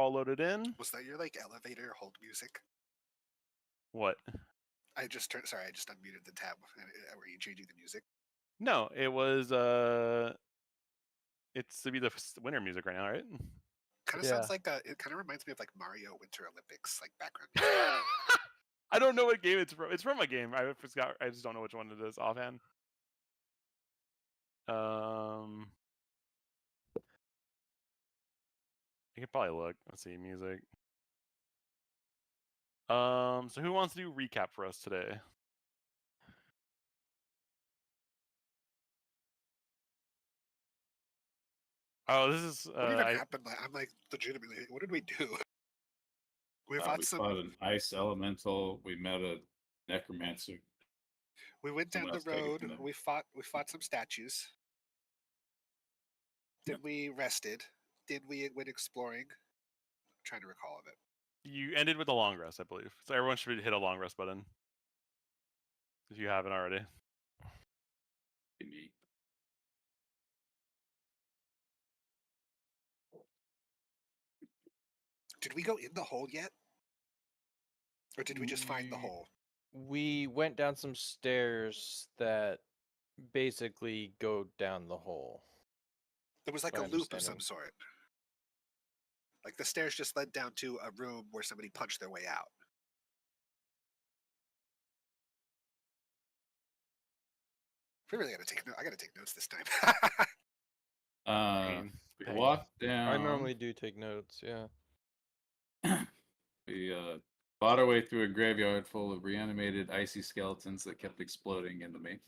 all loaded in. Was that your like elevator hold music? What? I just unmuted the tab. Were you changing the music? No, it was it's to be the winter music right now, right? Kind of sounds like it kind of reminds me of like Mario Winter Olympics, like background music. I don't know what game it's from. It's from a game. I forgot. I just don't know which one it is offhand. You can probably look. Let's see, music. So who wants to do recap for us today? Oh, this is what even happened? I'm like, legitimately, what did we do? We fought an ice elemental. We met a necromancer. We went down the road. We fought some statues. Then we rested. Then we went exploring. I'm trying to recall of it. You ended with a long rest, I believe. So everyone should hit a long rest button if you haven't already. Did we go in the hole yet? Or did we just find the hole? We went down some stairs that basically go down the hole. There was like a loop of some sort. Like the stairs just led down to a room where somebody punched their way out. We really gotta take notes. I gotta take notes this time. We walked down. I normally do take notes, yeah. We fought our way through a graveyard full of reanimated icy skeletons that kept exploding into me.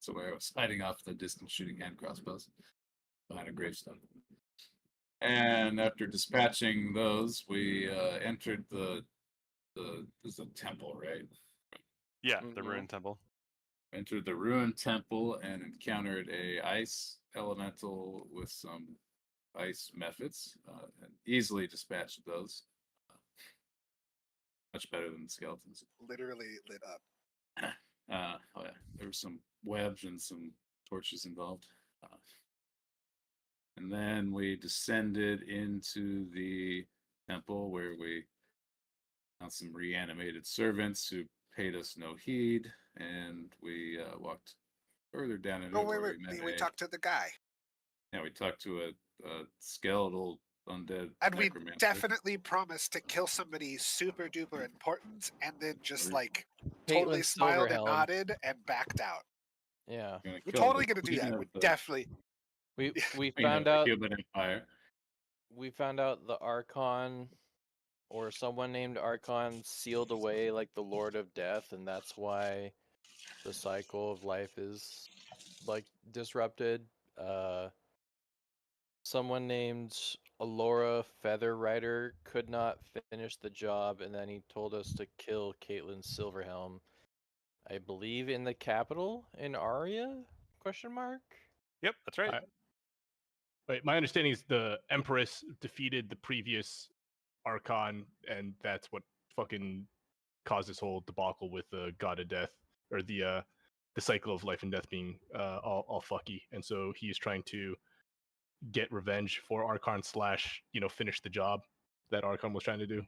So where I was fighting off the distance shooting hand crossbows behind a gravestone. And after dispatching those, we entered there's a temple, right? Yeah, the ruined temple. Entered the ruined temple and encountered a ice elemental with some ice methods, and easily dispatched those. Much better than the skeletons. Literally lit up. Oh yeah, there were some webs and some torches involved. And then we descended into the temple where we found some reanimated servants who paid us no heed, and we walked further down into we talked to the guy. Yeah, we talked to a skeletal undead. And we definitely promised to kill somebody super duper important, and then just like totally smiled and nodded and backed out. Yeah, we're totally gonna do that. We definitely. We found out. Human Empire. We found out the Archon, or someone named Archon, sealed away like the Lord of Death, and that's why the cycle of life is like disrupted. Someone named Alora Featherrider could not finish the job, and then he told us to kill Caitlin Silverhelm. I believe in the capital in Aria? Question mark. Yep, that's right. Wait, my understanding is the Empress defeated the previous Archon, and that's what fucking caused this whole debacle with the God of Death, or the cycle of life and death being all fucky, and so he is trying to get revenge for Archon / finish the job that Archon was trying to do.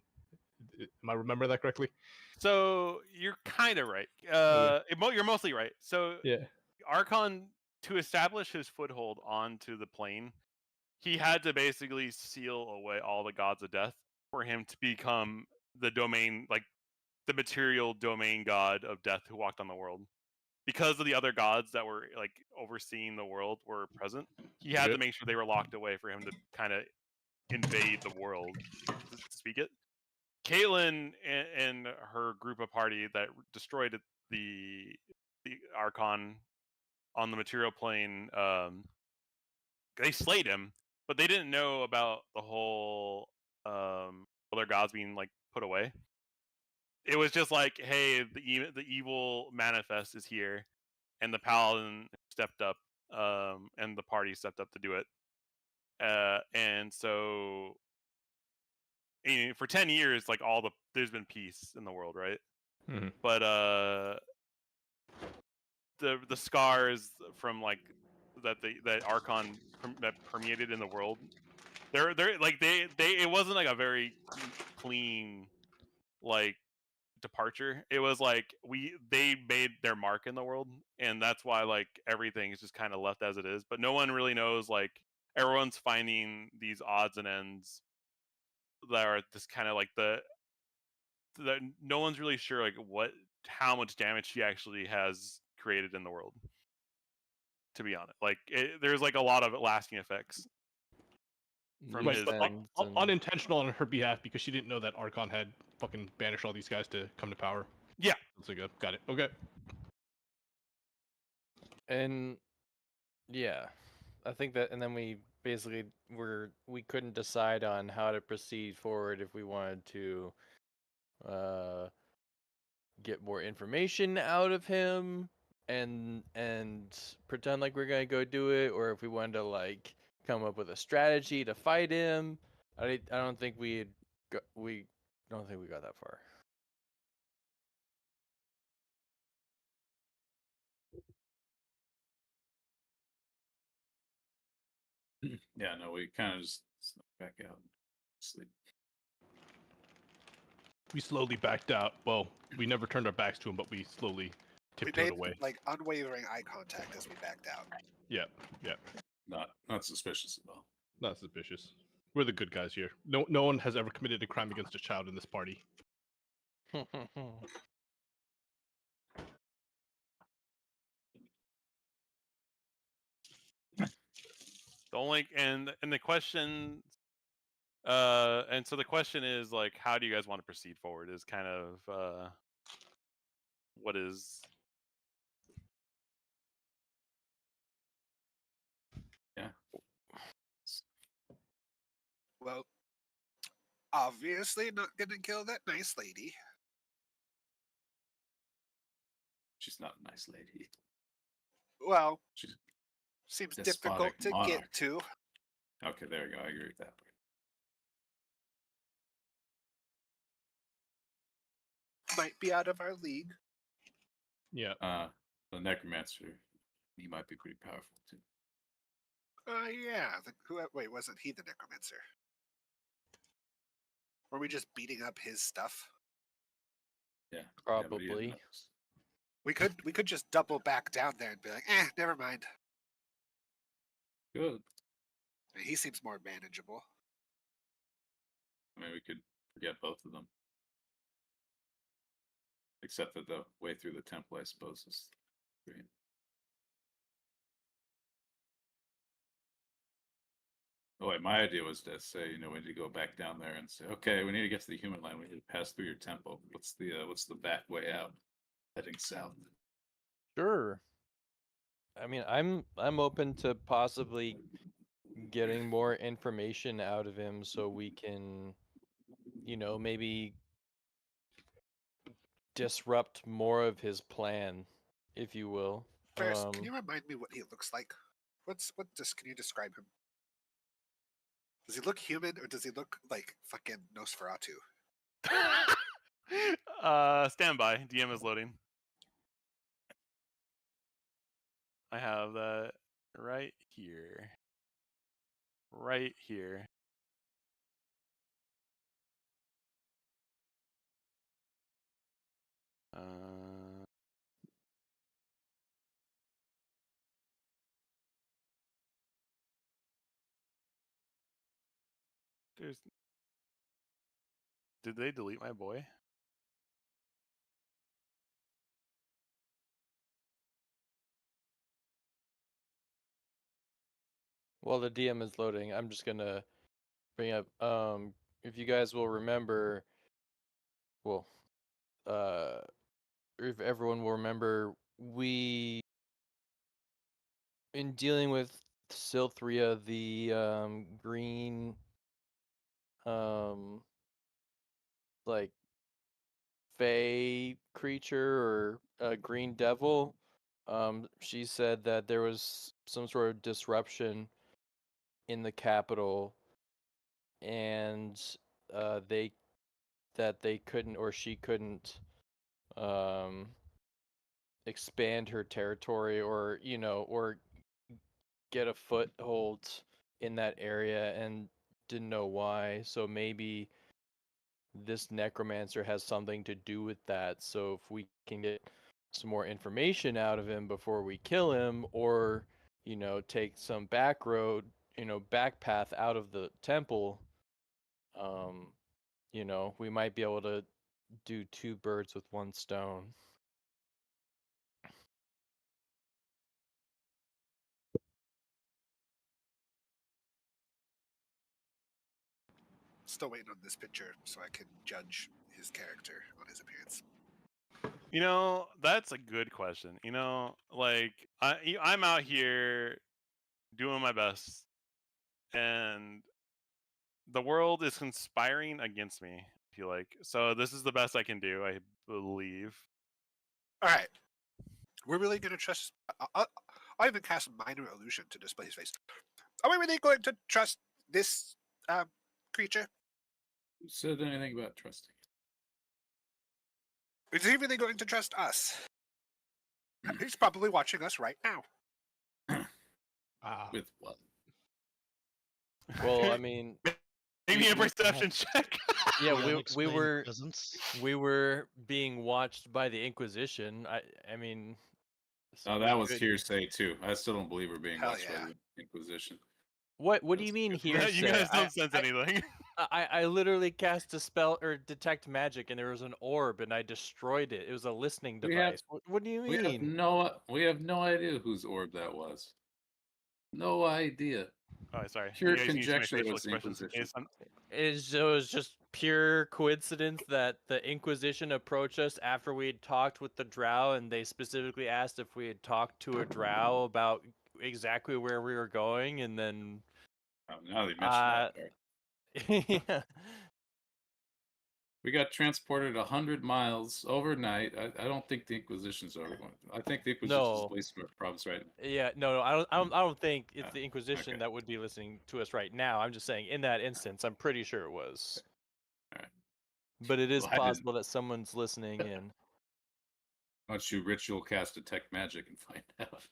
Am I remember that correctly? So you're kind of right. You're mostly right. So yeah, Archon, to establish his foothold onto the plane, he had to basically seal away all the gods of death for him to become the domain, like the material domain god of death who walked on the world. Because of the other gods that were like overseeing the world were present, he had to make sure they were locked away for him to kind of invade the world, to speak it. Caitlin and her group of party that destroyed the Archon on the material plane, they slayed him, but they didn't know about the whole other gods being like put away. It was just like, hey, the evil manifest is here, and the paladin stepped up, and the party stepped up to do it. And so, for 10 years, like there's been peace in the world, right? Mm-hmm. But the scars from like that Archon that permeated in the world they're like they it wasn't like a very clean like departure. It was like they made their mark in the world, and that's why like everything is just kind of left as it is. But no one really knows. Like everyone's finding these odds and ends that are this kind of like that no one's really sure like how much damage she actually has created in the world. To be honest, like there's like a lot of lasting effects from Like his unintentional on her behalf because she didn't know that Archon had fucking banished all these guys to come to power. Yeah. That's like got it. Okay. And yeah, I think that, and then we basically we couldn't decide on how to proceed forward if we wanted to get more information out of him and pretend like we're gonna go do it, or if we wanted to like come up with a strategy to fight him. I don't think we don't think we got that far. Yeah, no, we kind of just snuck back out and sleep. We slowly backed out. Well, we never turned our backs to him, but we slowly We tiptoed made away. like unwavering eye contact as we backed out. Yeah. Not suspicious at all. Not suspicious. We're the good guys here. No one has ever committed a crime against a child in this party. The only and the question and so the question is like how do you guys want to proceed forward is kind of what is Well, obviously not gonna kill that nice lady. She's not a nice lady. Well, She's seems despotic difficult to monarch. get to. Okay, there we go. I agree with that. Might be out of our league. Yeah. The necromancer, he might be pretty powerful too. Yeah. Wait, wasn't he the necromancer? Were we just beating up his stuff? Yeah, Probably. Yeah, we could just double back down there and be like, never mind. good. He seems more manageable. I mean, we could forget both of them. Except that the way through the temple, I suppose, is great. Oh, wait, my idea was to say, we need to go back down there and say, okay, we need to get to the human line. We need to pass through your temple. What's the back way out? Heading south. Sure. I mean, I'm open to possibly getting more information out of him so we can, maybe disrupt more of his plan, if you will. First, can you remind me what he looks like? Can you describe him? Does he look human or does he look like fucking Nosferatu? Stand by. DM is loading. I have that right here. Right here. Did they delete my boy? While the DM is loading, I'm just gonna bring up if you guys will remember, if everyone will remember, we in dealing with Silthria, the green like fae creature or a green devil, she said that there was some sort of disruption in the capital, and they couldn't, or she couldn't expand her territory, or or get a foothold in that area, and didn't know why. So maybe this necromancer has something to do with that. So if we can get some more information out of him before we kill him, or take some back road, back path out of the temple, we might be able to do two birds with one stone. Still waiting on this picture so I can judge his character on his appearance. That's a good question. I'm out here doing my best, and the world is conspiring against me, I feel like. So this is the best I can do, I believe. All right. We're really going to trust... I'll even cast Minor Illusion to display his face. Are we really going to trust this creature? Who said anything about trusting? Is he really going to trust us? He's probably watching us right now. With what? Well, I mean, maybe a perception check. Yeah, we were being watched by the Inquisition. I mean. Oh, that was hearsay too. I still don't believe we're being watched by the Inquisition. What do you mean hearsay? You guys don't sense anything. I literally cast a spell or detect magic, and there was an orb, and I destroyed it. It was a listening device. What do you mean? We have no idea whose orb that was. No idea. Oh, sorry. Pure conjecture was the Inquisition. It was just pure coincidence that the Inquisition approached us after we had talked with the Drow, and they specifically asked if we had talked to a Drow about exactly where we were going, and then. Now they mentioned that part. Yeah. We got transported 100 miles overnight. I don't think the Inquisition's over. I think the Inquisition's wasting our problems right now. Yeah, no, I don't think it's the Inquisition that would be listening to us right now. I'm just saying, in that instance, I'm pretty sure it was. All right. But it is possible that someone's listening in. Why don't you ritual cast detect magic and find out?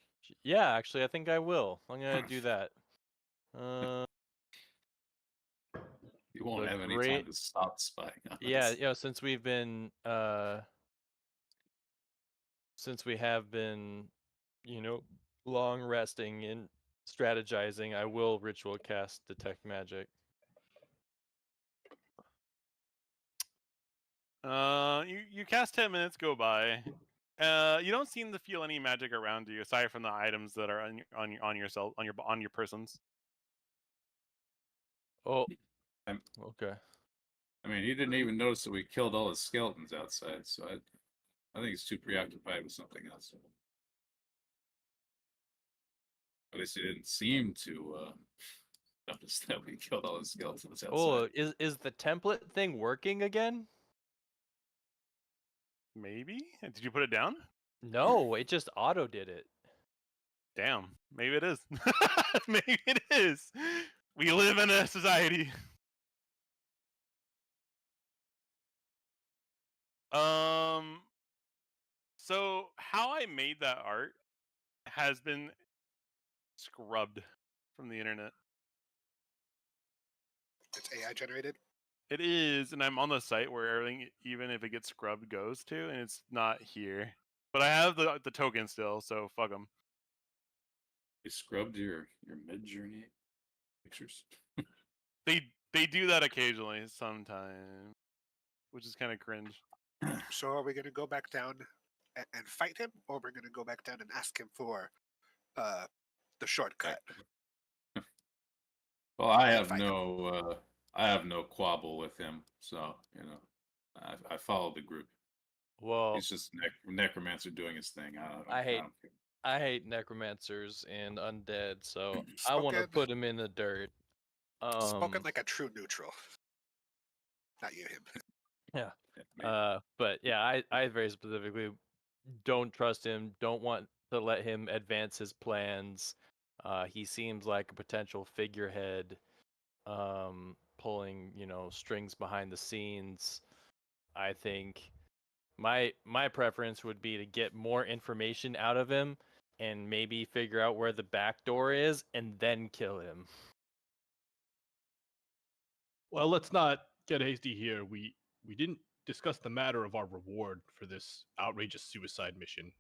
Yeah, actually, I think I will. I'm gonna do that. You won't have any time to stop spying on us. Yeah, since we have been, long resting and strategizing, I will ritual cast detect magic. You cast 10 minutes go by. You don't seem to feel any magic around you aside from the items that are on your persons. Oh, okay. I mean, he didn't even notice that we killed all his skeletons outside, so I think he's too preoccupied with something else. At least he didn't seem to notice that we killed all his skeletons outside. Oh, is the template thing working again? Maybe? Did you put it down? No, it just auto did it. Damn, maybe it is. Maybe it is. We live in a society. So how I made that art has been scrubbed from the internet. It's AI generated? It is, and I'm on the site where everything, even if it gets scrubbed, goes to, and it's not here. But I have the token still, so fuck them. You scrubbed your mid-journey pictures? They do that occasionally, sometimes, which is kind of cringe. So are we going to go back down and fight him, or we're going to go back down and ask him for the shortcut? Well, I have no quabble with him, so I follow the group. Well, he's just necromancer doing his thing. I hate necromancers and undead, so I want to put him in the dirt. Spoken like a true neutral. Not you, him. Yeah. But yeah, I very specifically don't trust him. Don't want to let him advance his plans. He seems like a potential figurehead, pulling strings behind the scenes. I think my preference would be to get more information out of him and maybe figure out where the back door is and then kill him. Well, let's not get hasty here. We didn't discuss the matter of our reward for this outrageous suicide mission,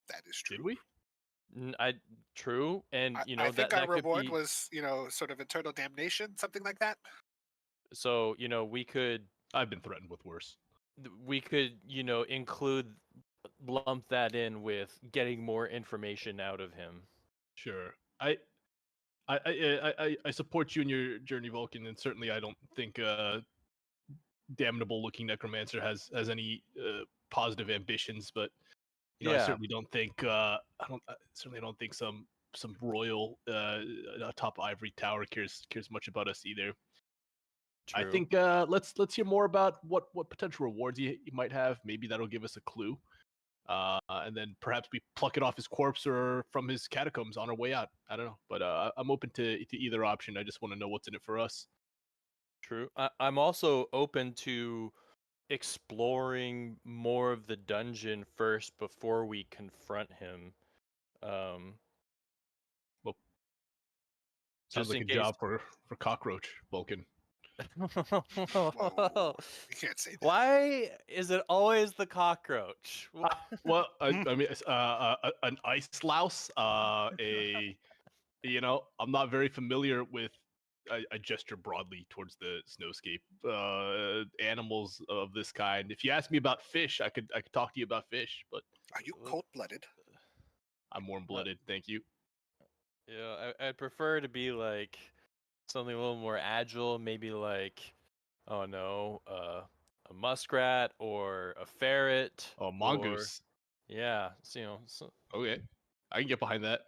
That is true. did we? True, and I think our that could reward be. was, sort of eternal damnation, something like that. So we could I've been threatened with worse. include lump that in with getting more information out of him. Sure. I support you in your journey, Vulcan, and certainly I don't think damnable-looking necromancer has any positive ambitions. But I certainly don't think I certainly don't think some royal atop ivory tower cares much about us either. True. I think let's hear more about what potential rewards you might have. Maybe that'll give us a clue. And then perhaps we pluck it off his corpse or from his catacombs on our way out. I don't know, but I'm open to either option. I just want to know what's in it for us. True. I'm also open to exploring more of the dungeon first before we confront him. Well, just sounds like in a case. job for Cockroach Vulcan. Whoa. You can't say that. Why is it always the cockroach? Well, I mean, an ice louse. I'm not very familiar with. I gesture broadly towards the snowscape. Animals of this kind. If you ask me about fish, I could talk to you about fish, but Are you cold-blooded? I'm warm-blooded. Thank you. Yeah, I'd prefer to be like something a little more agile, maybe like, oh no, a muskrat or a ferret. Oh, mongoose. Yeah, Okay, I can get behind that.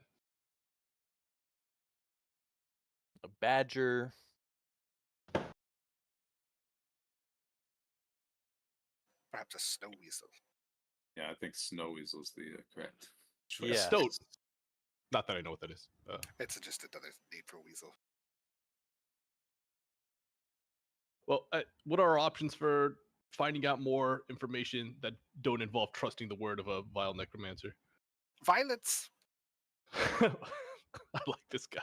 A badger. Perhaps a snow weasel. Yeah, I think snow weasel's the correct choice. Yeah. Stoat. Not that I know what that is. It's just another name for weasel. Well, what are our options for finding out more information that don't involve trusting the word of a vile necromancer? Violence. I like this guy.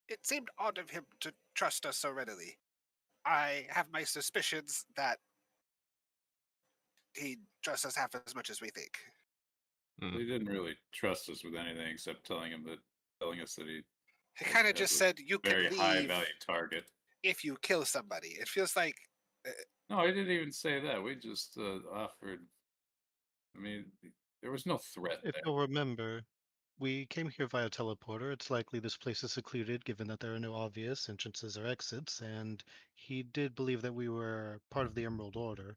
It seemed odd of him to trust us so readily. I have my suspicions that he trusts us half as much as we think. He didn't really trust us with anything except telling us that he kind of just said you can very leave high value target if you kill somebody. It feels like no, I didn't even say that. We just offered. I mean, there was no threat. If there. you'll remember, we came here via teleporter. It's likely this place is secluded, given that there are no obvious entrances or exits. And he did believe that we were part of the Emerald Order,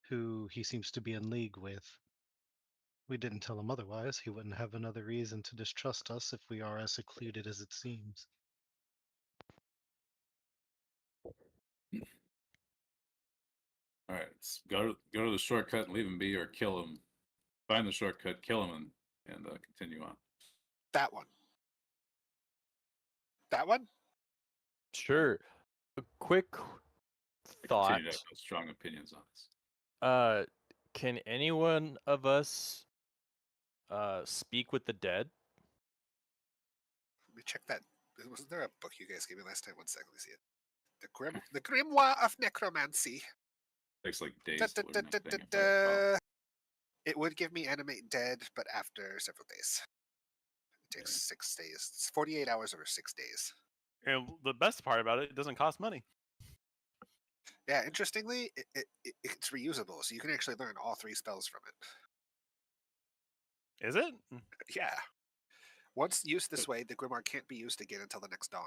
who he seems to be in league with. We didn't tell him otherwise. He wouldn't have another reason to distrust us if we are as secluded as it seems. All right, let's go to the shortcut and leave him be, or kill him. Find the shortcut, kill him, and continue on. that one. That one? Sure. A quick I thought. continue to have strong opinions on this. Can anyone of us speak with the dead? Let me check that. Wasn't there a book you guys gave me last time? One second, let me see it. The Grimoire of Necromancy. Takes like days to learn that thing, if I recall. It would give me animate dead, but after several days. It takes 6 days. It's 48 hours over 6 days. And the best part about it, it doesn't cost money. Yeah, interestingly, it's reusable, so you can actually learn all 3 spells from it. Is it? Yeah. Once used this way, the Grimoire can't be used again until the next dawn.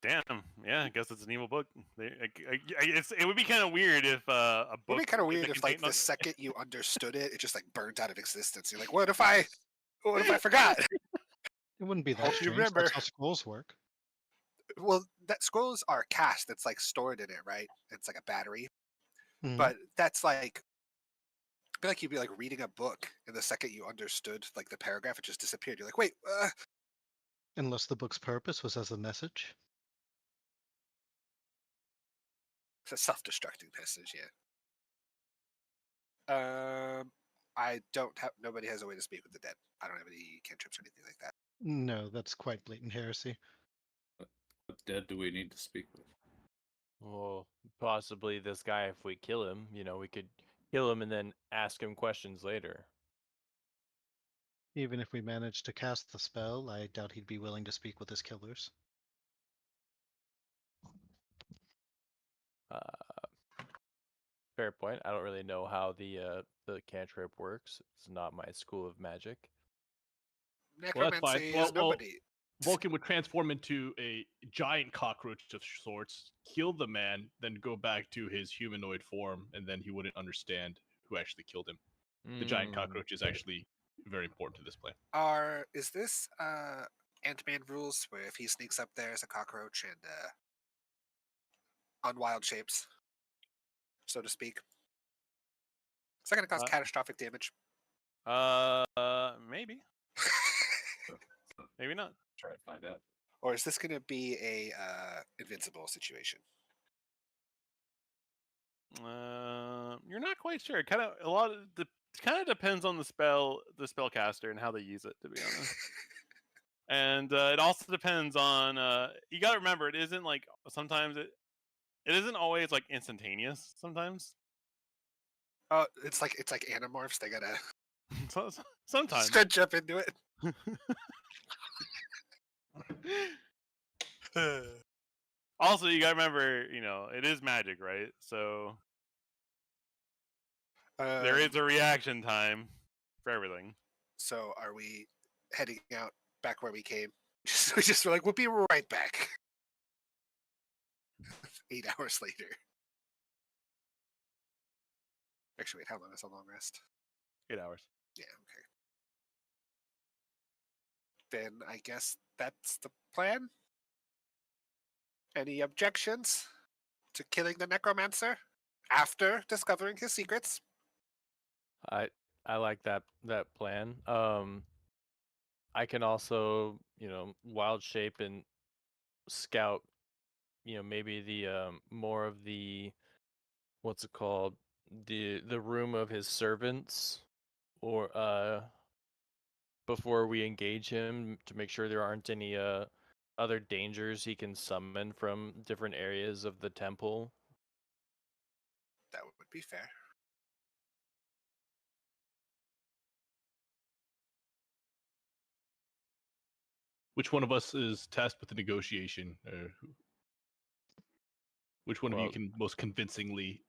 Damn. Yeah, I guess it's an evil book. It would be kind of weird if a book. It would be kind of weird if, like, the second you understood it, it just like burnt out of existence. You're like, what if I forgot? It wouldn't be that Hope you strange. remember. That's how scrolls work. Well, that scrolls are cast. That's like stored in it, right? It's like a battery. Mhm. But that's like, I feel like you'd be like reading a book, and the second you understood like the paragraph, it just disappeared. You're like, wait. Unless the book's purpose was as a message. It's a self-destructing message, yeah. I don't have. Nobody has a way to speak with the dead. I don't have any cantrips or anything like that. No, that's quite blatant heresy. What dead do we need to speak with? Well, possibly this guy. If we kill him, we could kill him and then ask him questions later. Even if we managed to cast the spell, I doubt he'd be willing to speak with his killers. Fair point. I don't really know how the cantrip works. It's not my school of magic. Well, that's fine. Necromancy Well, is nobody. Vulcan would transform into a giant cockroach of sorts, kill the man, then go back to his humanoid form, and then he wouldn't understand who actually killed him. The giant cockroach is actually very important to this plan. Is this Ant-Man rules where if he sneaks up there as a cockroach and on wild shapes, so to speak, is that going to cause catastrophic damage? Maybe. Maybe not. Try to find out. Or is this going to be a invincible situation? You're not quite sure. Kind of depends on the spellcaster and how they use it, to be honest. And it also depends on. You got to remember, it isn't like sometimes it isn't always like instantaneous. Sometimes. It's like Animorphs. They gotta sometimes stretch up into it. Also, you gotta remember, it is magic, right? So there is a reaction time for everything. So are we heading out back where we came? We just were like, we'll be right back. 8 hours later. Actually, wait, how long is a long rest? 8 hours. Yeah, okay. Then I guess that's the plan. Any objections to killing the necromancer after discovering his secrets? I like that plan. I can also, wild shape and scout, maybe the more of the what's it called? The room of his servants, or before we engage him, to make sure there aren't any other dangers he can summon from different areas of the temple. That would be fair. Which one of us is tasked with the negotiation? Which one of you can most convincingly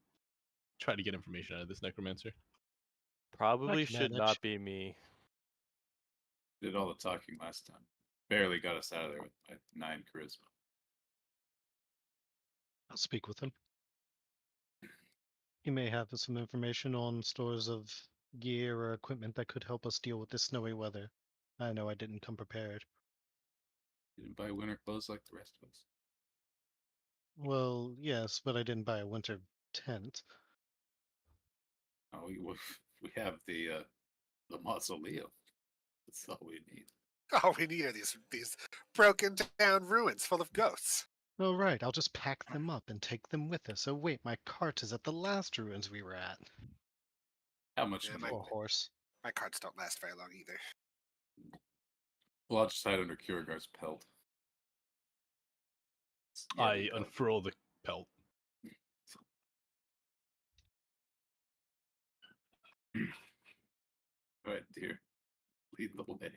try to get information out of this necromancer? Probably should not be me. Did all the talking last time. Barely got us out of there with my 9 charisma. I'll speak with him. He may have some information on stores of gear or equipment that could help us deal with this snowy weather. I know I didn't come prepared. You didn't buy winter clothes like the rest of us. Well, yes, but I didn't buy a winter tent. Oh, we have the mausoleum. That's all we need. All we need are these broken down ruins full of ghosts. Oh, right, I'll just pack them up and take them with us. Oh, wait, my cart is at the last ruins we were at. How much? Yeah, Poor horse. My carts don't last very long either. Well, I'll just hide under Kiergar's pelt. I unfurl the pelt. All right, dear. Lead the way.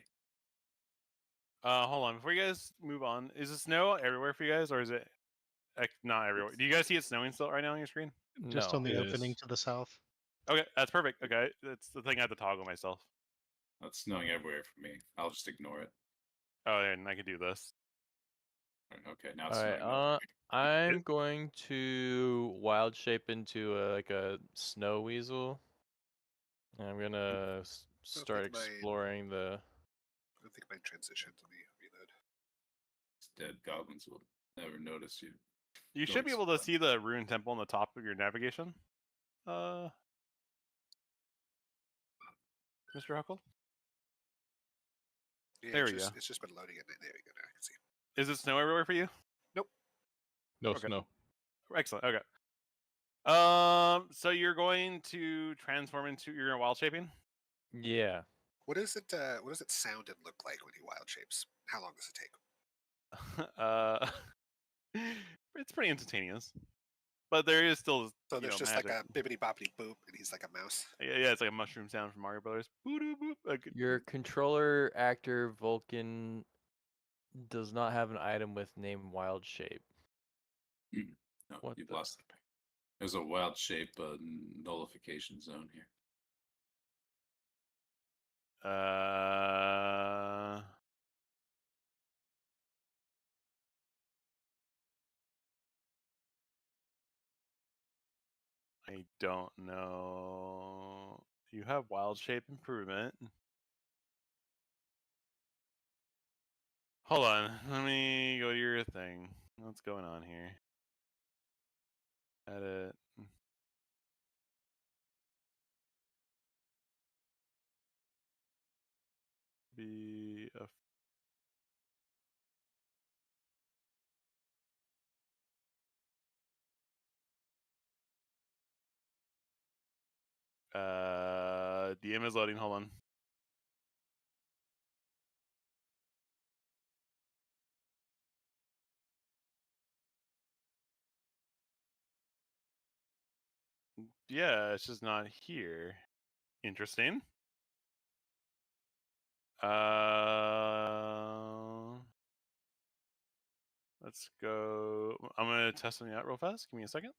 Hold on. Before you guys move on, is the snow everywhere for you guys, or is it not everywhere? Do you guys see it snowing still right now on your screen? Just No. on the It opening is. to the south. Okay, that's perfect. Okay, that's the thing I have to toggle myself. It's snowing everywhere for me. I'll just ignore it. Oh, and I can do this. Okay, now it's All snowing. right. I'm going to wild shape into a snow weasel. And I'm gonna start think mine- exploring the. I don't think my transition. Let me reload. Dead goblins will never notice you. You should be able to see the rune temple on the top of your navigation. Mr. Huckle? Yeah, There we go. It's just been loading it. There we go. Now I can see. Is it snow everywhere for you? No Okay. snow. Excellent. Okay. So you're going to transform into your wild shaping? Yeah. What does it sound and look like when he wild shapes? How long does it take? It's pretty instantaneous, but there is still So there's just magic. like a bibbity boppity boop, and he's like a mouse. Yeah, it's like a mushroom sound from Mario Brothers. Boop, boop, like, Your controller actor Vulcan does not have an item with name Wild Shape. No, What you've the- lost the. There's a wild shape nullification zone here. I don't know. You have wild shape improvement. Hold on. Let me go to your thing. What's going on here? Edit. Be a DM is loading. Hold on. Yeah, it's just not here. Interesting. Let's go. I'm gonna test something out real fast. Give me a second.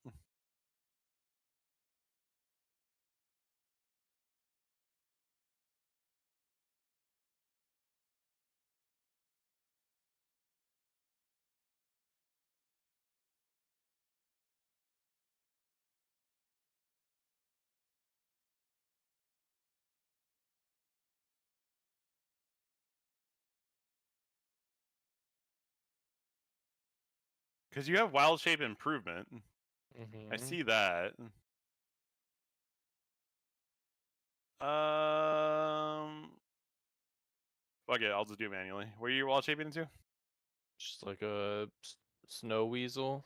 Because you have wild shape improvement. I Mhm. see that. Fuck it, I'll just do it manually. Where are you wild shaping into? Just like a snow weasel.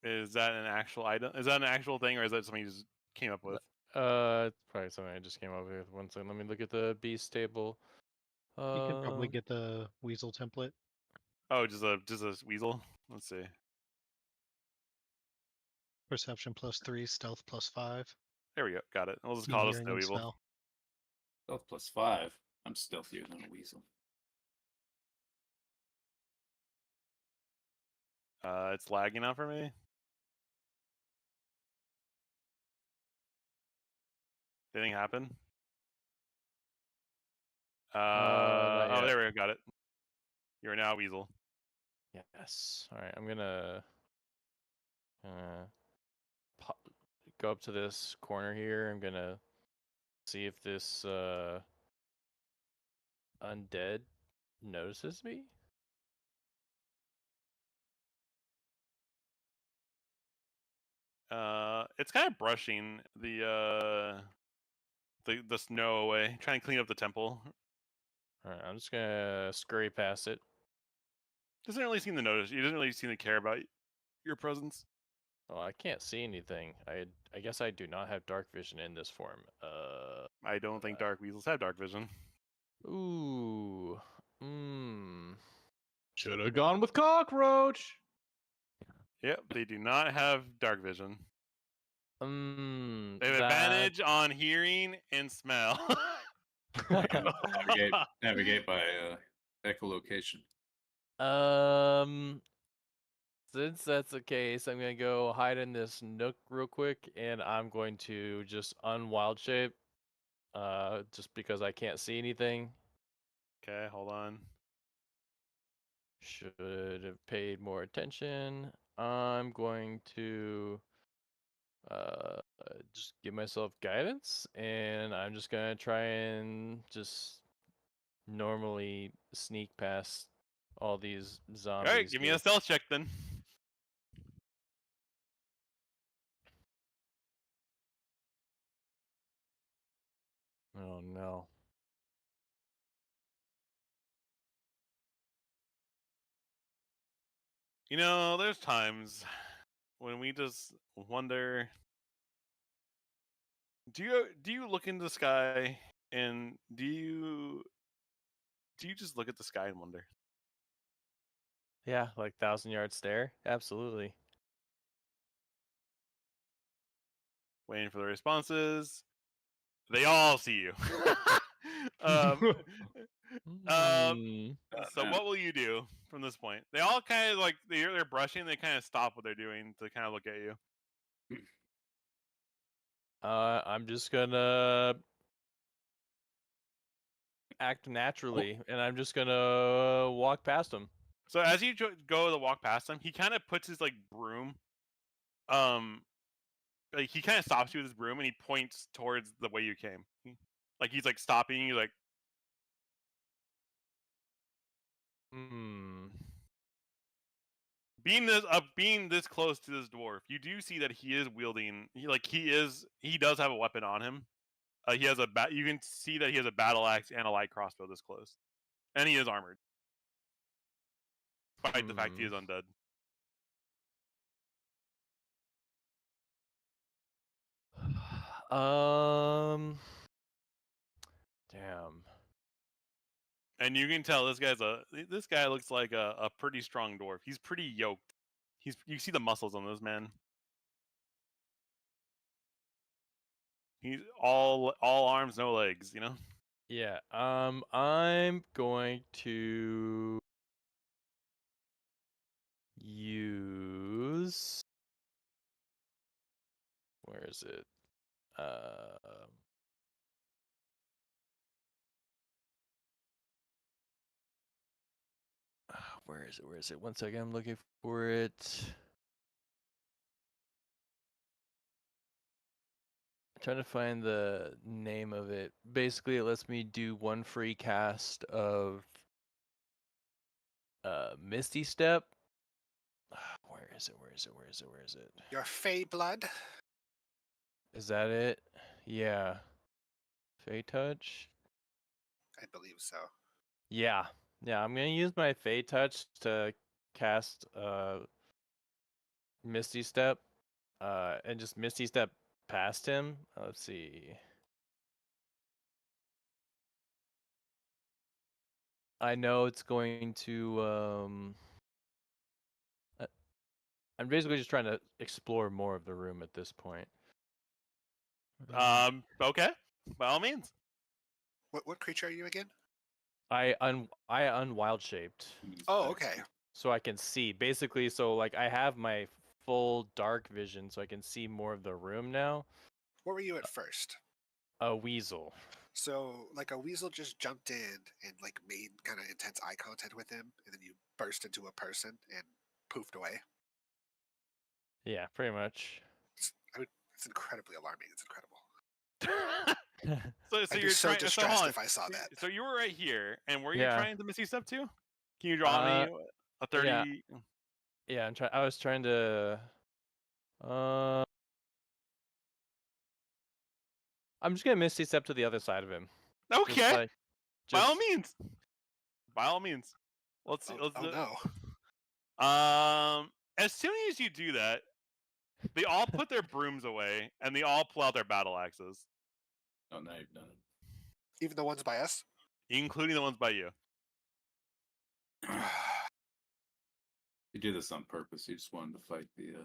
Is that an actual item? Is that an actual thing, or is that something you just came up with? It's probably something I just came up with. One second, let me look at the beast table. You can probably get the weasel template. Oh, just a weasel. Let's see. Perception +3, stealth +5. There we go. Got it. We'll just Keen call it a hearing snow and evil. smell. Stealth +5. I'm stealthier than a weasel. It's lagging out for me. Anything happen? Not Oh, yet. there we go. Got it. You're now a weasel. Yes. All right. I'm gonna go up to this corner here. I'm gonna see if this undead notices me. It's kind of brushing the snow away, trying to clean up the temple. All right. I'm just gonna scurry past it. Doesn't really seem to notice. He doesn't really seem to care about your presence. Oh, I can't see anything. I guess I do not have dark vision in this form. I don't think dark weasels have dark vision. Ooh. Hmm. Should have gone with cockroach. Yep, they do not have dark vision. They have That... advantage on hearing and smell. Navigate by echolocation. Since that's the case, I'm gonna go hide in this nook real quick, and I'm going to just unwild shape. Just because I can't see anything. Okay, hold on. Should have paid more attention. I'm going to just give myself guidance, and I'm just gonna try and just normally sneak past all these zombies. All right, give me a stealth check then. Oh no. You know, there's times when we just wonder. Do you look into the sky and do you just look at the sky and wonder? Yeah, like 1,000-yard stare. Absolutely. Waiting for the responses. They all see you. um, Hmm. so what will you do from this point? They all kind of like they're brushing. They kind of stop what they're doing to kind of look at you. I'm just gonna act naturally, and I'm just gonna walk past him. So as you go to walk past him, he kind of puts his like broom. Like he kind of stops you with his broom and he points towards the way you came. Like he's like stopping you, like. Hmm. Being this close to this dwarf, you do see that he is wielding. He does have a weapon on him. He has you can see that he has a battle axe and a light crossbow this close, and he is armored. Despite the fact he is undead. Damn. And you can tell this guy looks like a pretty strong dwarf. He's pretty yoked. You see the muscles on this man. He's all arms, no legs, you know? Yeah. I'm going to use. Where is it? Where is it? Where is it? 1 second, I'm looking for it. I'm trying to find the name of it. Basically, it lets me do 1 free cast of Misty Step. Where is it? Where is it? Where is it? Where is it? Your Fey blood. Is that it? Yeah. Fey Touch? I believe so. Yeah. Yeah, I'm gonna use my Fey Touch to cast Misty Step. And just Misty Step past him. Let's see. I know it's going to I'm basically just trying to explore more of the room at this point. Okay. By all means. What creature are you again? I unwild shaped. Oh, okay. So I can see. Basically, so like I have my full dark vision so I can see more of the room now. What were you at first? A weasel. So, like, a weasel just jumped in and, like, made kind of intense eye contact with him, and then you burst into a person and poofed away. Yeah, pretty much. It's incredibly alarming. It's incredible. So I'd be you're so trying. distressed if I saw that. So you were right here, and were you Yeah. trying to Misty Step too? Can you draw me a 30? Yeah. Yeah, I was trying to. I'm just gonna Misty Step to the other side of him. Okay. By all means. By all means. Let's see. No. As soon as you do that, they all put their brooms away and they all pull out their battle axes. Oh, now you've done it. Even the ones by us? Including the ones by you. You do this on purpose. You just wanted to fight the.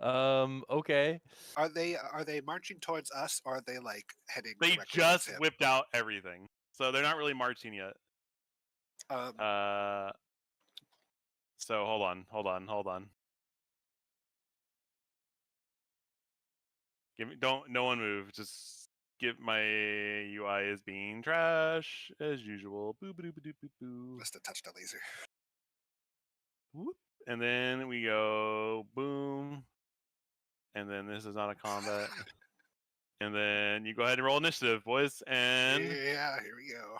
Okay. Are they marching towards us, or are they like heading? They directly just towards him? whipped out everything, so they're not really marching yet. So hold on. No one move. Just my UI is being trash as usual. Boo boo boo boo boo boo. Must have touched a laser. Whoop. And then we go boom. And then this is not a combat. And then you go ahead and roll initiative, boys. And yeah, here we go.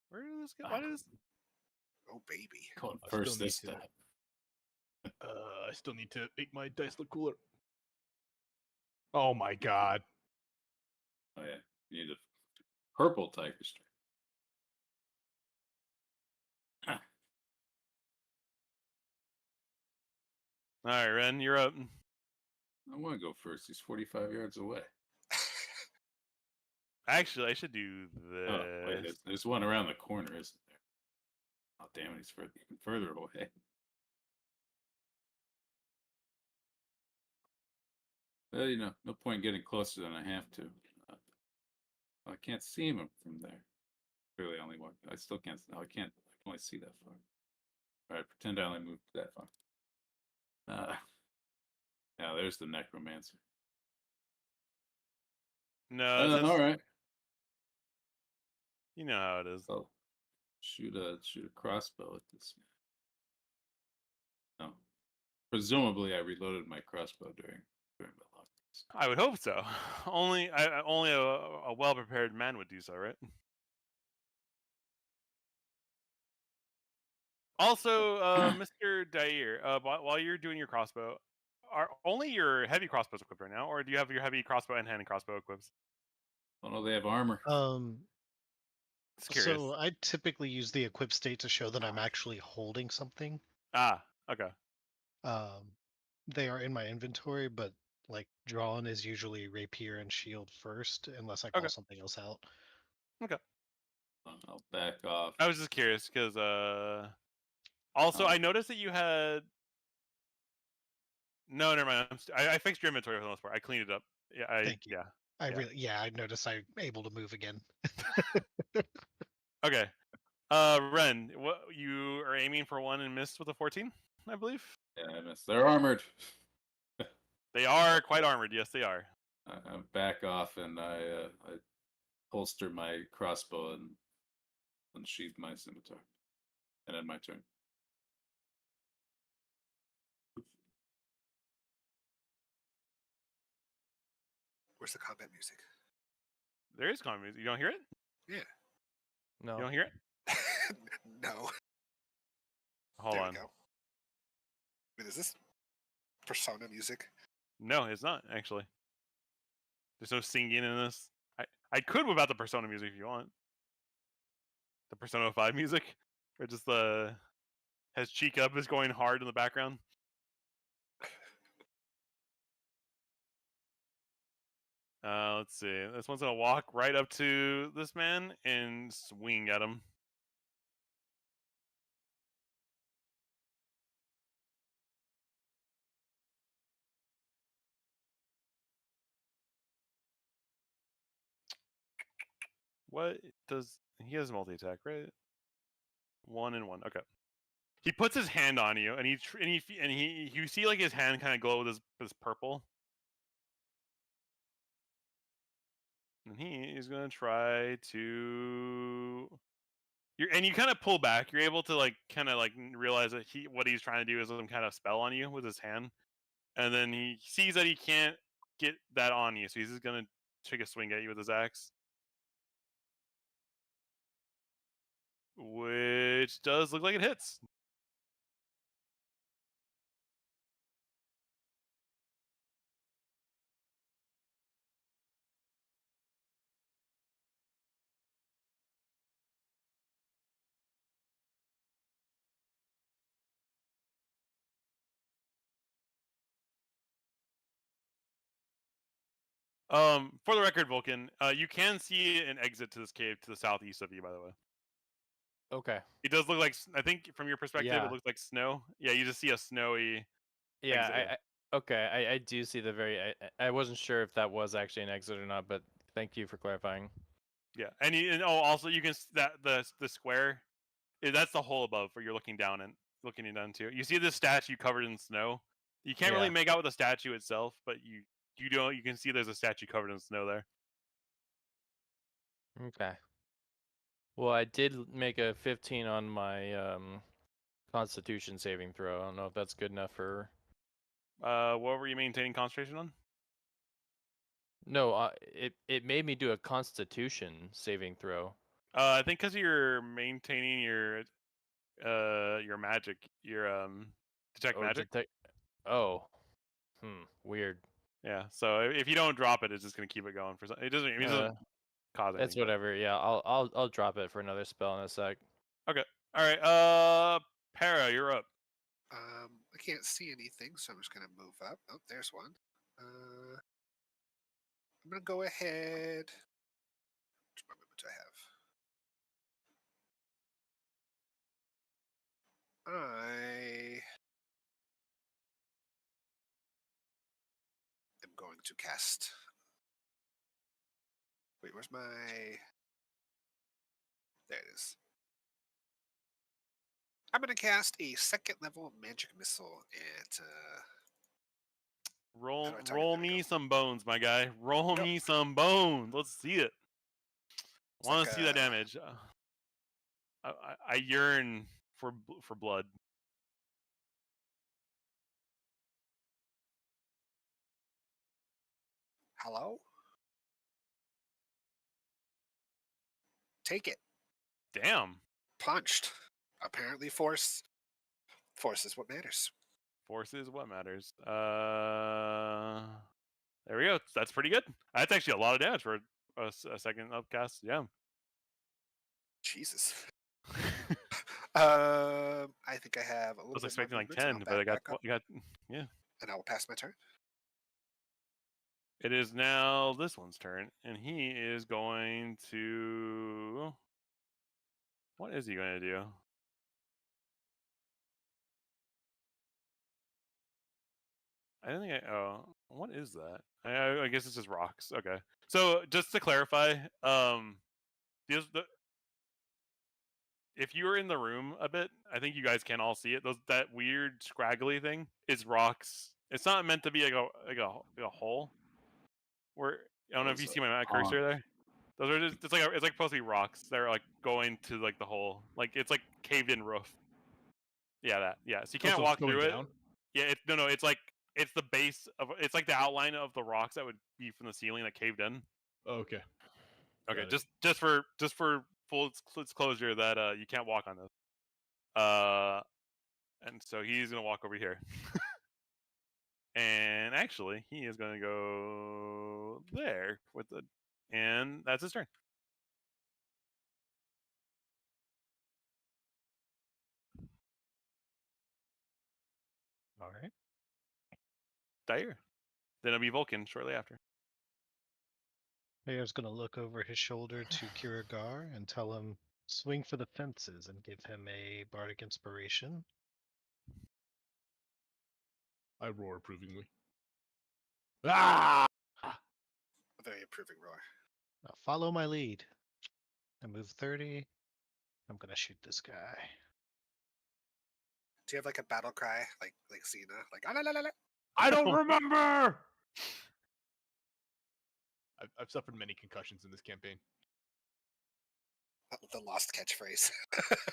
Where did this go? What is? Oh baby. Going first this time. I still need to make my dice look cooler. Oh my god. Oh yeah, you need a purple tiger strike. All right, Ren, you're up. I want to go first. He's 45 yards away. Actually, I should do this. Oh, wait, there's one around the corner, isn't there? Oh, damn it, he's even further away. Well, no point getting closer than I have to. I can't see him from there. Clearly, only one. I still can't. No, I can't. I can only see that far. All right, pretend I only moved that far. Yeah, there's the necromancer. No, all right. You know how it is. Oh, shoot a crossbow at this man. No, presumably I reloaded my crossbow during the long rest. I would hope so. Only a well prepared man would do so, right? Also, Mr. Dair, while you're doing your crossbow, are only your heavy crossbows equipped right now, or do you have your heavy crossbow and hand crossbow equipped? Oh no, they have armor. Just curious. So I typically use the equip state to show that I'm actually holding something. Ah, okay. They are in my inventory, but like drawn is usually rapier and shield first, unless I call something else out. Okay. I'll back off. I was just curious because also I noticed that you had. No, never mind. I fixed your inventory for the most part. I cleaned it up. Yeah, Thank you. Yeah. I noticed I'm able to move again. Okay. Ren, what you are aiming for one and missed with a 14, I believe. Yeah, I missed. They're armored. They are quite armored. Yes, they are. I back off and I holster my crossbow and unsheath my scimitar, and end my turn. Where's the combat music? There is combat music. You don't hear it? Yeah. No. You don't hear it? No. Hold there on. We go. Wait, is this Persona music? No, it's not actually. There's no singing in this. I could whip out the Persona music if you want. The Persona 5 music, or just the has Cheek Up is going hard in the background. Let's see. This one's gonna walk right up to this man and swing at him. What does he has multi-attack, right? 1 and 1. Okay. He puts his hand on you, and you see like his hand kind of glow with his purple. And he is gonna try to. You kind of pull back. You're able to kind of realize that what he's trying to do is some kind of spell on you with his hand, and then he sees that he can't get that on you, so he's just gonna take a swing at you with his axe, which does look like it hits. For the record, Vulcan, you can see an exit to this cave to the southeast of you, by the way. Okay. It does look like, I think from your perspective, Yeah. it looks like snow. Yeah, you just see a snowy. Yeah, I do see the very. I wasn't sure if that was actually an exit or not, but thank you for clarifying. Yeah, and also you can that the square, that's the hole above where you're looking down into. You see this statue covered in snow. You can't really make out with the statue itself, but you can see there's a statue covered in snow there. Okay. Well, I did make a 15 on my Constitution saving throw. I don't know if that's good enough for. What were you maintaining concentration on? No, it made me do a Constitution saving throw. I think because you're maintaining your magic, your detect magic. Weird. Yeah. So if you don't drop it, it's just gonna keep it going for some. It doesn't cause anything. That's whatever. Yeah, I'll drop it for another spell in a sec. Okay. All right. Para, you're up. can't see anything, so I'm just going to move up. Oh, there's one. I'm going to go ahead. Which movement do I have? I am going to cast. Wait, where's my. There it is. I'm going to cast a second level magic missile at. Roll me some bones, my guy. Roll Go. me some bones. Let's see it. It's Want like to see that damage? I yearn for blood. Hello? Take it. Damn. Punched. Apparently, force is what matters. Force is what matters. There we go. That's pretty good. That's actually a lot of damage for a second upcast. Yeah. Jesus. I think I have a I little was bit expecting more like movement, 10, but I got yeah. and I will pass my turn. It is now this one's turn, and he is going to. What is he going to do? I don't think I. Oh, what is that? I guess it's just rocks. Okay. So just to clarify, if you were in the room a bit, I think you guys can all see it. That weird scraggly thing is rocks. It's not meant to be like a hole. Where I don't know if you see my cursor there. Those are just it's like supposed to be rocks. They're like going to like the hole. Like it's like caved in roof. Yeah, that. Yeah, so you can't walk through it. Down? Yeah, no. It's like it's the base of it's like the outline of the rocks that would be from the ceiling that caved in. Okay. Okay, Got it. just for full disclosure that you can't walk on this. And so he's gonna walk over here. And actually, he is gonna go there with the, and that's his turn. All right. Dire. Then it'll be Vulcan shortly after. Mayor's gonna look over his shoulder to Kirigar and tell him, swing for the fences, and give him a bardic inspiration. I roar approvingly. Ah! A very approving roar. Now follow my lead. I move 30. I'm gonna shoot this guy. Do you have like a battle cry, like Cena, like ah, la, la, la, la? I don't remember. I've suffered many concussions in this campaign. The lost catchphrase.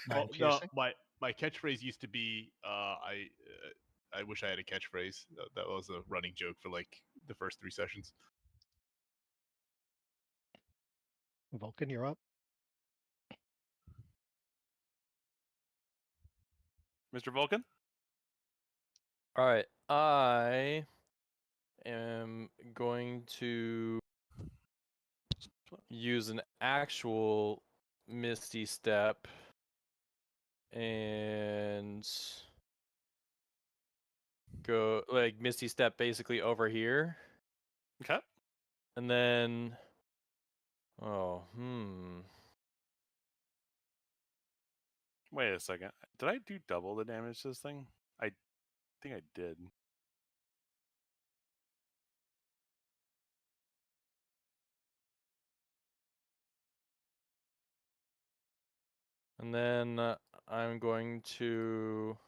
Nine No, piercing. my catchphrase used to be I wish I had a catchphrase. That was a running joke for like the first 3 sessions. Vulcan, you're up. Mr. Vulcan? All right, I am going to use an actual Misty Step and go like Misty Step basically over here. Okay. And then Wait a second. Did I do double the damage to this thing? I think I did. And then I'm going to.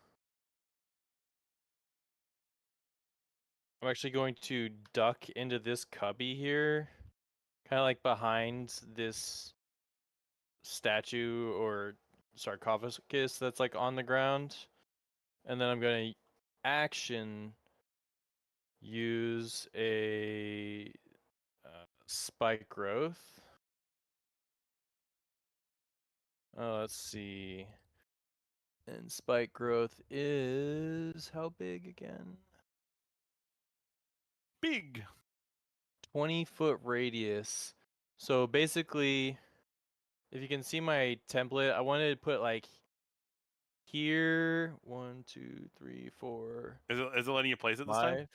I'm actually going to duck into this cubby here, kind of like behind this statue or sarcophagus that's like on the ground. And then I'm going to action use a spike growth. Let's see. And spike growth is how big again? Big. 20-foot radius. So basically, if you can see my template, I wanted to put like here. 1, 2, 3, 4, Is it letting you place it this 5. time?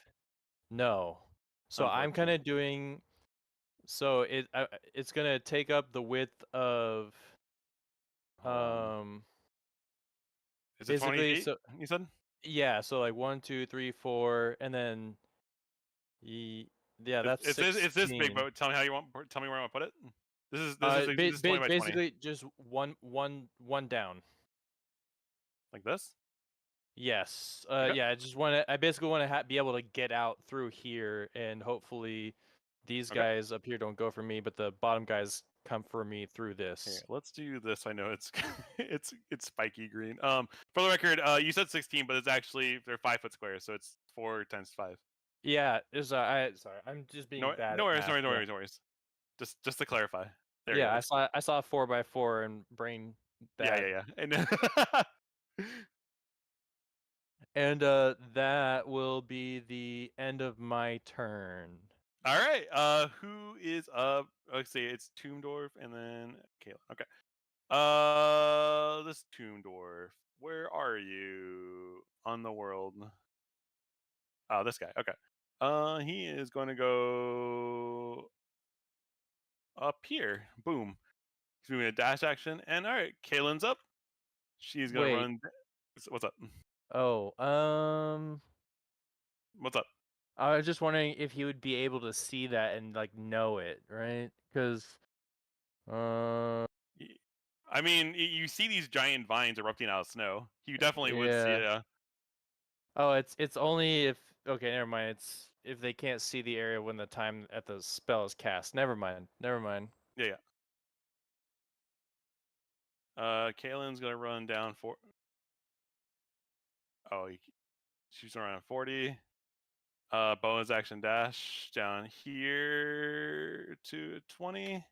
No. So I'm kind of doing. So it's gonna take up the width of. Is it 20 basically, feet? so You said? yeah. So like 1, 2, 3, 4, and then. Yeah, that's It's 16. this big, but tell me how you want. Tell me where I want to put it. This is 20 by 20. Basically just one down. Like this? Yes. Okay. Yeah. I basically want to be able to get out through here, and hopefully, these Okay. guys up here don't go for me, but the bottom guys come for me through this. Here, let's do this. I know it's it's spiky green. For the record, you said 16, but it's actually they're 5-foot squares, so it's 4 times 5. Yeah. Sorry, I'm just being bad. No worries, at no worries, no math, worries, no worries. Just to clarify. There yeah. it is. I saw 4x4 and brain. Yeah. And And that will be the end of my turn. all right. Who is up? Let's see. It's Tombdorf and then Kayla. Okay. This Tombdorf. Where are you on the world? Oh, this guy. Okay. He is going to go up here. Boom. He's doing a dash action. And all right, Kaylin's up. She's gonna Wait. run. What's up? Oh, What's up? I was just wondering if he would be able to see that and like know it, right? Because, I mean, you see these giant vines erupting out of snow. You definitely would see it. Yeah. Oh, it's only if okay, never mind. It's if they can't see the area when the time at the spell is cast. Never mind. Yeah. Kaylin's gonna run down for. Oh, she's around 40. Bonus action dash down here to 20.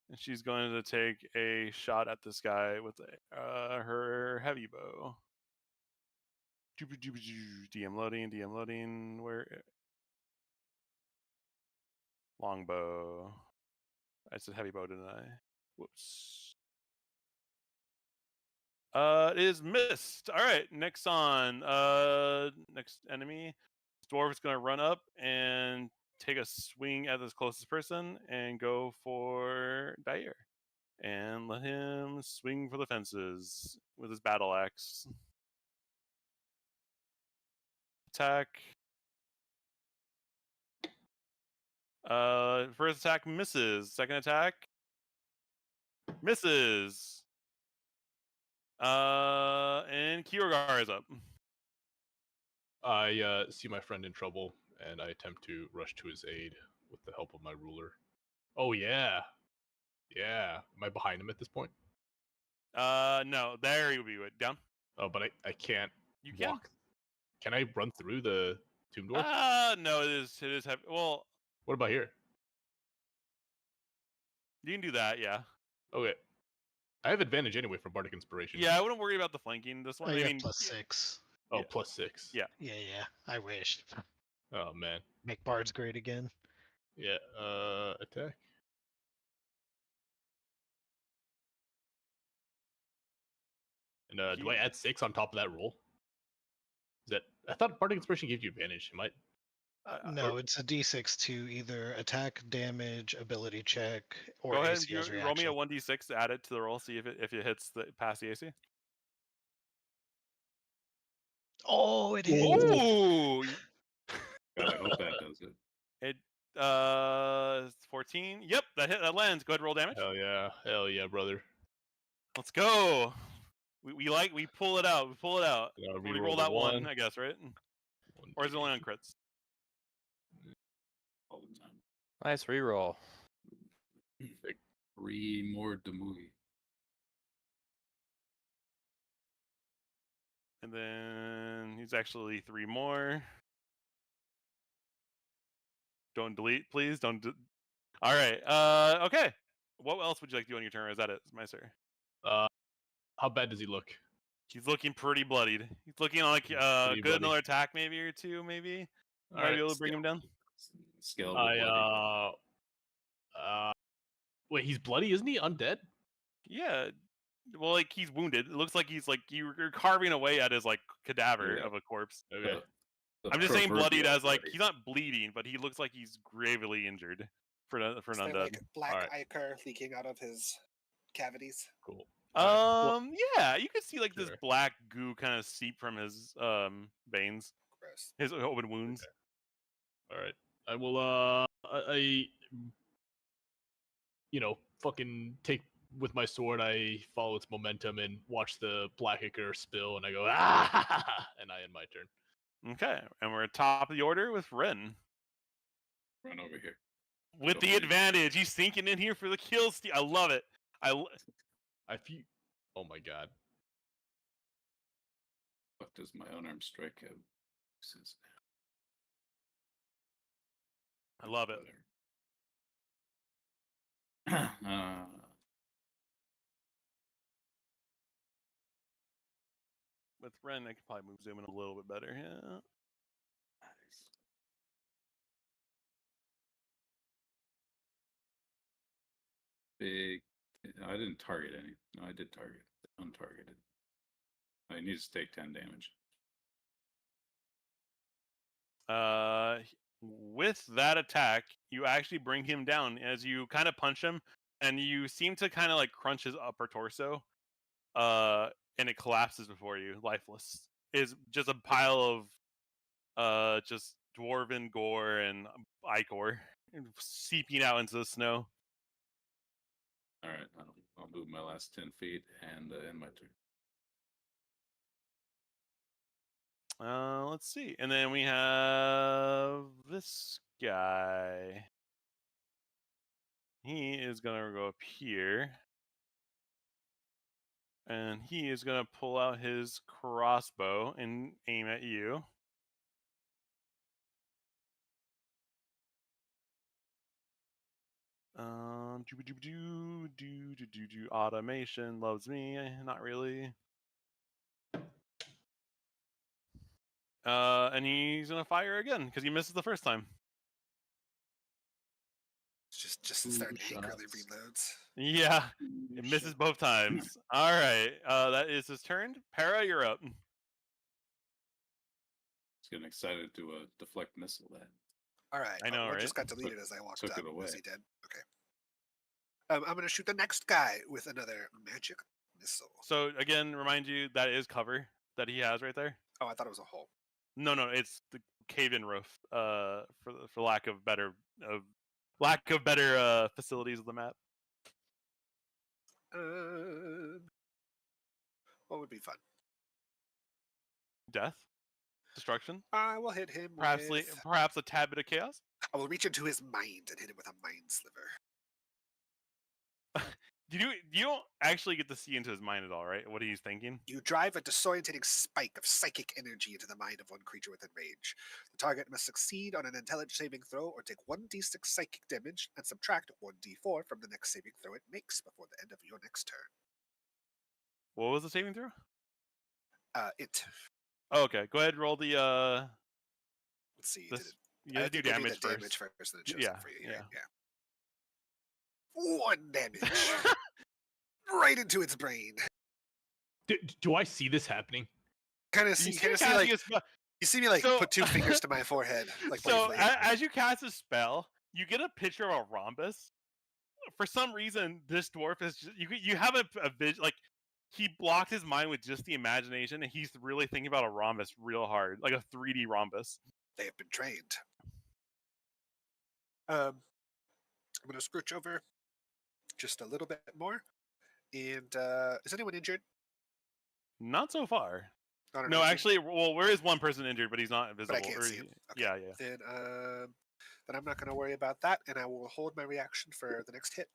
And she's going to take a shot at this guy with her heavy bow. DM loading. Where? Longbow. I said heavy bow, didn't I? Whoops. It is missed. All right, next next enemy. Dwarf is going to run up and take a swing at this closest person and go for Dyer. And let him swing for the fences with his battle axe. Attack. First attack misses. Second attack misses. And Kiergar is up. I see my friend in trouble, and I attempt to rush to his aid with the help of my ruler. Oh yeah. Am I behind him at this point? No, there you would be. Down. Oh, but I can't You can. walk. Can I run through the tomb door? No, it is heavy. Well, what about here? You can do that, yeah. Okay. I have advantage anyway from Bardic Inspiration. Yeah, I wouldn't worry about the flanking this one. Oh, I you mean, have +6. Oh, yeah. +6. Yeah. Yeah. I wish. Oh man. Make bards great again. Yeah. Attack. And do I add 6 on top of that roll? Is that I thought Bardic Inspiration gives you advantage. Am I? No, it's a d6 to either attack, damage, ability check, or go ahead AC and as roll me a reaction. 1d6 to add it to the roll. See if it hits past the AC. Oh, it hit. Ooh! God, I hope that does it. It 14. Yep, that lands. Go ahead, roll damage. Hell yeah, brother. Let's go. We pull it out. We Reroll roll the that one, 1. I guess, right? Or is it only on crits? All the time. Nice reroll. 3 more to movie. And then he's actually 3 more. Don't delete, please. Don't. All right. Okay. What else would you like to do on your turn? Or is that it, my sir? How bad does he look? He's looking pretty bloodied. He's looking like Pretty good bloody. another attack maybe or two maybe. All Might right, be able to bring him down. Scale of the bloody. Wait, he's bloody, isn't he? Undead? Yeah. Well, like he's wounded. It looks like he's like you're carving away at his like cadaver Yeah. of a corpse. Okay. The I'm just saying bloodied proverbial as like bloody. he's not bleeding, but he looks like he's gravely injured for an Is there undead. like black Alright. ichor leaking out of his cavities? Cool. Alright, well, Yeah, you could see like this Sure. black goo kind of seep from his veins, Gross. his open wounds. all right. I will. Fucking take with my sword. I follow its momentum and watch the black ichor spill, and I go ah, and I end my turn. Okay, and we're at top of the order with Ren. Run over here. With the advantage, he's sinking in here for the kill steal. I love it. I feel. Oh my god. What does my unarmed strike have? Since I love it. With Ren, I could probably zoom in a little bit better. Yeah. Nice. Big. No, I didn't target any. No, I did target. Untargeted. I need to take 10 damage. With that attack, you actually bring him down as you kind of punch him, and you seem to kind of like crunch his upper torso. And it collapses before you, lifeless. Is just a pile of just dwarven gore and ichor seeping out into the snow. All right, I'll move my last 10 feet and end my turn. Let's see. And then we have this guy. He is going to go up here. And he is going to pull out his crossbow and aim at you. Automation loves me. Not really. And he's gonna fire again because he misses the first time. Just start angrily reloads. Yeah, it misses both times. All right, that is his turn. Para, you're up. He's getting excited to deflect missile that. All right, I know, one right? just got deleted as I walked Took up. it away. Is he dead? Okay. I'm going to shoot the next guy with another magic missile. So again, remind you that is cover that he has right there. Oh, I thought it was a hole. No, it's the cave-in roof. For lack of better facilities of the map. What would be fun? Death, destruction. I will hit him Perhaps a tad bit of chaos. I will reach into his mind and hit him with a mind sliver. You don't actually get to see into his mind at all, right? What he's thinking. You drive a disorientating spike of psychic energy into the mind of one creature within range. The target must succeed on an intelligence saving throw or take 1d6 psychic damage and subtract 1d4 from the next saving throw it makes before the end of your next turn. What was the saving throw? It. Oh, okay, go ahead. Roll the. Let's see. You have to do damage first. Damage first, then it shows Yeah, it for you. yeah. 1 damage. Right into its brain. Do I see this happening? You see me like put 2 fingers to my forehead. Like so as you cast a spell, you get a picture of a rhombus. For some reason, this dwarf is just, you have a vision, like he blocked his mind with just the imagination, and he's really thinking about a rhombus real hard, like a 3D rhombus. They have been trained. I'm gonna scooch over just a little bit more. And is anyone injured? Not so far. No, actually, well, where is one person injured, but he's not visible. But I can't see him. Okay. Yeah. Then I'm not going to worry about that, and I will hold my reaction for the next hit.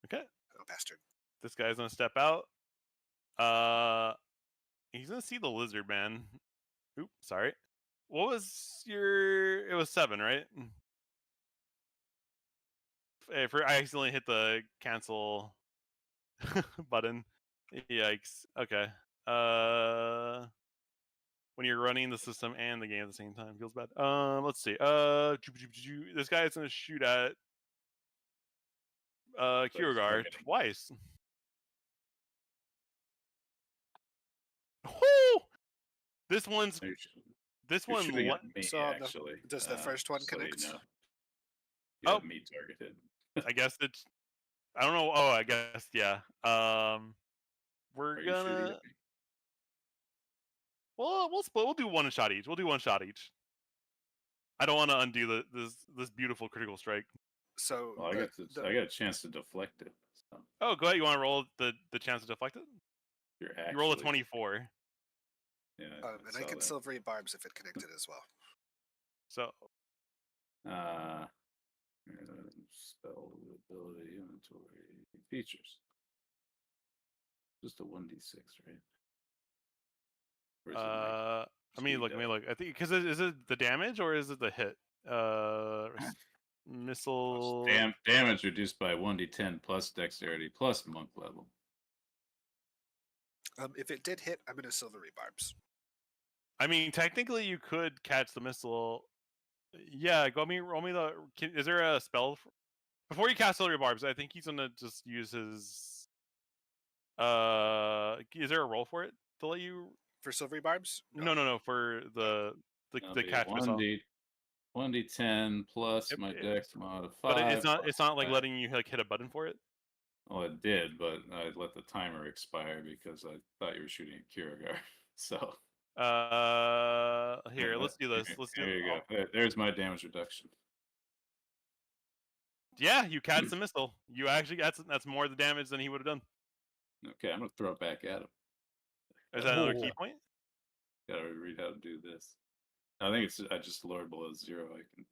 Okay. Oh, bastard! This guy's gonna step out. He's gonna see the lizard man. Oop, sorry. What was your? It was 7, right? If I accidentally hit the cancel button. Yikes. Okay. When you're running the system and the game at the same time, feels bad. Let's see. This guy is gonna shoot at Kiergaard twice. Whoo! This one's You're one. shooting at me, So actually. does the first one so connect? You know. Oh. Me targeted. I guess it's. I don't know. Oh, I guess yeah. We're Are you shooting gonna. at me? Well, we'll split. We'll do one shot each. We'll do one shot each. I don't want to undo this beautiful critical strike. So Well, I got a chance to deflect it. So. Oh, go ahead. You want to roll the chance to deflect it? You roll a 24. Yeah. And I can silvery barbs if it connected as well. So. Spell ability inventory features. Just a 1d6, right? Let me look. I think because is it the damage or is it the hit? Missile damage reduced by 1d10 plus dexterity plus monk level. If it did hit, I'm gonna silvery barbs. I mean, technically, you could catch the missile. Yeah, roll me the. Is there a spell before you cast silvery barbs? I think he's gonna just use his. Is there a roll for it to let you? For silvery barbs? No. For the catch missile. 1d10 plus my dex modifier. But it's not like letting you like hit a button for it. Well, it did, but I let the timer expire because I thought you were shooting at Kirigar. So. Here, let's do this. There you go. There's my damage reduction. Yeah, you catch the missile. You actually that's more the damage than he would have done. Okay, I'm gonna throw it back at him. Is that another key point? Gotta read how to do this. I think I just lowered below 0. I can.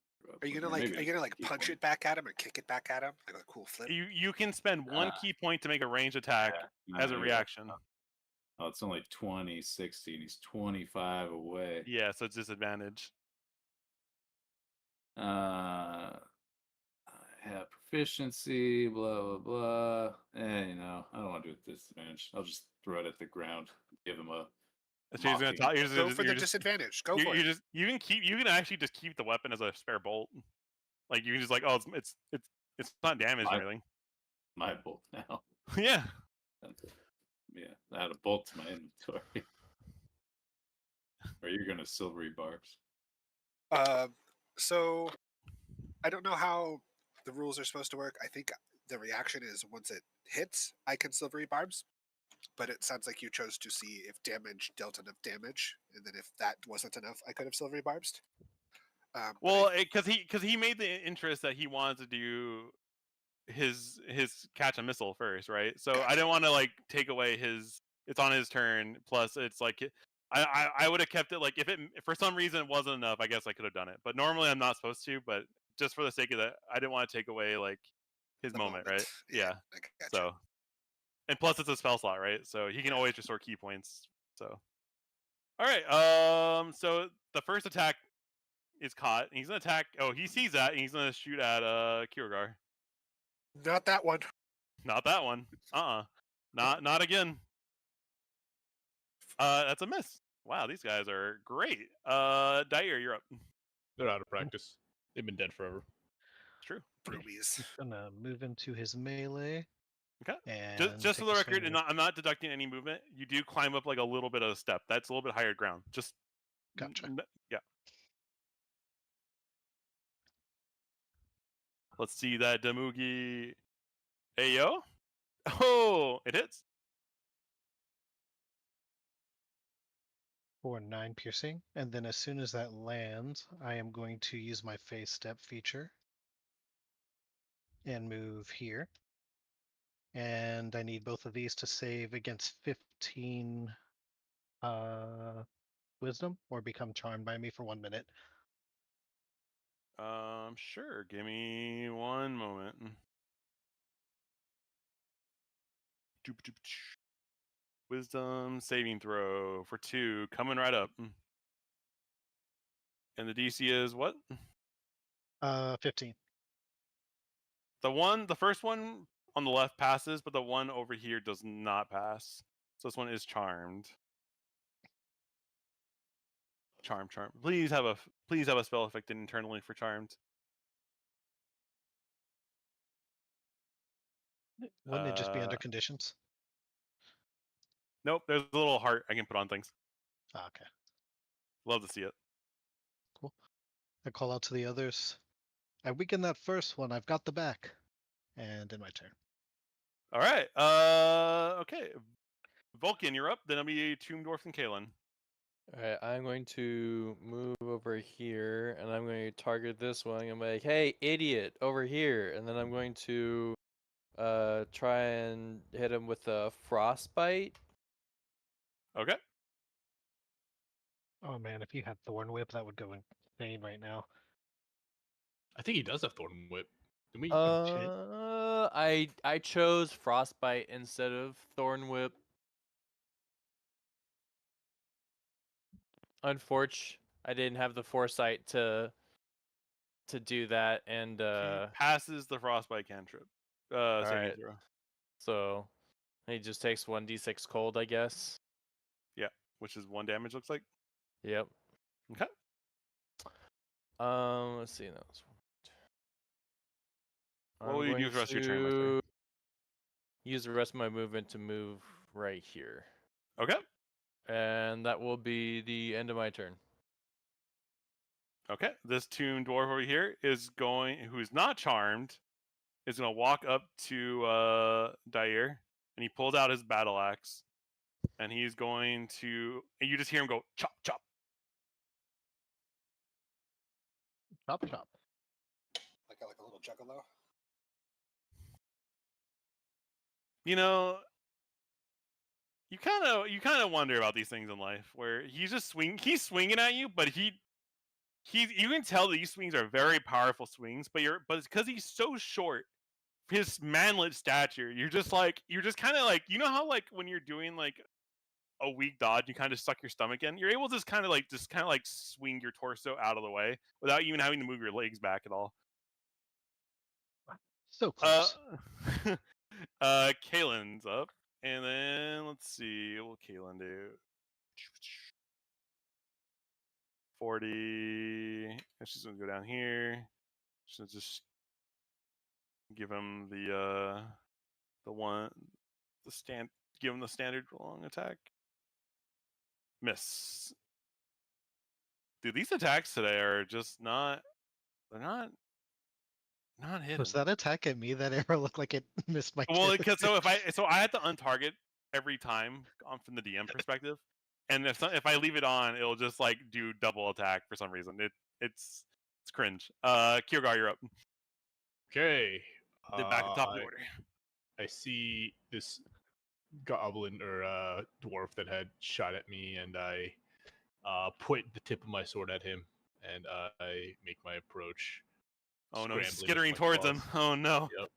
Are you gonna punch it back at him or kick it back at him like a cool flip? You can spend one key point to make a ranged attack as a reaction. Oh, it's only 20, 60, and he's 25 away. Yeah, so it's disadvantage. I have proficiency, blah, blah, blah. I don't want to do it with disadvantage. I'll just throw it at the ground. Give him a... So go for the disadvantage. Go for it. You can actually just keep the weapon as a spare bolt. Like you can just it's not damaged or anything. My bolt now. Yeah. Yeah, add a bolt to my inventory. Or you're gonna silvery barbs. So I don't know how the rules are supposed to work. I think the reaction is once it hits, I can silvery barbs. But it sounds like you chose to see if damage dealt enough damage, and then if that wasn't enough, I could have silvery barbs. Well, because he made the interest that he wanted to do his catch a missile first, right? So I didn't want to like take away his. It's on his turn. Plus, it's like I would have kept it like if for some reason it wasn't enough. I guess I could have done it, but normally I'm not supposed to. But just for the sake of that, I didn't want to take away like his moment, right? Yeah. So. And plus, it's a spell slot, right? So he can always restore key points. So, all right. So the first attack is caught. And he's gonna attack. Oh, he sees that, and he's gonna shoot at Kirigar. Not that one. Not that one. Not again. That's a miss. Wow, these guys are great. Dyer, you're up. They're out of practice. They've been dead forever. It's true. Broomies. Gonna move into his melee. Okay. And just for the record, I'm not deducting any movement. You do climb up like a little bit of a step. That's a little bit higher ground. Just gotcha. Yeah. Let's see that Damugi. Ayo. Oh, it hits. For 9 piercing, and then as soon as that lands, I am going to use my phase step feature and move here. And I need both of these to save against 15 wisdom or become charmed by me for 1 minute. Sure. Give me one moment. Wisdom saving throw for 2, coming right up. And the DC is what? 15. The first one on the left passes, but the one over here does not pass. So this one is charmed. Charm. Please have a spell effect internally for charmed. Wouldn't it just be under conditions? Nope, there's a little heart I can put on things. Ah, okay. Love to see it. Cool. I call out to the others. I weakened that first one. I've got the back. And in my turn. All right. Okay. Vulcan, you're up. Then it'll be Tomb Dwarf and Kalen. Alright, I'm going to move over here, and I'm going to target this one. I'm like, hey, idiot, over here. And then I'm going to try and hit him with a frostbite. Okay. Oh man, if you had Thorn Whip, that would go insane right now. I think he does have Thorn Whip. Did we? I chose frostbite instead of thorn whip. Unfortunately, I didn't have the foresight to do that, and He passes the frostbite cantrip. Saving right. throw. So he just takes 1d6 cold, I guess. Yeah, which is 1 damage. Looks like. Yep. Okay. Let's see now. What will you do for the rest of your turn, Mister? Use the rest of my movement to move right here. Okay. And that will be the end of my turn. Okay. This Tomb Dwarf over here is going, who's not charmed, is going to walk up to Dair, and he pulls out his battle axe, and he's going to, and you just hear him go chop chop. Chop chop. Like a little juggalo. You know, you kind of wonder about these things in life where he's swinging at you, but you can tell that these swings are very powerful swings, but it's because he's so short, his manlet stature, you're just kind of like, you know how like when you're doing like a weak dodge, you kind of suck your stomach in, you're able to just kind of like swing your torso out of the way without even having to move your legs back at all. So close. Kalen's up, and then let's see, what will Kalen do? 40. She's gonna go down here. She'll just give him the give him the standard long attack. Miss. Dude, these attacks today are just not. They're not hitting. Was that attack at me? That arrow looked like it missed my. Well, because so I had to untarget every time from the DM perspective, and if I leave it on, it'll just like do double attack for some reason. It's cringe. Kiergar, you're up. Okay. They're back at the top of the order. I see this goblin or dwarf that had shot at me, and I point the tip of my sword at him, and I make my approach. Oh no, he's skittering towards him. Oh no. Yep.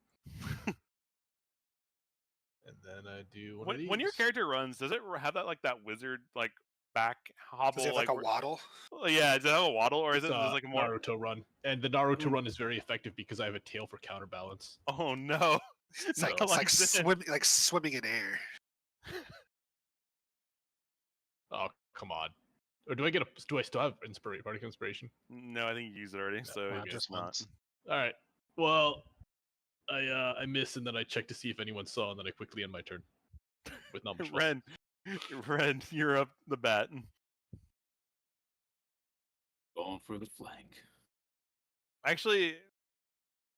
And then I do one of these. When your character runs, does it have that like that wizard like back hobble? Does it have like a waddle? Yeah, does it have a waddle, or is it just like a more Naruto run? And the Naruto run is very effective because I have a tail for counterbalance. Oh no. It's like swimming in air. Oh come on! Or do I still have bardic inspiration? No, I think you used it already. So just not. once. All right. Well, I miss, and then I check to see if anyone saw, and then I quickly end my turn with not much. Ren, you're up the bat. Going for the flank. Actually,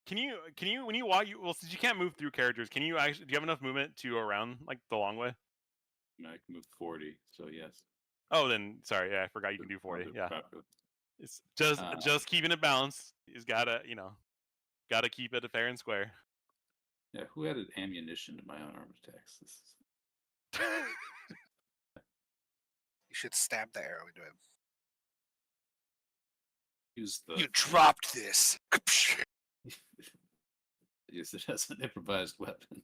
can you when you walk, since you can't move through characters, do you have enough movement to go around like the long way? I can move 40, so yes. Oh, then sorry, yeah, I forgot you can do 40. Yeah, it's just keeping it balanced. He's gotta keep it fair and square. Yeah, who added ammunition to my unarmed attacks? You should stab the arrow into him. You dropped this. Use it as an improvised weapon.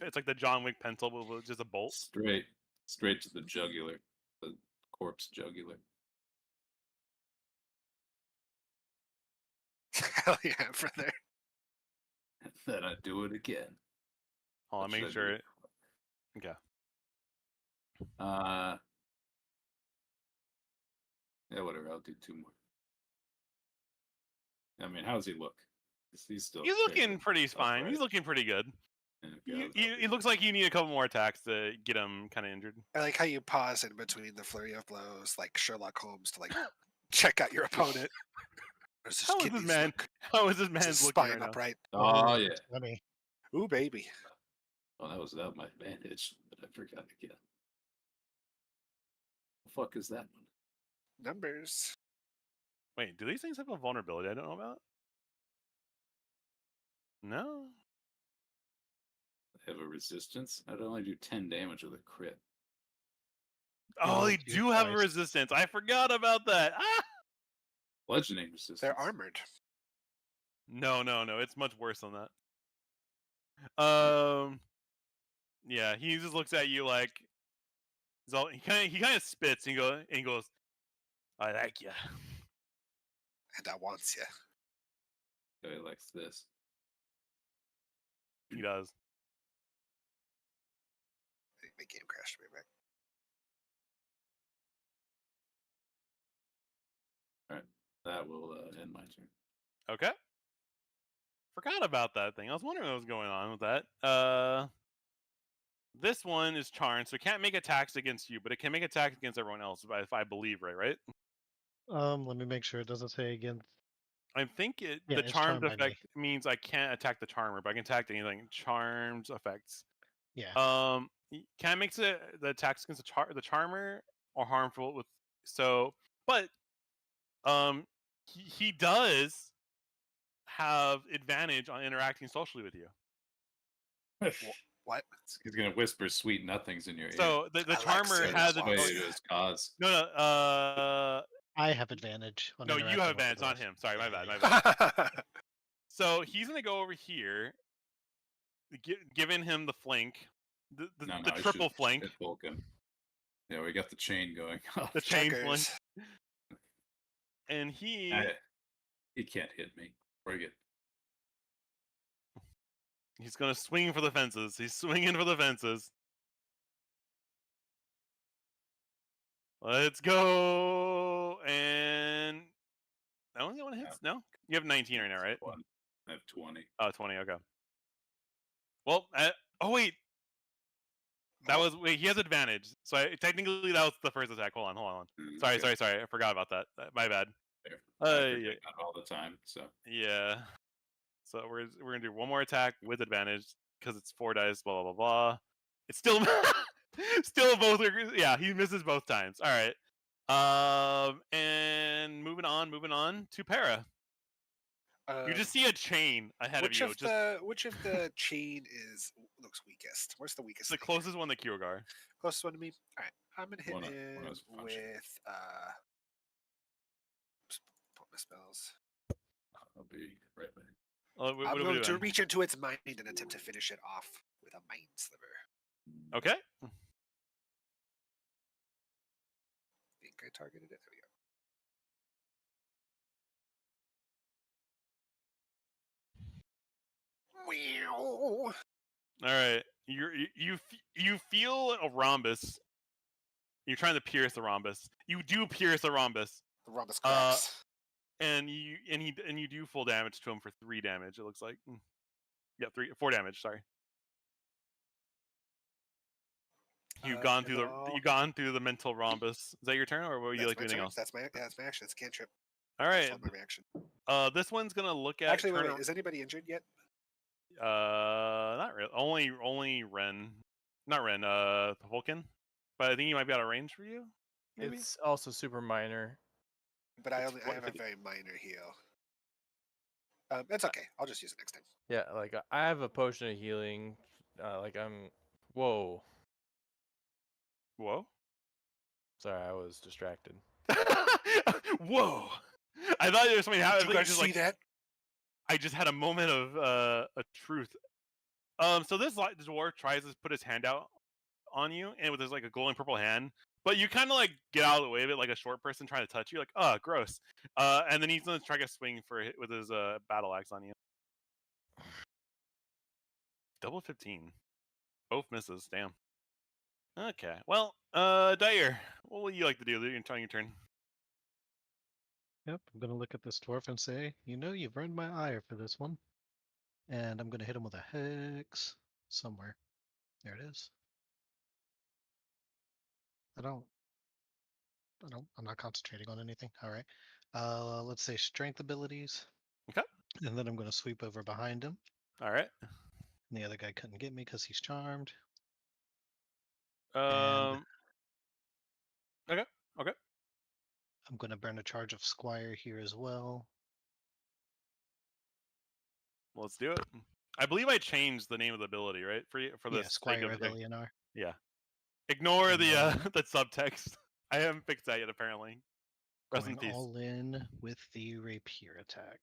It's like the John Wick pencil with just a bolt. Straight to the jugular, the corpse jugular. Hell yeah, brother. And then I do it again. Oh, I'll make sure. Okay. Yeah, whatever. I'll do 2 more. I mean, how's he look? He's looking pretty fine. Right. He's looking pretty good. It looks like you need a couple more attacks to get him kind of injured. I like how you pause in between the flurry of blows, like Sherlock Holmes, to like check out your opponent. How is this man? How is this man's looking spine right now? upright? Oh yeah. Funny. Ooh, baby. Oh, that was my advantage, but I forgot again. The fuck is that one? Numbers. Wait, do these things have a vulnerability I don't know about? No. They have a resistance. I'd only do 10 damage with a crit. Oh, they hit you do have a twice. resistance. I forgot about that. Ah! Bludgeoning resistance. They're armored. No. It's much worse than that. Yeah, he just looks at you like he kind of spits and he goes, I like you. And I wants you. He likes this. He does. My game crashed me back. Alright. That will end my turn. Okay. Forgot about that thing. I was wondering what was going on with that. This one is charmed, so it can't make attacks against you, but it can make attacks against everyone else, if I believe right? Let me make sure it doesn't say again. I think Yeah, the it's charmed charmed by me. effect means I can't attack the charmer, but I can attack anything. Charmed effects. Yeah. Can it make the attacks against the charmer or harmful with but he does have advantage on interacting socially with you. What? He's gonna whisper sweet nothings in your ear. So the charmer like has Sway you to his cause. no. I have advantage. On No, you interacting have with the advantage, not dwarves. him. Sorry, Yeah, my yeah, bad. yeah. So he's gonna go over here, giving him the flank, the triple flank, hit Vulcan. Yeah, we got the chain going. the chain Checkers. flank, and he can't hit me. Bring it. he's gonna swing for the fences. He's swinging for the fences. Let's go, and I only one hits. No, you have 19 right now, right? I have 20. Oh, 20. Okay. Well, oh wait, he has advantage. So technically that was the first attack. Hold on. Sorry. I forgot about that. My bad. I forget that all the time. So yeah. So we're gonna do one more attack with advantage because it's 4 dice. Blah blah blah blah. It's still still both. Yeah, he misses both times. All right. And moving on to Para. You just see a chain ahead of you. Which of the chain looks weakest? Where's the weakest? The closest one to Kyogar. Closest one to me. All right, I'm gonna hit One him of us punch him. with put my spells. I'll be right back. What I'm are we going to doing? reach into its mind and attempt to finish it off with a mind sliver. Okay. I think I targeted it. There we go. All right. You feel a rhombus. You're trying to pierce the rhombus. You do pierce the rhombus. The rhombus cracks. And you do full damage to him for 3 damage. It looks like. Yeah, 4 damage. Sorry. You've gone through the mental rhombus. Is that your turn, or would you like anything else? That's my action. It's a cantrip. All right. That's my reaction. This one's gonna look at. Actually, wait. Is anybody injured yet? Not really. Only Ren. Not Ren. Vulcan. But I think he might be out of range for you. Maybe. It's also super minor. But I have a very minor heal. It's okay. I'll just use it next time. Yeah, like I have a potion of healing. Whoa. Sorry, I was distracted. Whoa! I thought there was something happening. Did you guys see that? I just had a moment of a truth. So this dwarf tries to put his hand out on you, and with his like a glowing purple hand, but you kind of like get out of the way of it, like a short person trying to touch you, like, oh, gross. And then he's gonna try to swing with his battle axe on you. Double 15. Both misses. Damn. Okay. Well, Dyer, what would you like to do? You're your turn. Yep, I'm gonna look at this dwarf and say, you've earned my ire for this one. And I'm gonna hit him with a hex. somewhere. There it is. I'm not concentrating on anything. All right. Let's say strength abilities. Okay. And then I'm going to sweep over behind him. All right. And the other guy couldn't get me because he's charmed. Okay. Okay. I'm going to burn a charge of Squire here as well. Let's do it. I believe I changed the name of the ability, right? For the Yeah, sake Squire of Evelianar. yeah. Ignore And the then the subtext. I haven't fixed that yet, apparently. Rest in going peace. all in with the rapier attack.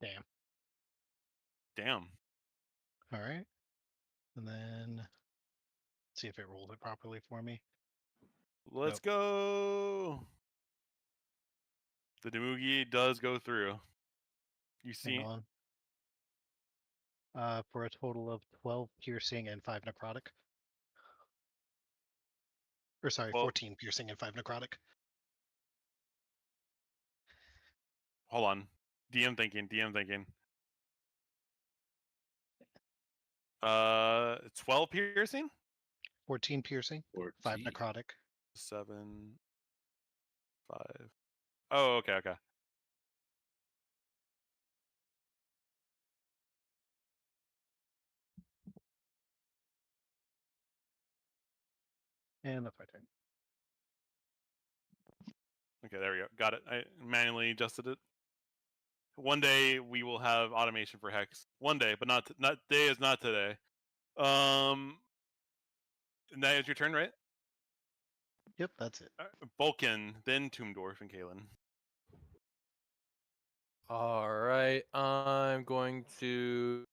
Damn. Damn. All right. And then see if it rolled it properly for me. Let's Nope. go. The Demugi does go through. You see, Hang on. For a total of 12 piercing and 5 necrotic. Or sorry, 14 piercing and 5 necrotic. hold on. DM thinking. 12 piercing? 14 piercing, 5 necrotic. 7, 5. Oh, okay. And that's my turn. Okay, there we go. Got it. I manually adjusted it. One day we will have automation for Hex. One day, but not day is not today. And that is your turn, right? Yep, that's it. Vulcan, then Tombdorf and Kalen. All right, I'm going to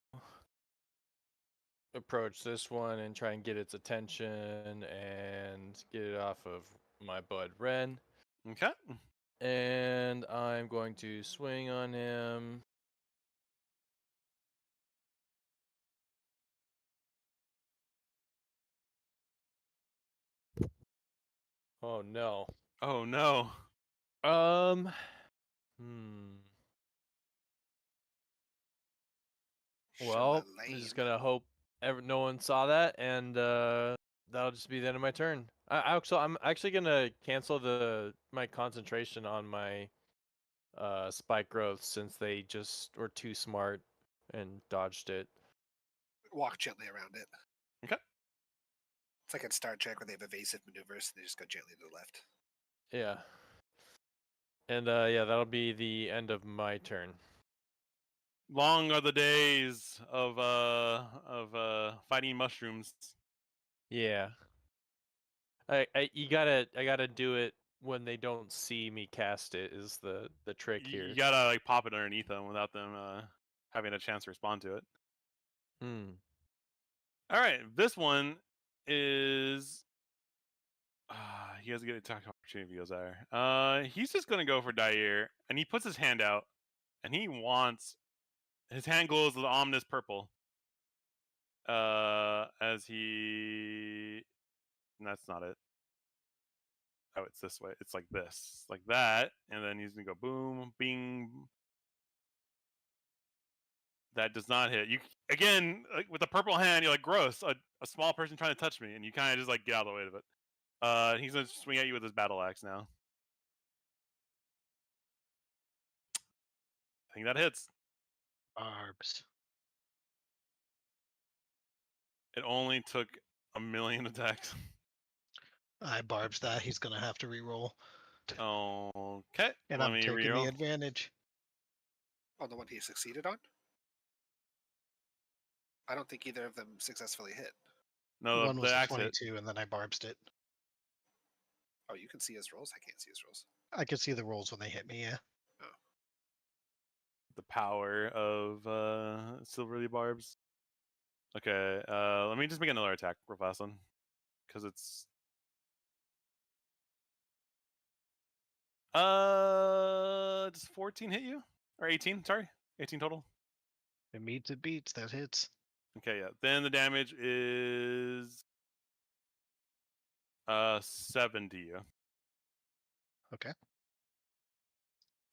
approach this one and try and get its attention and get it off of my bud Ren. Okay. And I'm going to swing on him. Oh no. Oh no. Well, I'm just gonna hope no one saw that, and that'll just be the end of my turn. I'm actually gonna cancel my concentration on my spike growth since they just were too smart and dodged it. Walk gently around it. Okay. It's like in Star Trek where they have evasive maneuvers and they just go gently to the left. Yeah. And yeah, that'll be the end of my turn. Long are the days of fighting mushrooms. Yeah. I gotta do it when they don't see me cast it is the trick here. You gotta like pop it underneath them without them having a chance to respond to it. All right, this one is he has a good attack opportunity if he goes there. He's just gonna go for Dair, and he puts his hand out, and he wants his hand glows with ominous purple. As he, and that's not it. Oh, it's this way. It's like this, like that, and then he's gonna go boom, bing. That does not hit. You again, like with the purple hand. You're like gross. A small person trying to touch me, and you kind of just like get out of the way of it. He's gonna swing at you with his battle axe now. I think that hits. Barbs. It only took 1,000,000 attacks. I barbs that. He's gonna have to re-roll. Okay. And let I'm me taking re-roll. the advantage. On the one he succeeded on? I don't think either of them successfully hit. No, One was the a axe hit. 22, and then I barbsed it. Oh, you can see his rolls? I can't see his rolls. I can see the rolls when they hit me, yeah. The power of Silverly Barbs. Okay, let me just make another attack real fast one. Because it's... does 14 hit you? Or 18, sorry. 18 total. It meets, it beats, that hits. Okay, yeah. Then the damage is 7 to you. Okay.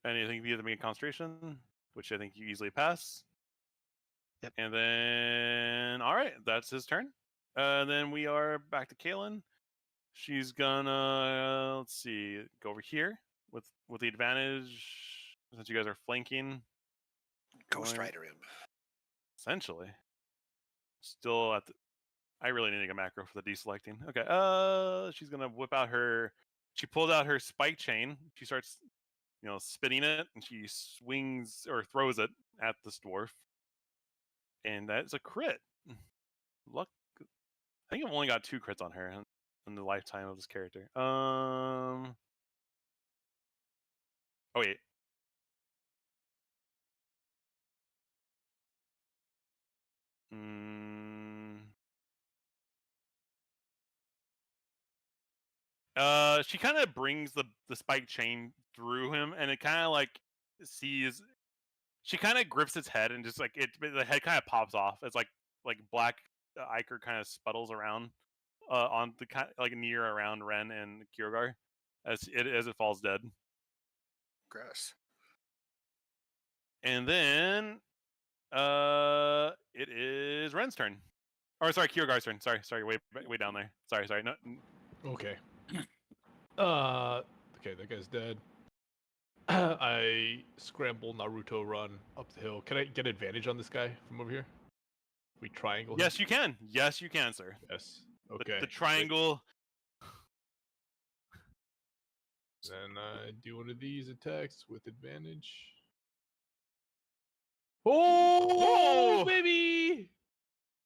And you think you have to make a concentration, which I think you easily pass. Yep. And then, all right, that's his turn. Then we are back to Kaylin. She's gonna let's see, go over here with the advantage since you guys are flanking. Ghost Going- Rider him. Essentially, still at the. I really need to get a macro for the deselecting. Okay. She's gonna whip out her. She pulls out her spike chain. She starts, spinning it, and she swings or throws it at this dwarf. And that's a crit. Luck. I think I've only got 2 crits on her in the lifetime of this character. Oh wait. She kind of brings the spike chain through him, and it kind of like sees. She kind of grips its head, and just like the head kind of pops off. It's like black ichor kind of sputtles around, on the like near around Ren and Kiergar, as it falls dead. Gross. And then, it is Ren's turn. Or sorry, Kiergar's turn. Sorry, way down there. Sorry. No. Okay. Okay, that guy's dead. I scramble Naruto run up the hill. Can I get advantage on this guy from over here? We triangle. Yes, you can. Yes, you can, sir. Yes. Okay. The triangle. Then I do one of these attacks with advantage. Oh, baby!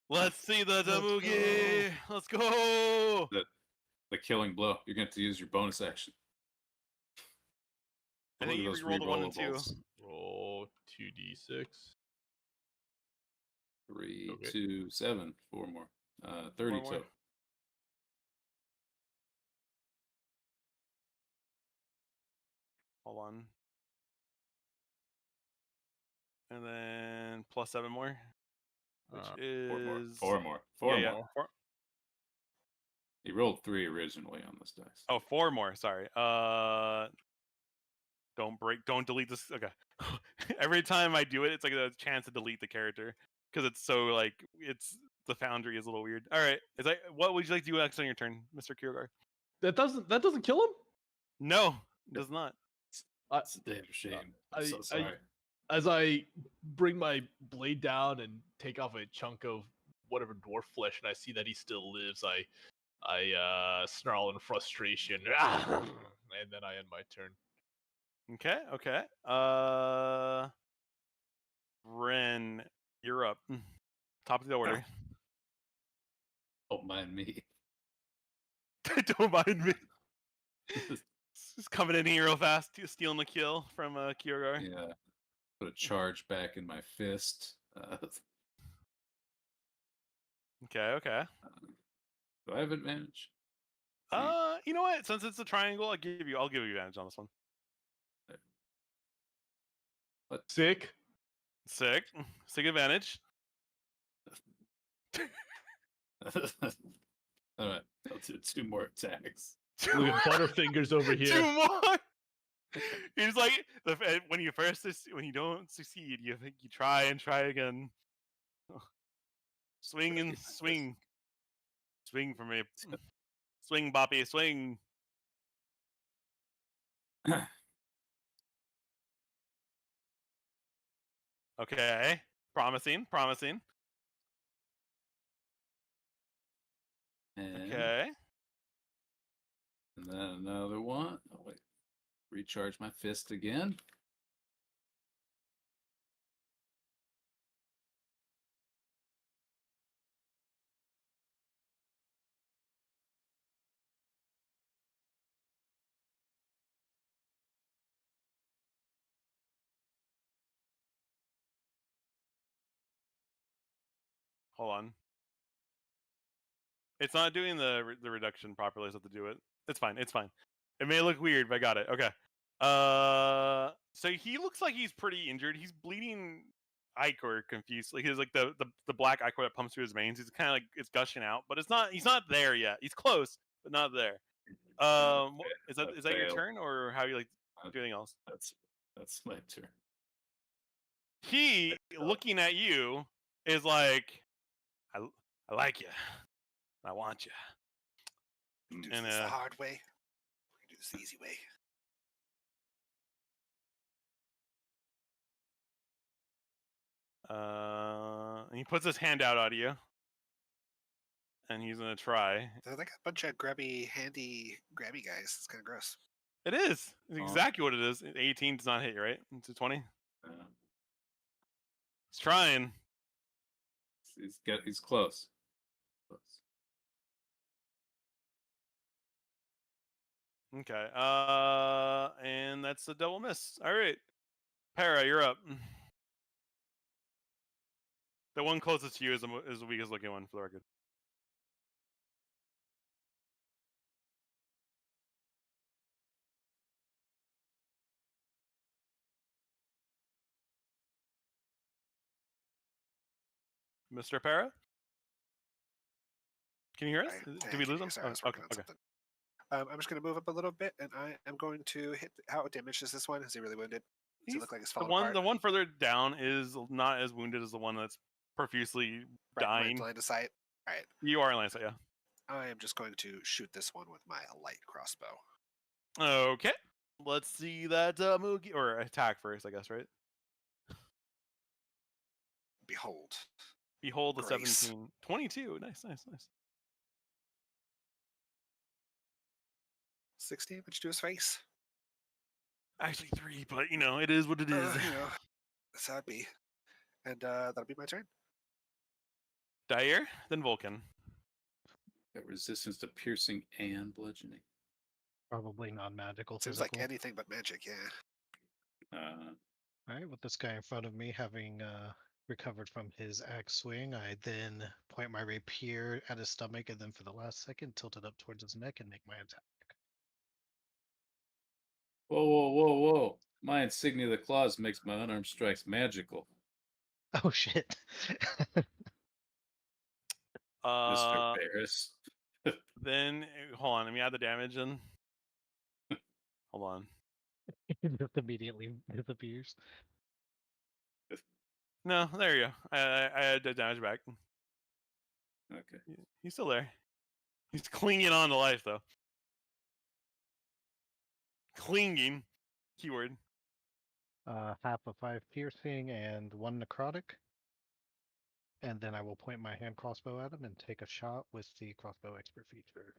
Let's see the Let's Tamugi. Let's go. The killing blow. You're going to use your bonus action. I think you rolled a 1 and 2. Roll 2d6. 3, Okay. 2, 7. 4 more. 30 more. total. Hold on. And then plus 7 more, which is 4 more. 4 more. 4. He rolled 3 originally on this dice. Oh, 4 more. Sorry. Don't delete this. Okay. Every time I do it, it's like a chance to delete the character because it's so like the foundry is a little weird. All right. What would you like to do next on your turn, Mr. Kiergar? That doesn't kill him? No, it does not. It's a damn shame. I'm so sorry. As I bring my blade down and take off a chunk of whatever dwarf flesh, and I see that he still lives, I snarl in frustration, and then I end my turn. Okay. Ren, you're up. Top of the order. Don't mind me. Don't mind me. Just coming in here real fast, stealing the kill from Kiergar. Yeah. Put a charge back in my fist. Okay. Do I have advantage? You know what? Since it's a triangle, I'll give you advantage on this one. What? Sick advantage. All right, I'll do 2 more attacks. Look at Butterfingers over here. 2 more. He's like when you don't succeed, you try and try again. Swing and swing. Swing for me. Swing, Boppy, swing. Okay. Promising. And, Okay. and then another one. Oh, wait. Recharge my fist again. Hold on. It's not doing the reduction properly, so I have to do it. It's fine. It may look weird, but I got it. Okay. So he looks like he's pretty injured. He's bleeding ichor confused. Like he's like the black ichor that pumps through his veins. He's kind of like it's gushing out, but he's not there yet. He's close, but not there. Is that your turn, or how you like do anything else? That's my turn. He looking at you is like, I like you. I want you. We can do And this the hard way. We can do this the easy way. And he puts his hand out at you, and he's gonna try. They're like a bunch of grabby, handy, grabby guys. It's kind of gross. It is. It's exactly what it is. 18 does not hit you, right? It's a 20. He's trying. He's close. Okay. And that's a double miss. All right. Para, you're up. The one closest to you is the weakest looking one, for the record. Mr. Para? Can you hear us? Did we lose him? Sorry, I was working on something. I'm just going to move up a little bit, and I am going to hit. How damaged is this one? Is he really wounded? Does he look like he's falling apart? The one further down is not as wounded as the one that's profusely dying. Line of sight. All right. You are in line of sight, yeah. I am just going to shoot this one with my light crossbow. Okay. Let's see that Moogie or attack first, I guess, right? Behold the Grace. 17. 22. Nice. 6 damage to his face. Actually 3, but it is what it is. That's how it be. And that'll be my turn. Dyer, then Vulcan. Got resistance to piercing and bludgeoning. Probably non-magical. Seems physical. like anything but magic, yeah. All right, with this guy in front of me having recovered from his axe swing, I then point my rapier at his stomach and then for the last second tilt it up towards his neck and make my attack. Whoa. My insignia of the claws makes my unarmed strikes magical. Oh, shit. Mr. Barris. Then, hold on, let me add the damage in. Hold on. It just immediately disappears. No, there you go. I had the damage back. Okay. He's still there. He's clinging on to life, though. Clinging. Keyword. Half of 5 piercing and 1 necrotic. And then I will point my hand crossbow at him and take a shot with the crossbow expert feature.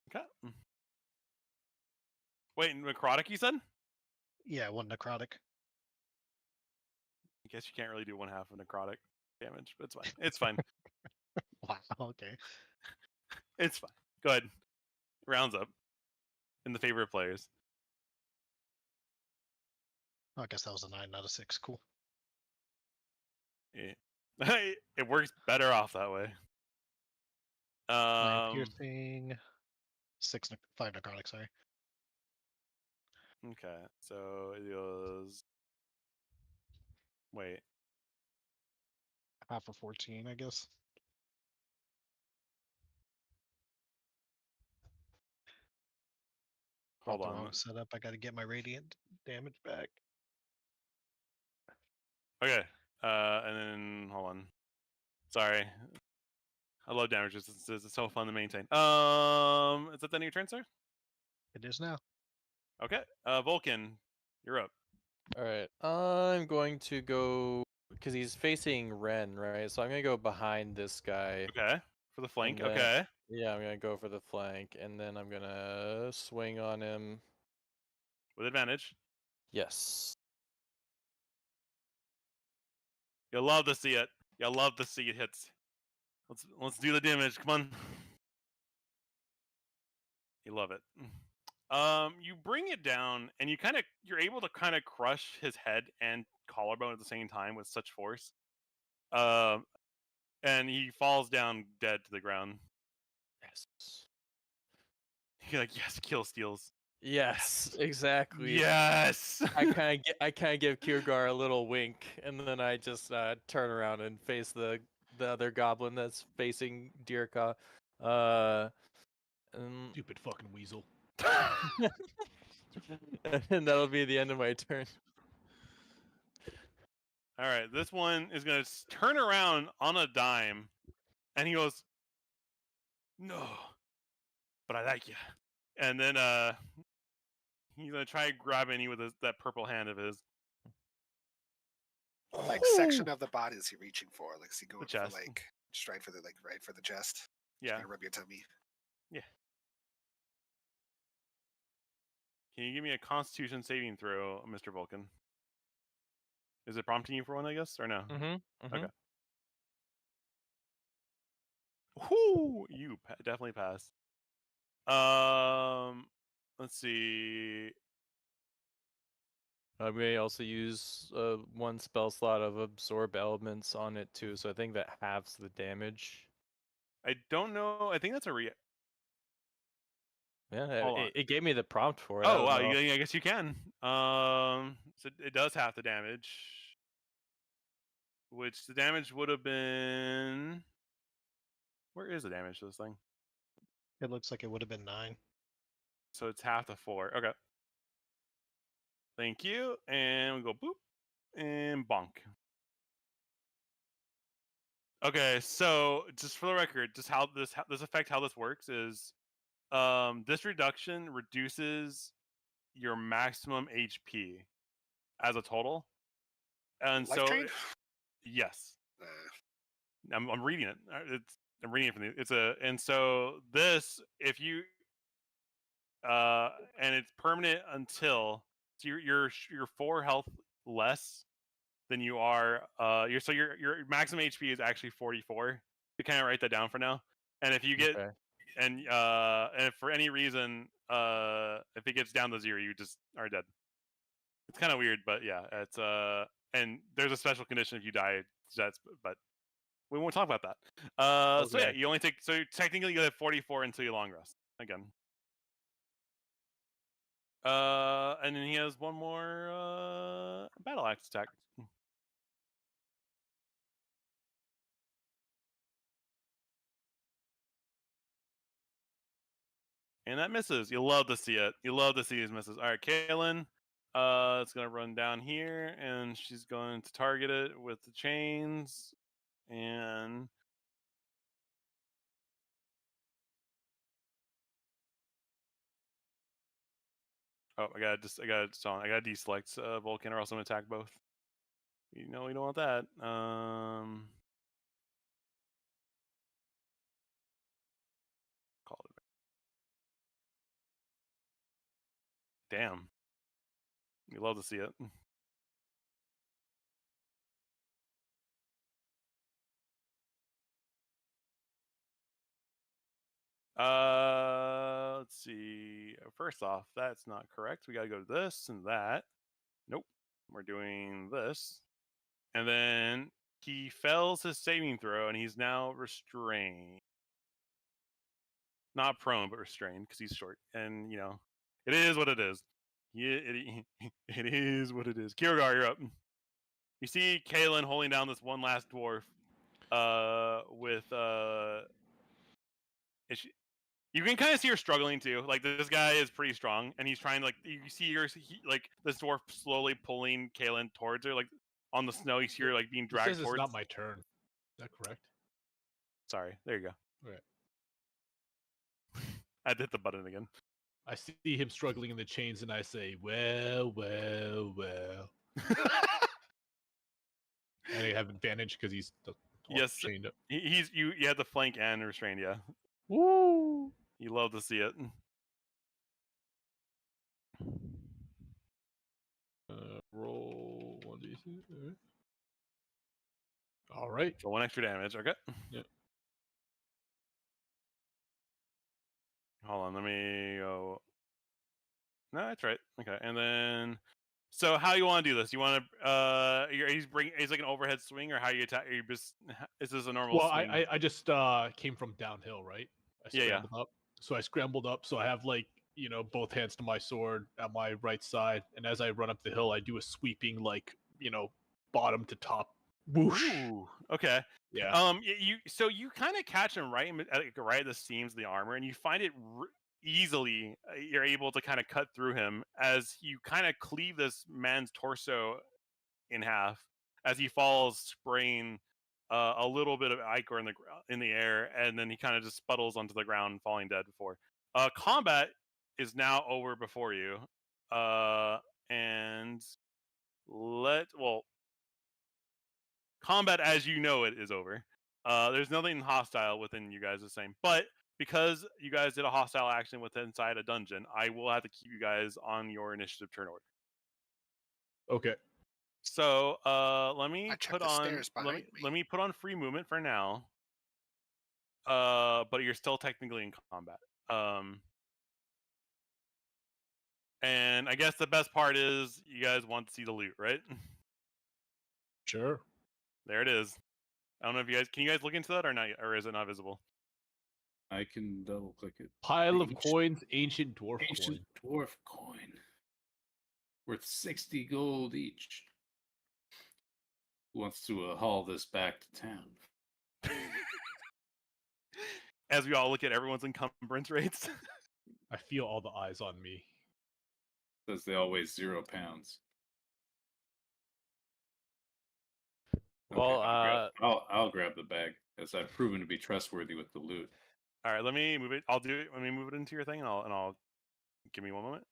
Okay. Wait, necrotic, you said? Yeah, 1 necrotic. I guess you can't really do 1/2 of necrotic damage, but it's fine. It's fine. Wow, okay. It's fine. Go ahead. Rounds up. In the favor of players. I guess that was a 9, not a 6. Cool. It works better off that way. 9 piercing, 5 necrotic, sorry. Okay, so it goes. Wait. Half of 14, I guess. Hold the on. wrong setup. I got to get my radiant damage back. Okay. And then hold on. Sorry. I love damage resistance. It's so fun to maintain. Is that the end of your turn, sir? It is now. Okay. Vulcan, you're up. All right. I'm going to go because he's facing Ren, right? So I'm gonna go behind this guy. Okay. For the flank. Then, okay. Yeah, I'm gonna go for the flank, and then I'm gonna swing on him. With advantage. Yes. You'll love to see it. You'll love to see it hits. Let's do the damage. Come on. You love it. You bring it down, and you're able to kind of crush his head and collarbone at the same time with such force. And he falls down dead to the ground. Yes. You're like, yes, kill steals. Yes, exactly. Yes. I kind of give Kiergar a little wink, and then I just turn around and face the other goblin that's facing Dirka. Stupid fucking weasel. And that'll be the end of my turn. All right, this one is gonna turn around on a dime, and he goes, "No, but I like you." And then he's gonna try grabbing you with that purple hand of his. What, like section of the body is he reaching for? Like is he going for chest. like just right for the chest? Just Yeah. gonna rub your tummy. Yeah. Can you give me a Constitution saving throw, Mr. Vulcan? Is it prompting you for one, I guess, or no? Okay. Whoo! You definitely pass. Let's see. I may also use one spell slot of absorb elements on it too, so I think that halves the damage. I don't know. I think that's a Yeah, Hold on. it gave me the prompt for it. Oh wow! I guess you can. So it does half the damage, which the damage would have been. Where is the damage to this thing? It looks like it would have been 9. So it's half the 4. Okay. Thank you. And we go boop and bonk. Okay, so just for the record, just how this works is, this reduction reduces your maximum HP as a total, and Life so drain? yes, I'm reading it. I'm reading it from and so this if you and it's permanent until so you're 4 health less than you are your maximum HP is actually 44. You kind of write that down for now. And if you get and if for any reason if it gets down to 0, you just are dead. It's kind of weird, but yeah, it's and there's a special condition if you die. But we won't talk about that. So yeah, you only take technically you have 44 until you long rest again. And then he has one more battle axe attack. And that misses. You love to see it. You love to see these misses. All right, Kaylin. It's gonna run down here, and she's going to target it with the chains. And oh, I gotta deselect Vulcan, or else I'm gonna attack both. You know we don't want that. Call it. Damn. You love to see it. Let's see. First off, that's not correct. We gotta go to this and that. Nope. We're doing this. And then he fails his saving throw, and he's now restrained. Not prone, but restrained, because he's short. And, you know, it is what it is. Yeah, it is what it is. Kiergar, you're up. You see Kaylin holding down this one last dwarf with... You can kind of see her struggling too. Like this guy is pretty strong, and he's trying to you see her like this dwarf slowly pulling Kaylin towards her, like on the snow. You see her like being dragged towards. It's not my turn. Is that correct? Sorry. There you go. Okay. I hit the button again. I see him struggling in the chains, and I say, "Well, well, well." And I have advantage because he's chained up. You had the flank and restrained. Yeah. Woo! You love to see it. Roll 1d6. All right. So 1 extra damage. Okay. Yep. Hold on. Let me go. No, that's right. Okay. And then, so how you want to do this? You want to he's like an overhead swing, or how you attack? Are you just is this a normal? Well, swing? I just came from downhill, right? I scrambled up. So I scrambled up. So I have both hands to my sword at my right side, and as I run up the hill, I do a sweeping bottom to top whoosh. Ooh, okay. Yeah. You kind of catch him right at the seams of the armor, and you find it easily. You're able to kind of cut through him as you kind of cleave this man's torso in half, as he falls, spraying a little bit of ichor in the air, and then he kind of just spuddles onto the ground, falling dead before. Combat is now over before you, and combat as you know it is over. There's nothing hostile within you guys the same, but because you guys did a hostile action within inside a dungeon, I will have to keep you guys on your initiative turn order. Okay. So let me I check put the on stairs behind me. let me put on free movement for now. But you're still technically in combat. And I guess the best part is you guys want to see the loot, right? Sure. There it is. I don't know if you guys can you guys look into that or not, or is it not visible? I can double click it. Pile of coins, ancient dwarf Ancient coin. dwarf coin. Worth 60 gold each. Who wants to haul this back to town? As we all look at everyone's encumbrance rates. I feel all the eyes on me. Says they all weigh 0 pounds. Well, I'll grab the bag, as I've proven to be trustworthy with the loot. All right, let me move it. Let me move it into your thing, and I'll give me one moment.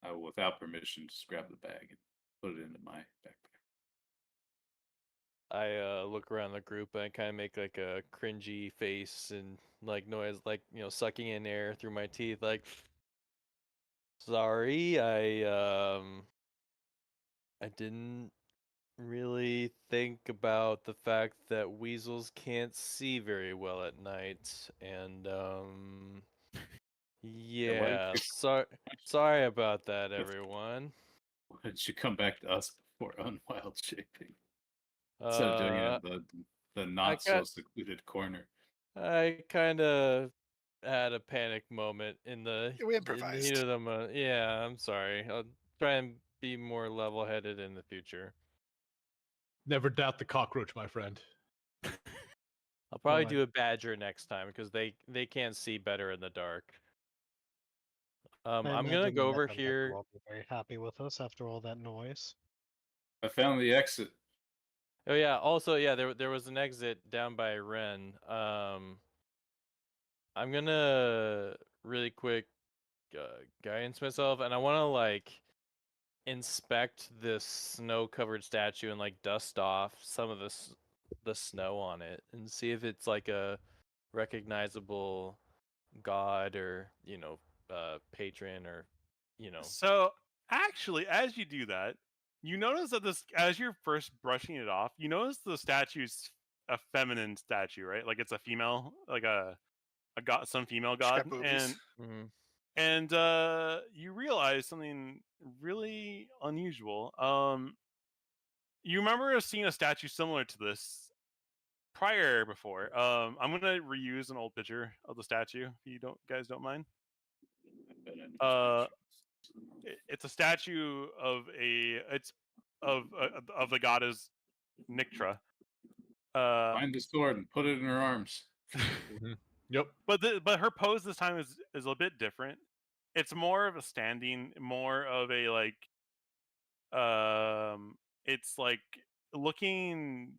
I will, without permission, just grab the bag and put it into my backpack. I look around the group and I kind of make like a cringy face and like noise, like sucking in air through my teeth, like. Sorry, I didn't really think about the fact that weasels can't see very well at night, and yeah, sorry about that, everyone. Why did you come back to us before unwild shaping? Instead of doing it in the not so secluded corner. I kind of had a panic moment in the We in the improvised. heat of the moment. Yeah, I'm sorry. I'll try and be more level-headed in the future. Never doubt the cockroach, my friend. I'll probably do a badger next time because they can't see better in the dark. I'm gonna go over here. Will be very happy with us after all that noise. I found the exit. Oh yeah. Also, yeah, there was an exit down by Ren. I'm gonna really quick guidance myself, and I want to like inspect this snow-covered statue and like dust off some of the snow on it and see if it's like a recognizable god or patron or So actually, as you do that, you notice that as you're first brushing it off, you notice the statue's a feminine statue, right? Like it's a female, like a god, some female god, and you realize something really unusual. You remember seeing a statue similar to this before. I'm gonna reuse an old picture of the statue if you guys don't mind. It's a statue of the goddess Nyctra. Find the sword and put it in her arms. Yep. But her pose this time is a bit different. It's more of a standing, more of a like. It's like looking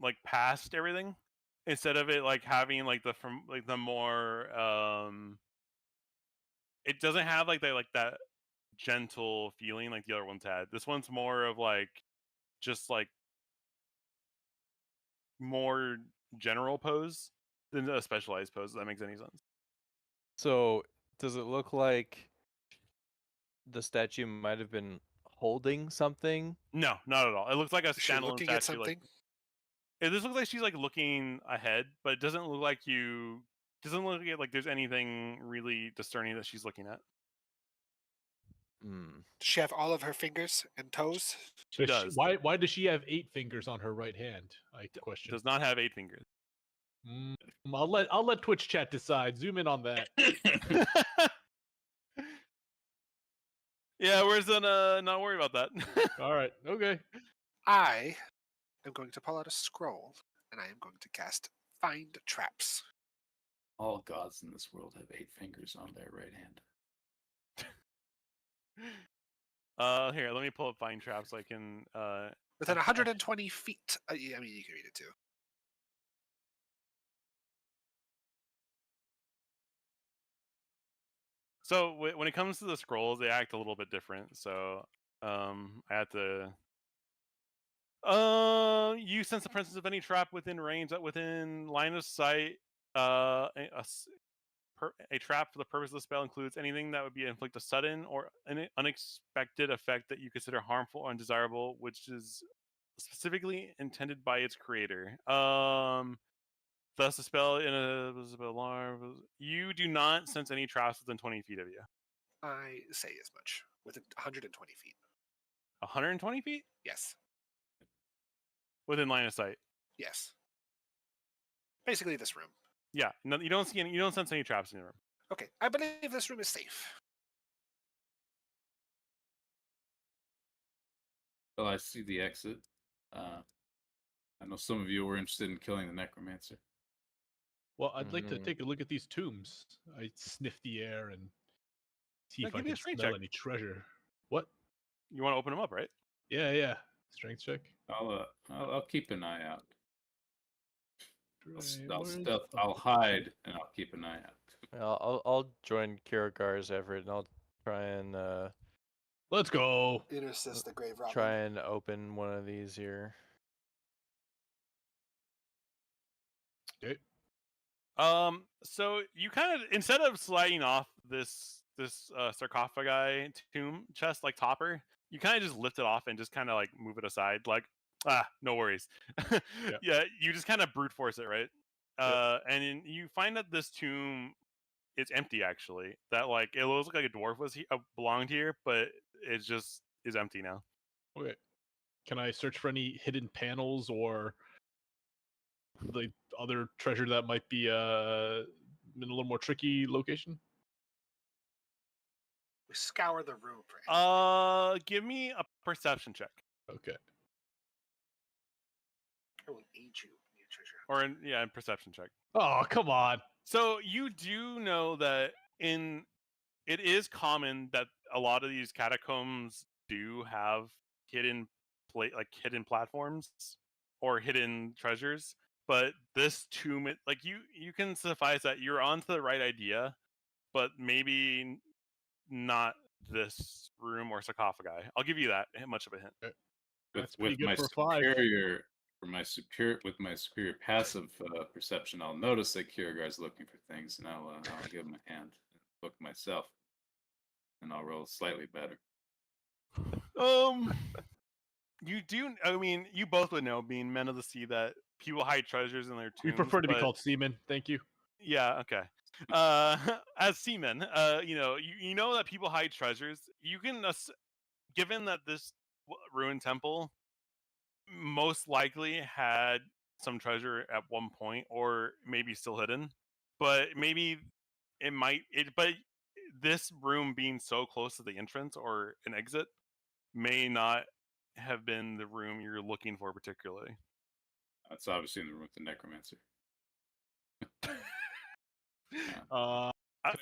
like past everything, instead of it like having like the more it doesn't have like that gentle feeling like the other ones had. This one's more of like just like more general pose than a specialized pose. If that makes any sense. So does it look like the statue might have been holding something? No, not at all. It looks like a Is she standalone looking statue. at something? This looks like she's like looking ahead, but it doesn't look like like there's anything really discerning that she's looking at. Does she have all of her fingers and toes? She does. Why does she have 8 fingers on her right hand? I question. Does not have 8 fingers. I'll let Twitch chat decide. Zoom in on that. Yeah, we're gonna not worry about that. All right. Okay. I am going to pull out a scroll and I am going to cast Find Traps. All gods in this world have 8 fingers on their right hand. Here, let me pull up Vine Trap so I can. Within 120 feet. Yeah, I mean, you can read it too. So when it comes to the scrolls, they act a little bit different. So I have to. You sense the presence of any trap within range, within line of sight. A trap for the purpose of the spell includes anything that would be inflict a sudden or an unexpected effect that you consider harmful or undesirable, which is specifically intended by its creator. Thus, the spell in a alarm. You do not sense any traps within 20 feet of you. I say as much. Within 120 feet. 120 feet Yes. within line of sight. Yes. Basically, this room. Yeah, no, you don't see any. You don't sense any traps in the room. Okay, I believe this room is safe. Well, I see the exit. I know some of you were interested in killing the necromancer. Well, I'd like to take a look at these tombs. I sniff the air and see Yeah, if I give me a can strength smell check. any treasure. What? You want to open them up, right? Yeah. Strength check. I'll keep an eye out. Where's I'll hide and I'll keep an eye out. I'll join Kiragar's effort and I'll try and Let's go. Intercist the grave robber. try and open one of these here. Okay. So you kind of, instead of sliding off this sarcophagi tomb chest like Topper, you kind of just lift it off and just kind of like move it aside, like no worries. Yeah, you just kind of brute force it, right? And you find that this tomb is empty actually. That like it looks like a dwarf was belonged here, but it just is empty now. Okay. Can I search for any hidden panels or the other treasure that might be in a little more tricky location? We scour the room for anything. Give me a perception check. Okay. I will aid you in your treasure. Or in perception check. Oh, come on. So you do know that it is common that a lot of these catacombs do have hidden hidden platforms or hidden treasures, but this tomb, like you can suffice that you're onto the right idea, but maybe not this room or sarcophagi. I'll give you that much of a hint. That's pretty good for a 5. With my superior passive perception, I'll notice that Kiragar's looking for things, and I'll give him a hand, look myself, and I'll roll slightly better. You do. I mean, you both would know, being men of the sea, that people hide treasures in their tombs. We prefer to be called seamen. Thank you. Yeah. Okay. As seamen, you know that people hide treasures. You can, given that this ruined temple most likely had some treasure at one point, or maybe still hidden, but maybe but this room being so close to the entrance or an exit may not have been the room you're looking for particularly. That's obviously in the room with the necromancer. Can I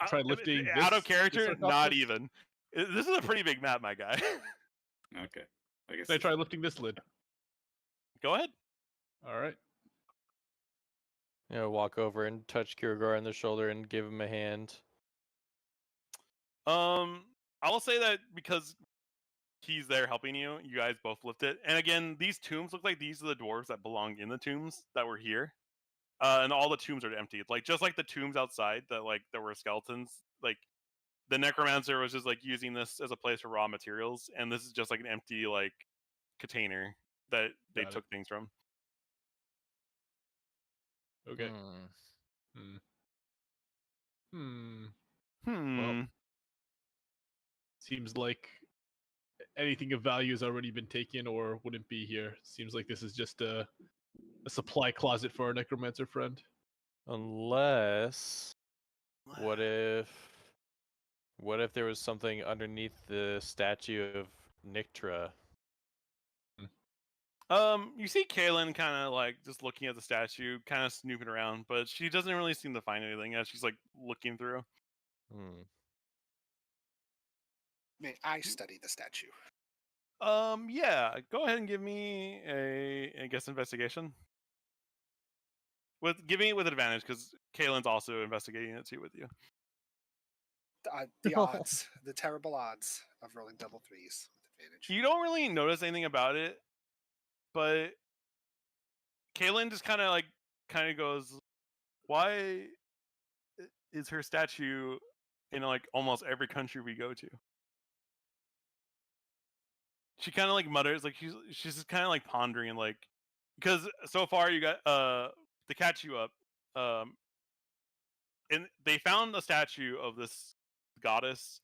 try lifting this? Out of character? Not even. This is a pretty big map, my guy. Okay. I guess. Can I try lifting this lid? Go ahead. All right. Walk over and touch Kiragar on the shoulder and give him a hand. I will say that because he's there helping you, you guys both lift it. And again, these tombs look like these are the dwarves that belong in the tombs that were here. And all the tombs are empty. Like just like the tombs outside that like there were skeletons. Like the necromancer was just like using this as a place for raw materials, and this is just like an empty like container that they took things from. Okay. Well, seems like anything of value has already been taken or wouldn't be here. Seems like this is just a supply closet for our necromancer friend. Unless, what if there was something underneath the statue of Nyctra? You see Kaylin kind of like just looking at the statue, kind of snooping around, but she doesn't really seem to find anything as she's like looking through. May I study the statue? Yeah. Go ahead and give me I guess, investigation. Give me it with advantage because Kaylin's also investigating it too with you. The odds, the terrible odds of rolling double threes with advantage. You don't really notice anything about it, but Kaylin just kind of goes, "Why is her statue in like almost every country we go to?" She kind of like mutters, like she's just kind of like pondering, like, because so far you got to catch you up, and they found a statue of this goddess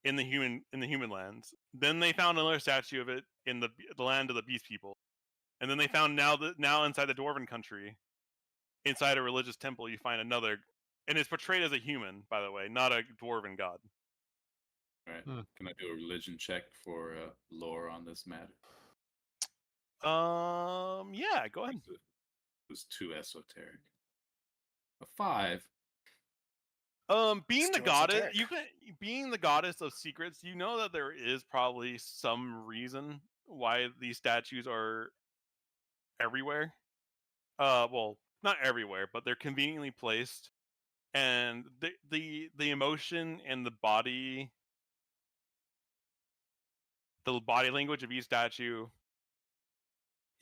in the human lands. Then they found another statue of it in the land of the beast people, and then they found now inside the dwarven country, inside a religious temple, you find another, and it's portrayed as a human, by the way, not a dwarven god. All right. Can I do a religion check for lore on this matter? Yeah, go ahead. It was too esoteric. A 5. Being It's the too goddess, esoteric. being the goddess of secrets, you know that there is probably some reason why these statues are everywhere. Well, not everywhere, but they're conveniently placed, and the emotion and the body language of each statue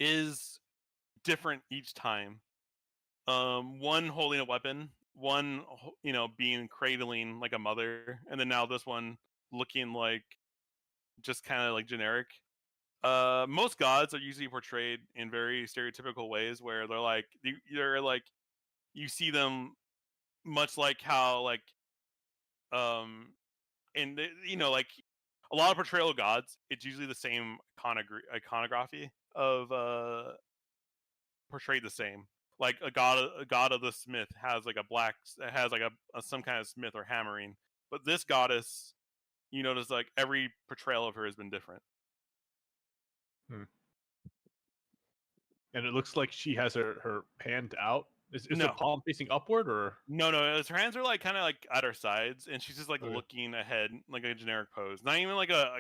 is different each time. One holding a weapon, one being cradling like a mother, and then now this one looking like just kind of like generic. Most gods are usually portrayed in very stereotypical ways, where they're like you see them much like how like and like a lot of portrayal of gods, it's usually the same iconography of portrayed the same. Like a god of the smith has like some kind of smith or hammering, but this goddess, you notice like every portrayal of her has been different. And it looks like she has her hand out. Is No. the palm facing upward or? No, her hands are like kind of like at her sides, and she's just like Okay. looking ahead, like a generic pose. Not even like a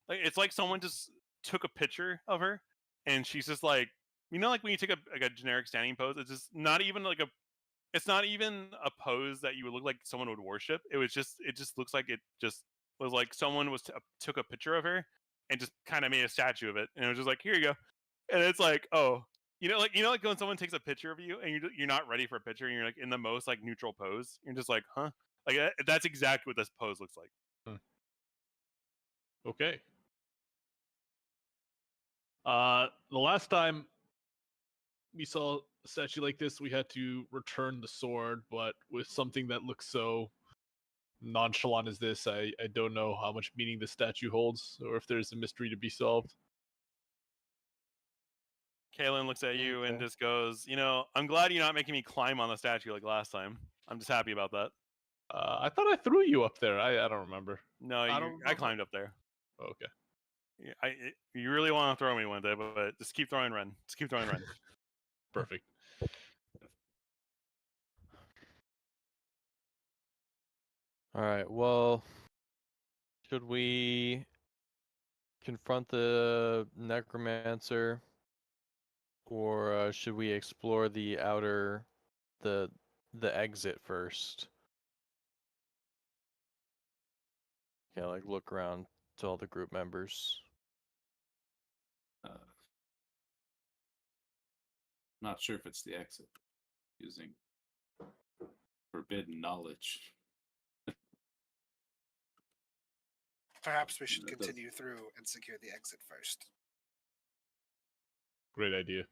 like it's like someone just took a picture of her, and she's just like, like when you take a generic standing pose, it's just not even like it's not even a pose that you would look like someone would worship. It just looks like it just was like someone took a picture of her and just kind of made a statue of it, and it was just like, here you go, and it's like, oh. Like when someone takes a picture of you and you're not ready for a picture and you're like in the most like neutral pose. You're just like, huh? Like that's exactly what this pose looks like. Okay. The last time we saw a statue like this, we had to return the sword, but with something that looks so nonchalant as this, I don't know how much meaning the statue holds, or if there's a mystery to be solved. Kaylin looks at you and just goes, I'm glad you're not making me climb on the statue like last time. I'm just happy about that. I thought I threw you up there. I don't remember. No, I climbed up there. Oh, okay. You really want to throw me one day, but just keep throwing Ren. Just keep throwing Ren. Perfect. All right. Well, should we confront the necromancer, or should we explore the exit first? Yeah, like look around to all the group members. Not sure if it's the exit. Using forbidden knowledge. Perhaps we should continue through and secure the exit first. Great idea.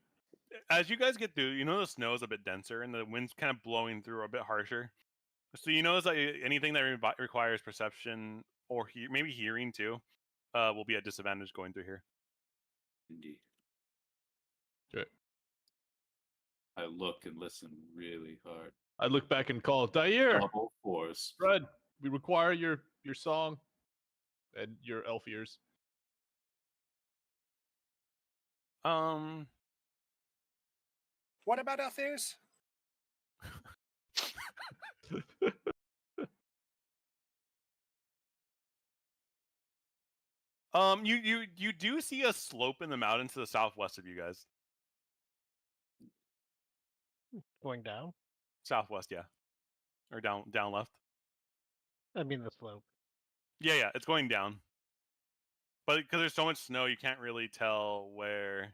As you guys get through, the snow is a bit denser and the wind's kind of blowing through a bit harsher. So you notice that anything that requires perception or maybe hearing too will be at disadvantage going through here. Indeed. Okay. I look and listen really hard. I look back and call, Dair! Double force. Fred, we require your song and your elf ears. What about our fears? You do see a slope in the mountain to the southwest of you guys. Going down? Southwest, yeah, or down left. I mean the slope. Yeah, it's going down. But because there's so much snow, you can't really tell where.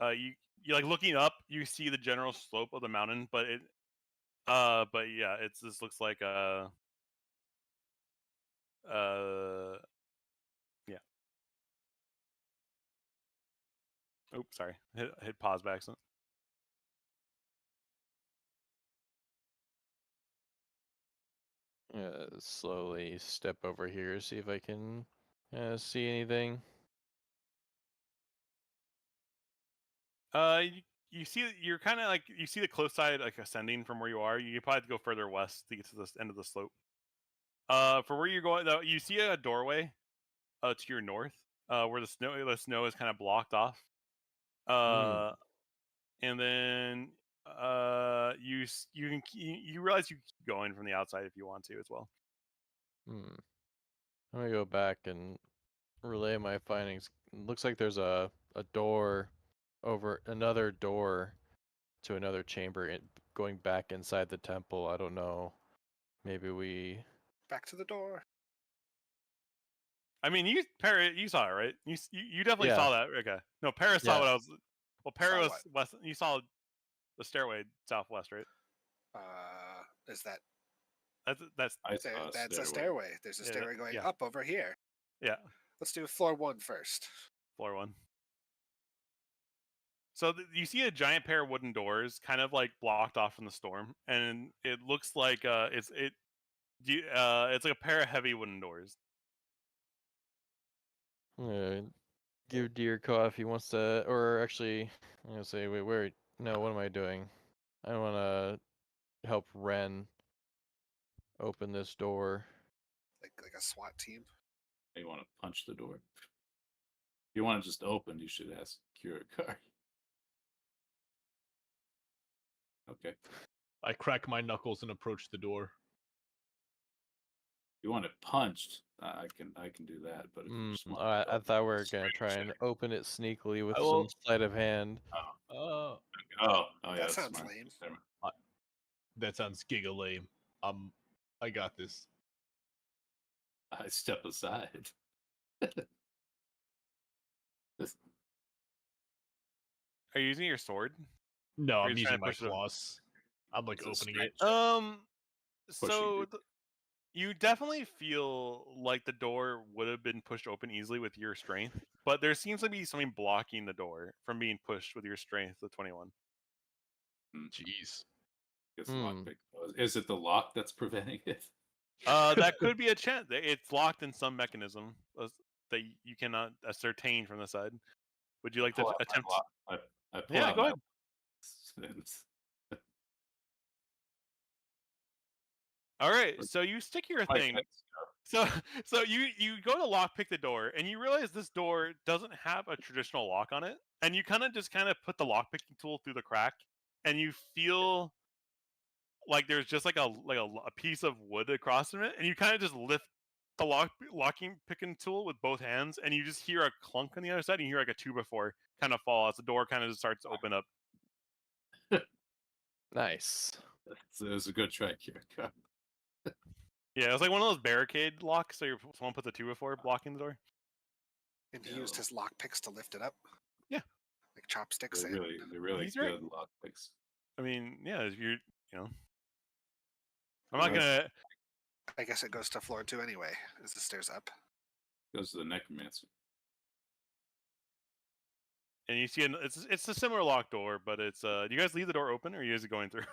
You like looking up, you see the general slope of the mountain, but yeah, this looks like yeah. Oops, sorry, hit pause by accident. Slowly step over here, see if I can see anything. You see, you're kind of like you see the cliff side like ascending from where you are. You probably have to go further west to get to the end of the slope. For where you're going, though, you see a doorway, to your north, where the snow is kind of blocked off. And then you realize you can keep going from the outside if you want to as well. I'm gonna go back and relay my findings. Looks like there's a door over another door to another chamber going back inside the temple. I don't know. Maybe we Back to the door. I mean, you saw it, right? You definitely saw that. Okay. No, Paris saw Yeah. what I was. Well, Paris Saw west. You saw the stairway southwest, right? Is that That's that's a stairway. There's a Yeah, stairway going yeah. up over here. yeah, Let's do floor 1 first. floor 1. So you see a giant pair of wooden doors, kind of like blocked off from the storm, and it looks like it's like a pair of heavy wooden doors. give Deerclaw if he wants to, or actually, I'm gonna say, wait, no, what am I doing? I want to help Ren open this door. Like a SWAT team. You want to punch the door. If you want to just open, you should ask Curacard. Okay. I crack my knuckles and approach the door. If you want it punched, I can do that. But if you just want I thought we were gonna try and open it sneakily with some sleight of hand. yeah, That sounds smart. lame. That sounds giga lame. I got this. I step aside. Are you using your sword? No, Or I'm you're trying using to my push it up? claws. I'm like It's a opening it. straight So you definitely feel like the door would have been pushed open easily with your strength, but there seems to be something blocking the door from being pushed with your strength of 21. Jeez. It's lockpick. Is it the lock that's preventing it? That could be a chance. It's locked in some mechanism that you cannot ascertain from the side. Would you like to attempt? I pull Yeah, out go my ahead. All right, so you stick your thing. So you go to lockpick the door, and you realize this door doesn't have a traditional lock on it, and you kind of put the lockpicking tool through the crack, and you feel like there's just like a piece of wood across from it, and you kind of just lift the locking picking tool with both hands, and you just hear a clunk on the other side, and you hear like a 2x4 kind of fall as the door kind of just starts to open up. Nice. So it was a good try, Kirk. Yeah, it's like one of those barricade locks. So someone puts a 2x4 blocking the door. And he used his lockpicks to lift it up. Yeah, like chopsticks. They're really He's good right. lockpicks. I mean, yeah, if you know, I'm not gonna. I guess it goes to floor 2 anyway, as the stairs up. Goes to the necromancer. And you see, it's a similar locked door, but it's do you guys leave the door open, or are you guys going through?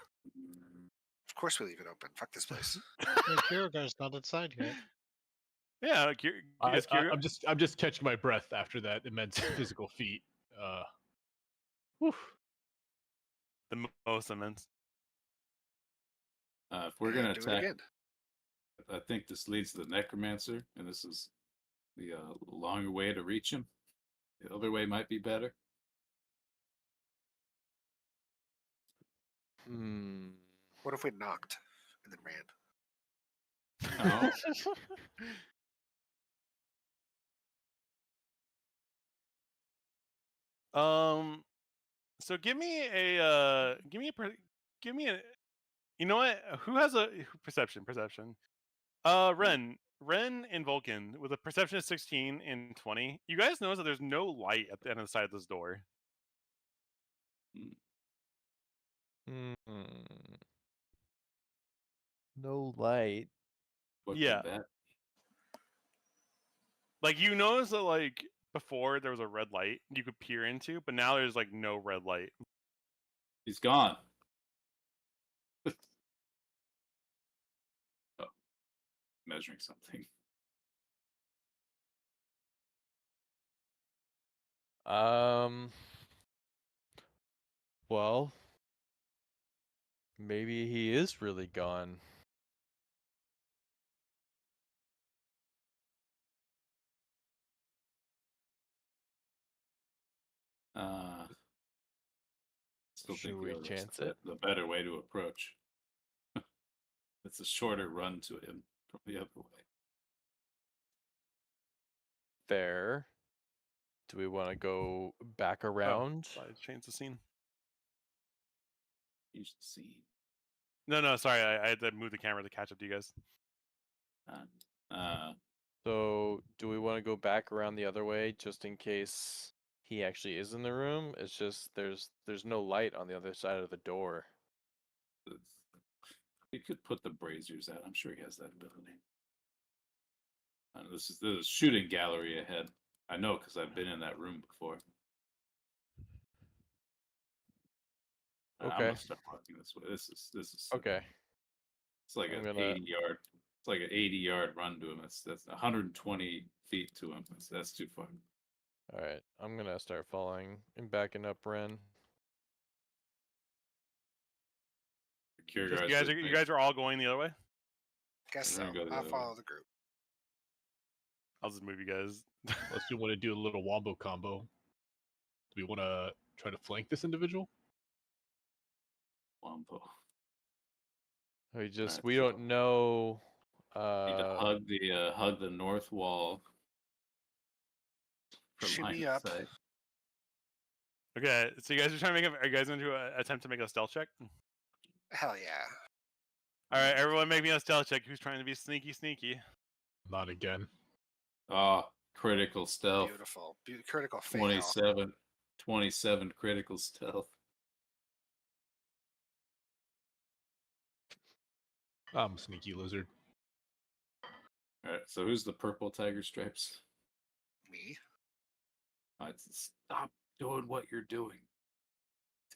Of course we leave it open. Fuck this place. Kiragar's not inside yet. Yeah, I'm just catching my breath after that immense physical feat. Whew. The most immense. If we're gonna do it attack, again. I think this leads to the necromancer, and this is the longer way to reach him. The other way might be better. What if we knocked and then ran? No. So give me a you know what? Who has a perception? Ren and Vulcan with a perception of 16 and 20. You guys notice that there's no light at the end of the side of this door. No light. What Yeah. did that? Like you notice that like before there was a red light you could peer into, but now there's like no red light. He's gone. Oh, measuring something. Well, maybe he is really gone. Still Should think we that's chance the, it? the better way to approach. It's a shorter run to him from the other way. Fair. Do we want to go back around? Oh, I changed the scene. Change the scene. No, sorry, I had to move the camera to catch up to you guys. So, do we want to go back around the other way just in case he actually is in the room? It's just there's no light on the other side of the door. He could put the braziers out. I'm sure he has that ability. This is the shooting gallery ahead. I know because I've been in that room before. I'm Okay. gonna start walking this way. This is Okay. It's like I'm an gonna- 80-yard. It's like an 80-yard run to him. That's 120 feet to him. That's too far. All right. I'm gonna start following and backing up Ren. You guys are all going the other way? Guess We're so. gonna go the I'll other way. follow the group. I'll just move you guys. Unless you want to do a little wombo combo. Do we want to try to flank this individual? Wombo. We just Alright, we so- don't know. Need to hug the north wall. For Shimmy line of up. sight. Okay, so you guys are trying to are you guys going to attempt to make a stealth check? Hell yeah. All right, everyone, make me a stealth check. Who's trying to be sneaky? Not again. Critical stealth. Beautiful. Critical fail. 27 critical stealth. I'm a sneaky lizard. All right, so who's the purple tiger stripes? Me. Stop doing what you're doing.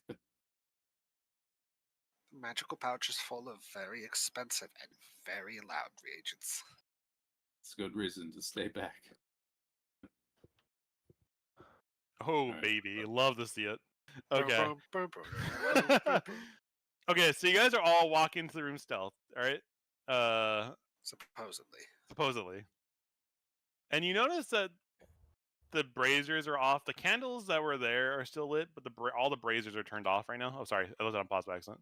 The magical pouch is full of very expensive and very loud reagents. It's a good reason to stay back. Oh, right. baby, love to see it. Okay. Brum, brum, brum, brum, brum, brum, brum. Okay, so you guys are all walking into the room stealth, all right? Supposedly. And you notice that the braziers are off. The candles that were there are still lit, but all the braziers are turned off right now. Oh, sorry, I was on pause by accident.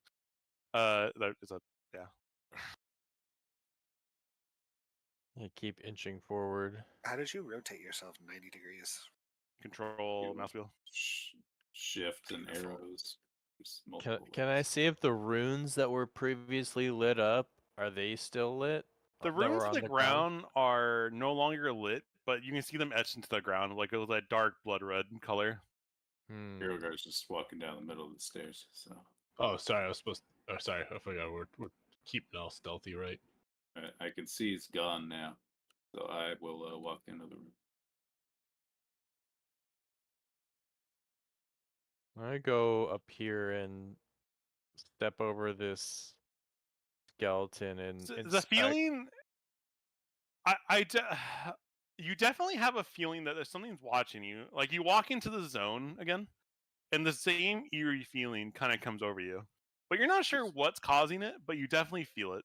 That is a yeah. I keep inching forward. How did you rotate yourself 90 degrees? Control mouse wheel. Shift and Beautiful. arrows. There's Can multiple can I ways. see if the runes that were previously lit up are they still lit? The that were runes on on the ground are no longer lit, but you can see them etched into the ground, like with that dark blood red color. Hero guard's just walking down the middle of the stairs. So Oh, sorry. I was supposed. Oh, sorry. I forgot. We're keeping all stealthy, right? I can see it's gone now. So I will walk into the room. I go up here and step over this skeleton and So the inspect. feeling, you definitely have a feeling that there's something's watching you. Like you walk into the zone again, and the same eerie feeling kind of comes over you, but you're not sure what's causing it, but you definitely feel it.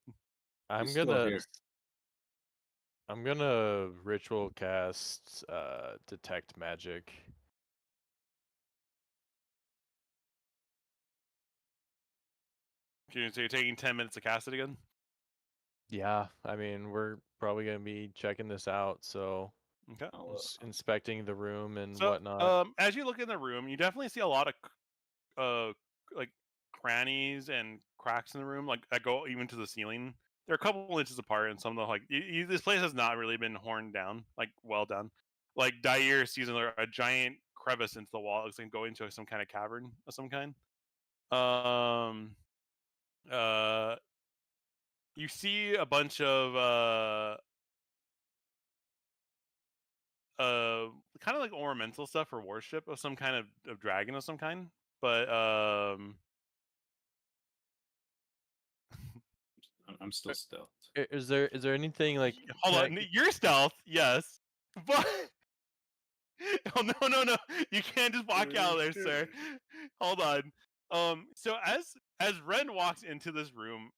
I'm He's still gonna here. I'm gonna ritual cast detect magic. So you're taking 10 minutes to cast it again. Yeah, I mean we're probably gonna be checking this out, so Okay. Inspecting the room and So, whatnot. as you look in the room, you definitely see a lot of like crannies and cracks in the room, like that go even to the ceiling. They're a couple inches apart, and some of the this place has not really been horned down, like well done. Like Dyer sees a giant crevice into the wall. It looks like going into some kind of cavern of some kind. You see a bunch of kind of like ornamental stuff for worship of some kind of dragon of some kind, but I'm still stealth. Is there anything like? hold on, you're stealth, yes, but oh no, you can't just walk out there, sir. Hold on. So as Ren walks into this room,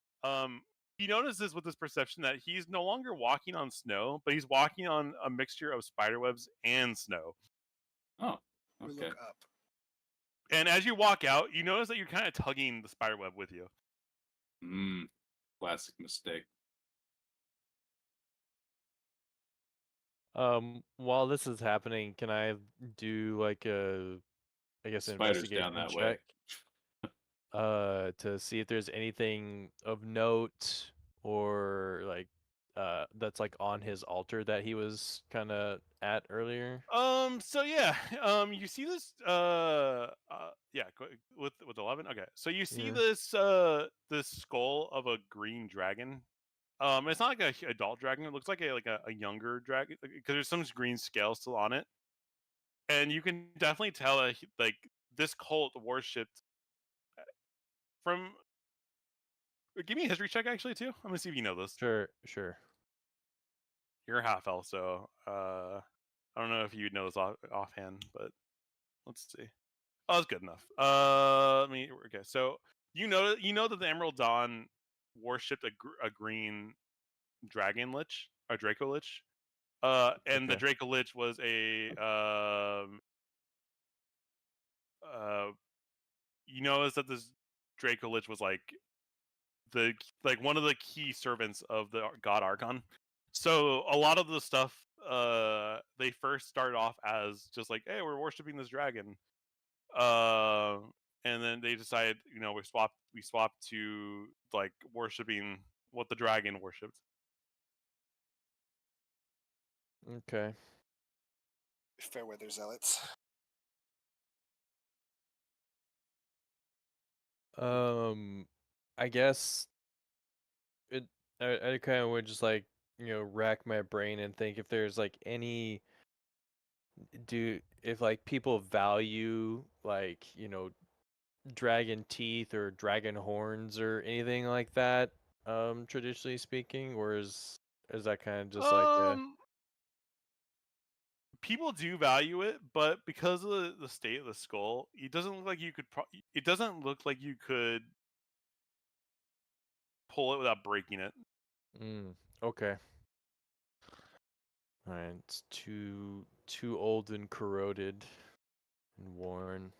he notices with his perception that he's no longer walking on snow, but he's walking on a mixture of spiderwebs and snow. Oh, We okay. look up. And as you walk out, you notice that you're kind of tugging the spiderweb with you. Classic mistake. While this is happening, can I do like a, I guess, Spiders investigation down that check? way. To see if there's anything of note or like that's like on his altar that he was kind of at earlier. So yeah, you see this yeah, with 11. Okay. So you see this this skull of a green dragon. It's not like a adult dragon. It looks like a younger dragon because there's some green scales still on it. And you can definitely tell that like this cult worshipped from give me a history check actually too. I'm going to see if you know this. Sure. You're a half elf, so I don't know if you know this offhand, but let's see. Oh, that's good enough. Okay. So you know that the Emerald Dawn worshipped a green dragon lich, a Draco lich, and the Draco lich was a you notice that this Draco lich was like one of the key servants of the god Archon. So a lot of the stuff they first started off as just like, hey, we're worshiping this dragon. And then they decided, we swapped to like worshiping what the dragon worshipped. Okay. Fairweather zealots. I guess I kind of would just like, rack my brain and think if there's like any if like people value like, dragon teeth or dragon horns or anything like that, traditionally speaking, or is that kind of just like people do value it, but because of the state of the skull, it doesn't look like you could pull it without breaking it. Okay. All right, it's too old and corroded and worn.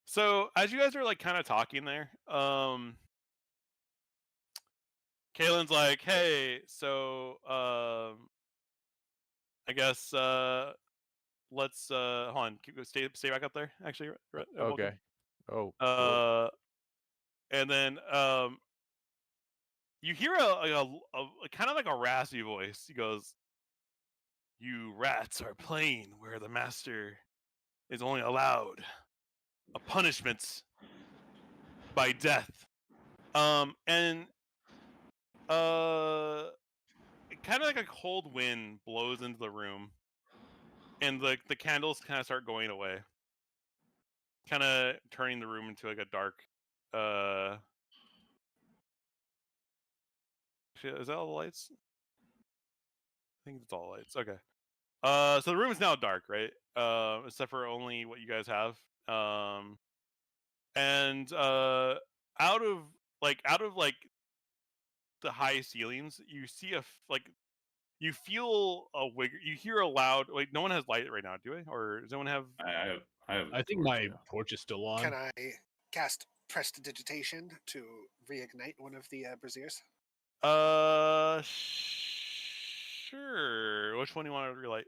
So as you guys are like kind of talking there, Kaylin's like, hey, so I guess let's hold on, stay back up there. Actually, okay. Vulcan. Oh. And then you hear a kind of like a raspy voice. He goes, "You rats are playing where the master is only allowed a punishment by death." And kind of like a cold wind blows into the room, and the candles kind of start going away, kind of turning the room into like a dark. Is that all the lights? I think it's all the lights. Okay. So the room is now dark, right? Except for only what you guys have. And out of the high ceilings, you see you feel a wig. You hear a loud. Wait, no one has light right now, do we? Or does anyone have? I have. I think my torch is still on. Can I cast prestidigitation to reignite one of the braziers? Sure. Which one do you want to relight?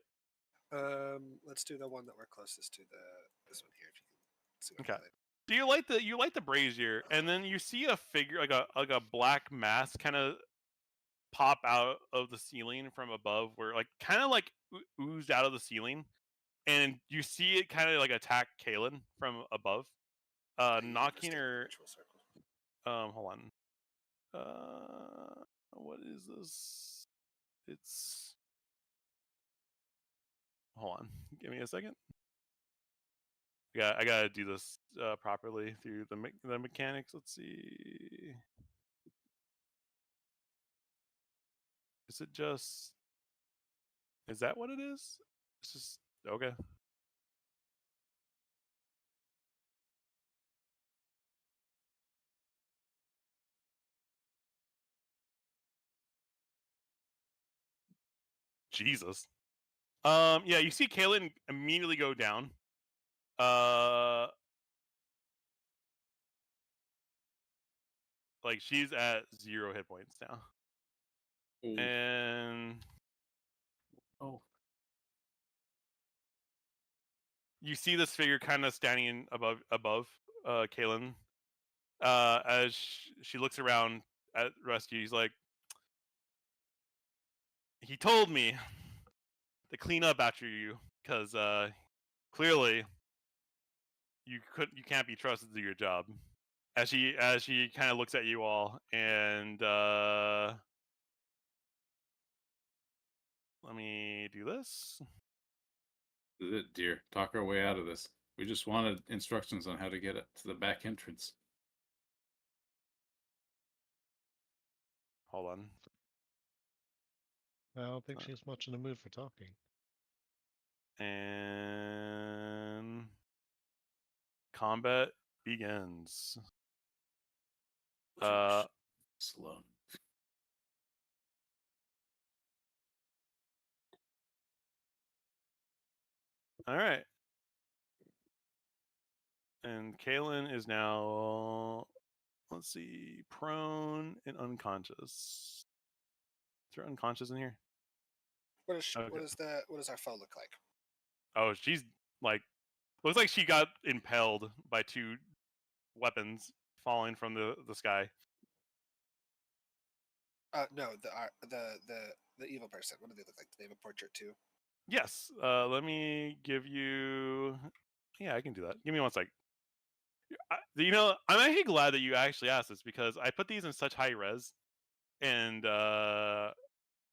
Let's do the one that we're closest to. This one here. If you can see what Okay. I'm playing. So you light the brazier, and then you see a figure like a black mask kind of pop out of the ceiling from above, where like kind of like oozed out of the ceiling, and you see it kind of like attack Kaylin from above, knocking her. Ritual circle. Hold on. What is this? It's. Hold on. Give me a second. Yeah, I gotta do this properly through the mechanics. Let's see. Is it just? Is that what it is? It's just okay. Jesus. Yeah, you see Kaylin immediately go down. Like she's at 0 hit points now. Ooh. And Oh. You see this figure kind of standing above Kaylin. As she looks around at Rescue, he's like, he told me to clean up after you, because clearly you can't be trusted to do your job. As she kind of looks at you all, and let me do this. This is it, dear. Talk our way out of this. We just wanted instructions on how to get it to the back entrance. Hold on. I don't think she's much in the mood for talking. And combat begins. Slow. All right. And Kaylin is now, let's see, prone and unconscious. Is there unconscious in here? What is Okay. what does our foe look like? Oh, she's like, looks like she got impaled by 2 weapons falling from the sky. No, the evil person. What do they look like? Do they have a portrait too? Yes. Let me give you. Yeah, I can do that. Give me 1 sec. You know, I'm actually glad that you actually asked this, because I put these in such high res, and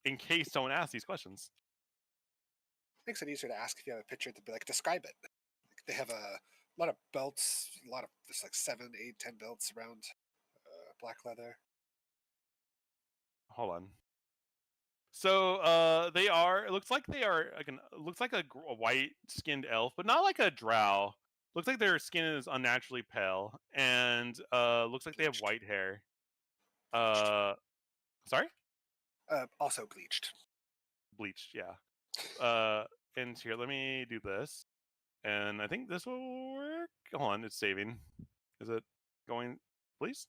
in case someone asks these questions. Makes it easier to ask if you have a picture to be like, describe it. Like, they have a lot of belts, there's like 7, 8, 10 belts around black leather. Hold on. So they are. It looks like they are like looks like a white-skinned elf, but not like a drow. Looks like their skin is unnaturally pale, and looks like they have white hair. Sorry? Also bleached. Bleached, yeah. And here, let me do this, and I think this will work. Hold on, it's saving. Is it going? Please.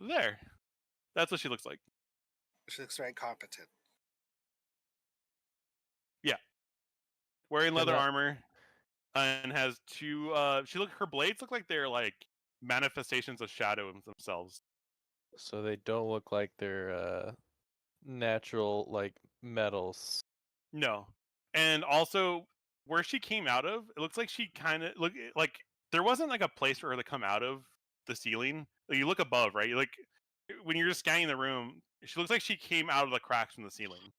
There. That's what she looks like. She looks very competent. Yeah. Wearing leather armor, and has 2. Her blades look like they're like manifestations of shadow themselves. So they don't look like they're natural like metals. No. And also, where she came out of, it looks like she kind of look like there wasn't like a place for her to come out of the ceiling. Like, you look above, right? Like when you're just scanning the room, she looks like she came out of the cracks from the ceiling.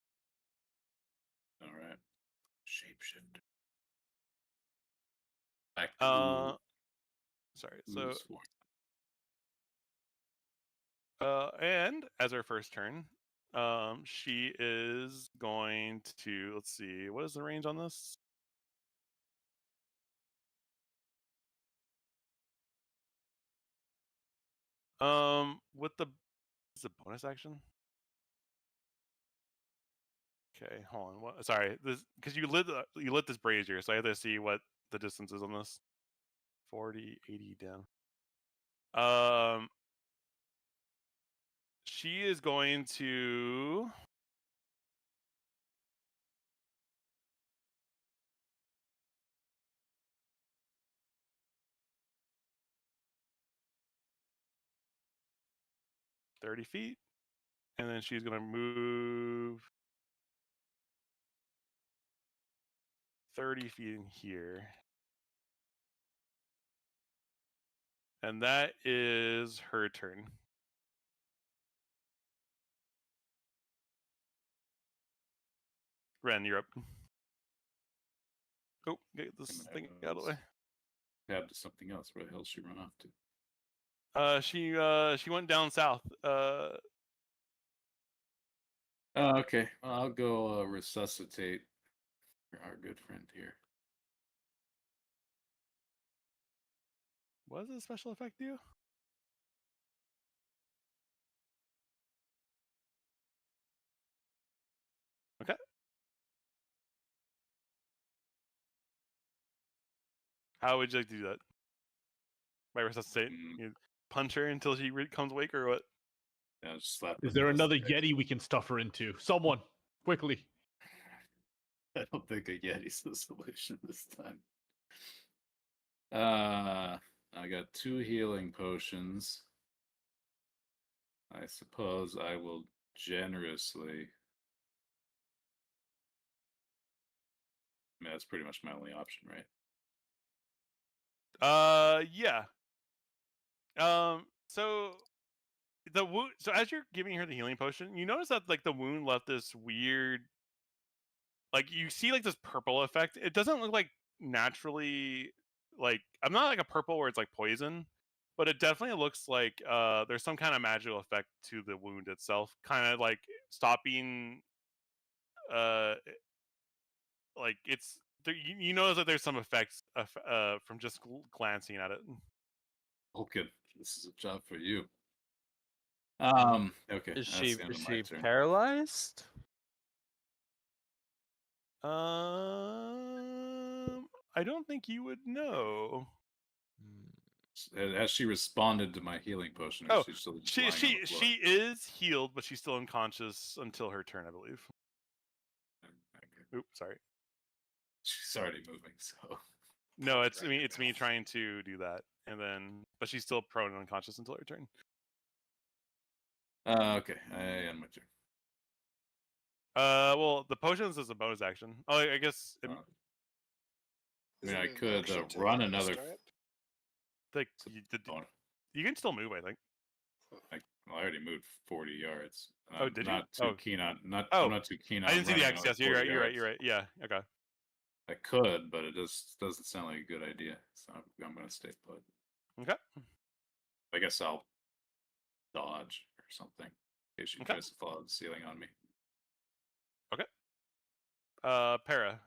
All right. Shapeshift. Back to sorry. ooze So and as her first turn, she is going to, let's see, what is the range on this? With the, is it bonus action? Okay, hold on. What? Sorry, this because you lit this brazier, so I have to see what the distance is on this. 40, 80 down. she is going to. "30 feet," and then she's going to move 30 feet in here. And that is her turn. Ren, you're up. Oh, get this thing out of the way. Tab to something else. Where the hell she run off to? She went down south. Oh, okay. Well, I'll go resuscitate our good friend here. What does the special effect do? Okay. How would you like to do that? By resuscitate? You punch her until she comes awake, or what? Yeah, just slap. Is there another Yeti we can stuff her into? Someone, quickly. I don't think a Yeti's the solution this time. I got 2 healing potions. I suppose I will generously. I mean, that's pretty much my only option, right? Yeah. So the wound. So as you're giving her the healing potion, you notice that like the wound left this weird. Like you see like this purple effect. It doesn't look like naturally. Like I'm not like a purple where it's like poison, but it definitely looks like there's some kind of magical effect to the wound itself, kind of like stopping. Like it's you notice that there's some effects from just glancing at it. Okay, this is a job for you. Okay. Is that's she the end is of my she turn. paralyzed? I don't think you would know. Has she responded to my healing potion? Or Oh, is she still just lying on the floor? she is healed, but she's still unconscious until her turn, I believe. Okay. Oops, sorry. She's already moving, so. No, it's me trying to do that, and then but she's still prone and unconscious until her turn. Okay, I end my turn. Well, the potions is a bonus action. Oh, I guess. I Is mean, it I an could action to run another. destroy it? Like Bonus. you can still move, I think. Well, I already moved 40 yards. Oh, did you? Not too keen on. I'm Oh, not too keen on. I didn't see the running X. another Yes, you're 40 right. You're yards. right. Yeah. Okay. I could, but it just doesn't sound like a good idea. So I'm going to stay put. Okay. I guess I'll dodge or something in case she Okay. tries to fall out of the ceiling on me. Okay. Para.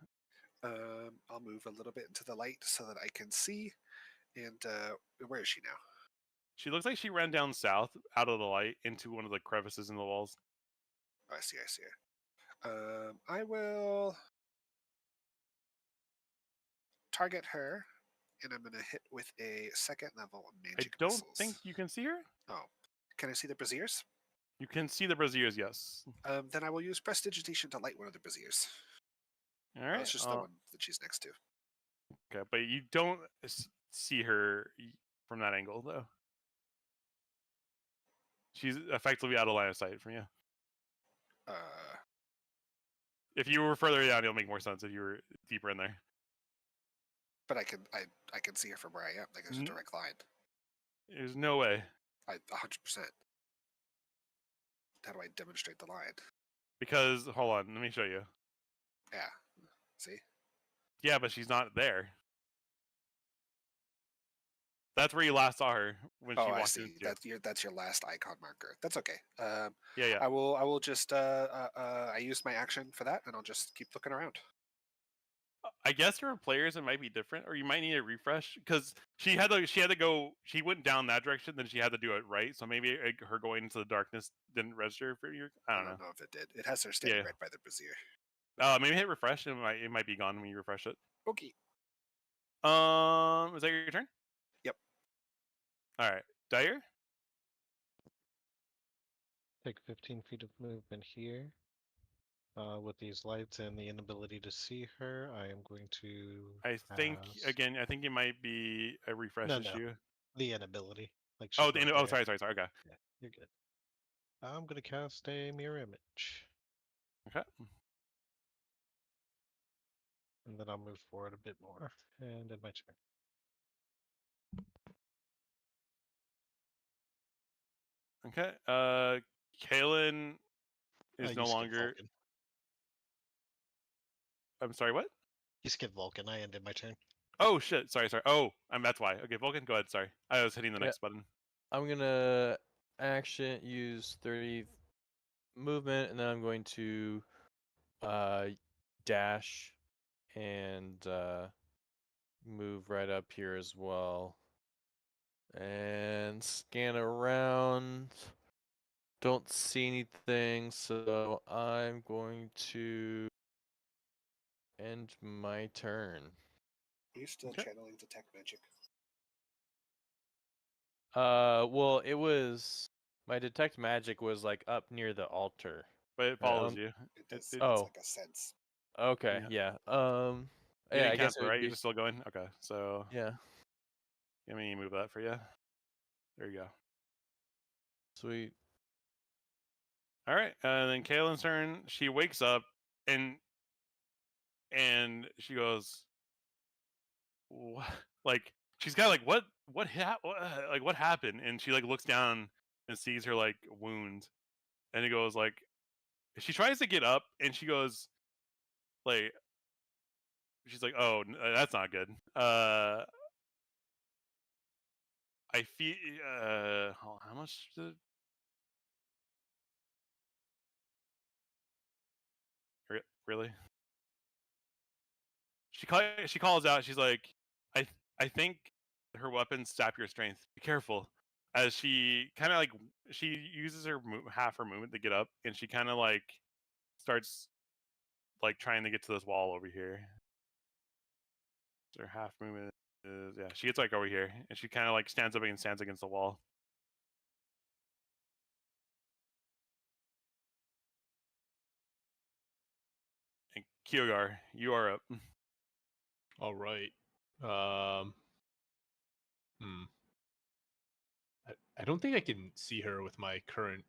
I'll move a little bit into the light so that I can see. And where is she now? She looks like she ran down south out of the light into one of the crevices in the walls. Oh, I see her. I will target her, and I'm going to hit with a 2nd level magic I don't missiles. think you can see her. Oh, can I see the braziers? You can see the braziers, yes. Then I will use prestidigitation to light one of the braziers. All right. It's just the one that she's next to. Okay, but you don't see her from that angle, though. She's effectively out of line of sight from you. If you were further down, it'll make more sense if you were deeper in there. But I can see her from where I am. Like there's a direct line. There's no way. 100%. How do I demonstrate the line? Because hold on, let me show you. Yeah. See? Yeah, but she's not there. That's where you last saw her when she walked I see. in. That's your last icon marker. That's okay. Yeah. I will just I used my action for that, and I'll just keep looking around. I guess for players it might be different, or you might need a refresh because she had to go. She went down that direction, then she had to do it right. So maybe her going into the darkness didn't register for you. I don't know if it did. It has her standing right by the brazier. Maybe hit refresh. It might be gone when you refresh it. Okay. Is that your turn? Yep. All right, Dyer. Take 15 feet of movement here. With these lights and the inability to see her, I am going to. I think cast- again. I think it might be a refresh No. issue. The inability. Like Oh, she's not there. sorry. Okay. Yeah, you're good. I'm gonna cast a mirror image, Okay. and then I'll move forward a bit more, and in my turn. Okay. Kalen is no You skip longer. Vulcan. I'm sorry. What? You skip Vulcan. I ended my turn. Oh shit! Sorry. Oh, that's why. Okay, Vulcan, go ahead. Sorry, I was hitting the next button. I'm gonna use 30 movement, and then I'm going to dash and move right up here as well, and scan around. Don't see anything, so I'm going to end my turn. Are you still channeling detect magic? Well, it was my detect magic was like up near the altar. But it follows you. It does. It's It's like a sense. Okay, Yeah. yeah. You Yeah, didn't I guess cancel, it would right? be. You're just still going. Okay, so Yeah, let me move that for you. There you go. sweet. All right, and then Kaylin's turn. She wakes up and she goes, "What?" Like she's got like what like what happened? And she like looks down and sees her like wound, and it goes like she tries to get up and she goes like she's like, "Oh, that's not good." I feel how much did really? She calls out. She's like, I think her weapons sap your strength. Be careful. As she kind of like she uses her half her movement to get up, and she kind of like starts like trying to get to this wall over here. Her half movement is she gets like over here, and she kind of like stands up and stands against the wall. And Kyogar, you are up. All right. I don't think I can see her with my current.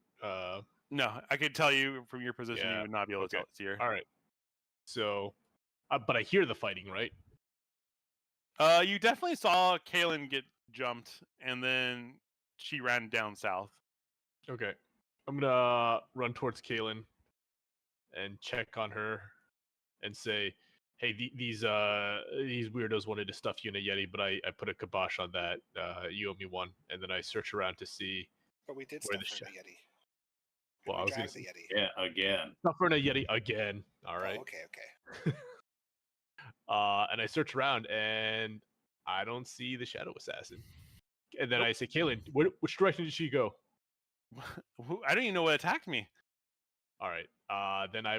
No, I could tell you from your position, Yeah, you would not be able to okay. see her. All right. So, but I hear the fighting, right? You definitely saw Kaylin get jumped, and then she ran down south. Okay. I'm gonna run towards Kaylin and check on her and say, "Hey, these weirdos wanted to stuff you in a Yeti, but I put a kibosh on that. You owe me one." And then I search around to see But we did where stuff the her in a Yeti. Well, We I was gonna dragged the say, Yeti. Yeah, again. stuff her in a Yeti again. All right. Oh, okay. And I search around and I don't see the Shadow Assassin. And then Nope. I say, Kaylin, which direction did she go? I don't even know what attacked me. All right. Then I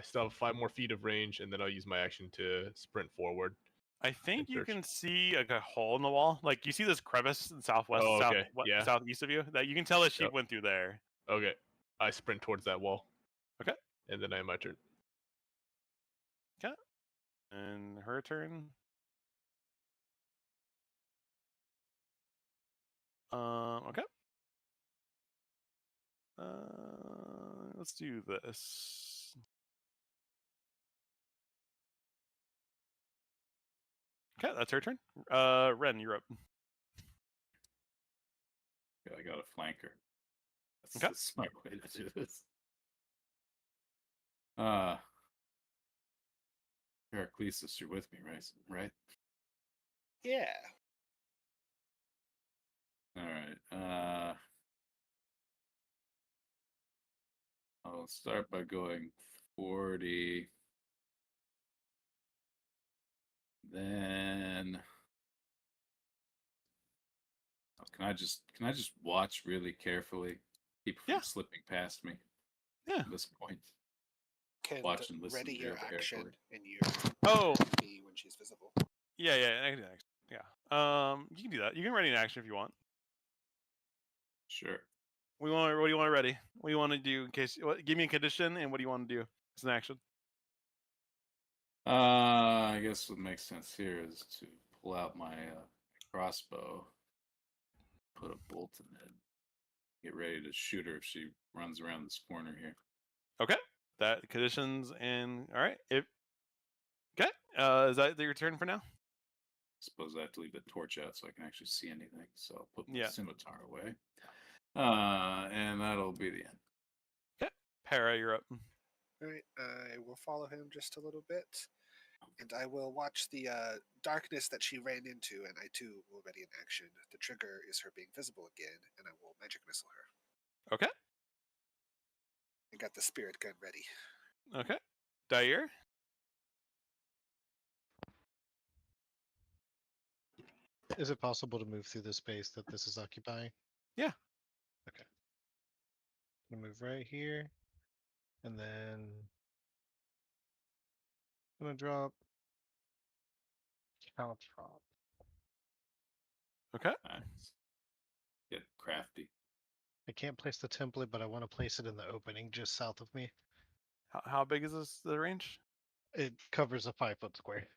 still have 5 more feet of range, and then I'll use my action to sprint forward. I think you search. can see like a hole in the wall. Like you see this crevice in southwest, Oh, okay. Yeah. southeast of you. That you can tell that she Yep. went through there. Okay. I sprint towards that wall. Okay. And then I have my turn. Okay. And her turn. Okay. Let's do this. Okay, that's her turn. Ren, you're up. Yeah, I got a flanker. That's Okay. the smart way to do this. Heraclesis, you're with me, right? Yeah. All right. I'll start by going 40. Then can I just watch really carefully? Keep from slipping past me. Yeah. At this point. Can Watch and listen ready your very action carefully. and you be when she's visible. Yeah. You can do that. You can ready an action if you want. Sure. What do you want ready? What do you want to do in case? Give me a condition, and what do you want to do as an action? I guess what makes sense here is to pull out my crossbow, put a bolt in it, get ready to shoot her if she runs around this corner here. Okay. That conditions and all right. Okay. Is that your turn for now? Suppose I have to leave the torch out so I can actually see anything. So I'll put my Yeah. scimitar away. And that'll be the end. Okay. Para, you're up. All right, I will follow him just a little bit, and I will watch the darkness that she ran into, and I too will ready in action. The trigger is her being visible again, and I will magic missile her. Okay. I got the spirit gun ready. Okay. Dyer. Is it possible to move through the space that this is occupying? Yeah. Okay. I'm gonna move right here, and then I'm gonna drop Caltrop. Okay. Nice. Get crafty. I can't place the template, but I want to place it in the opening just south of me. How big is the range? It covers a 5-foot square.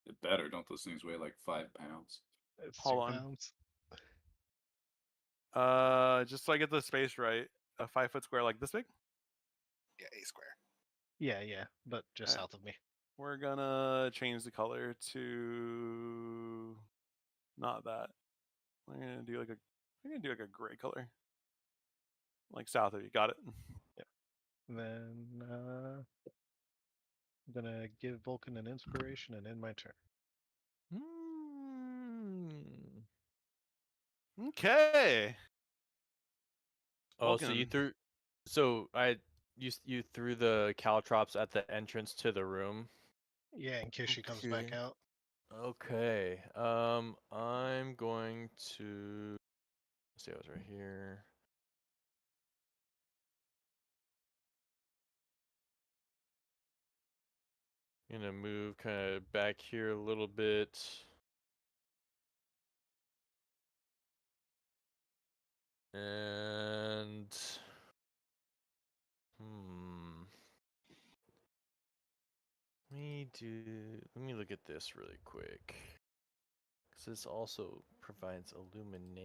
It better. Don't those things weigh like 5 pounds? It's Hold 2 on. pounds. Just so I get the space right, a 5-foot square like this big. Yeah, a square. Yeah, but just Alright. south of me. We're gonna change the color to not that. We're gonna do like a gray color, like south of you. Got it. And then I'm gonna give Vulcan an inspiration and end my turn. Okay. Oh, so you Vulcan. threw. So you threw the caltrops at the entrance to the room. Yeah, in case she comes back Okay. out. Okay. I'm going to. Let's see, I was right here. Gonna move kind of back here a little bit. And let me look at this really quick. Because this also provides illumination.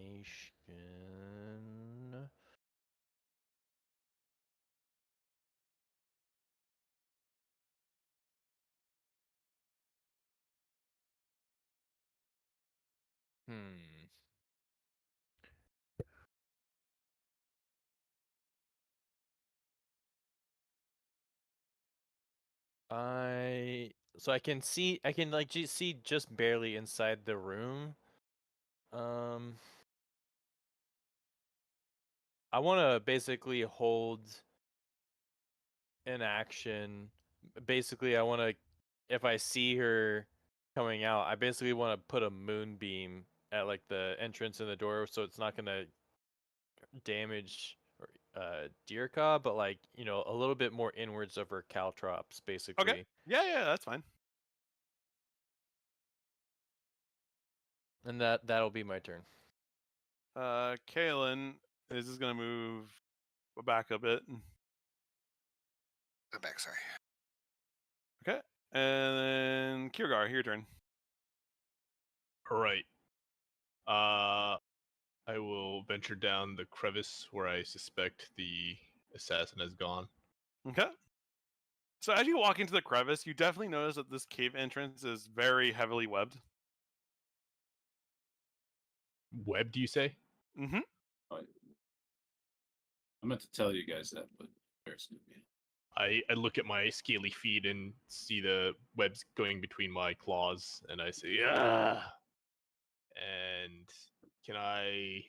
So I can like see just barely inside the room. I want to basically hold an action. Basically, I want to, if I see her coming out, I basically want to put a moonbeam at like the entrance and the door, so it's not gonna damage Deerka, but like a little bit more inwards of her caltrops, basically. Okay. Yeah, that's fine. And that'll be my turn. Kaylin is just gonna move back a bit. I'm back, sorry. Okay. And then Kiergar, your turn. All right. I will venture down the crevice where I suspect the assassin has gone. Okay. So as you walk into the crevice, you definitely notice that this cave entrance is very heavily webbed. Webbed, you say? Mm-hmm. I meant to tell you guys that, but there's no need. I look at my scaly feet and see the webs going between my claws, and I say, "Ah!" And can I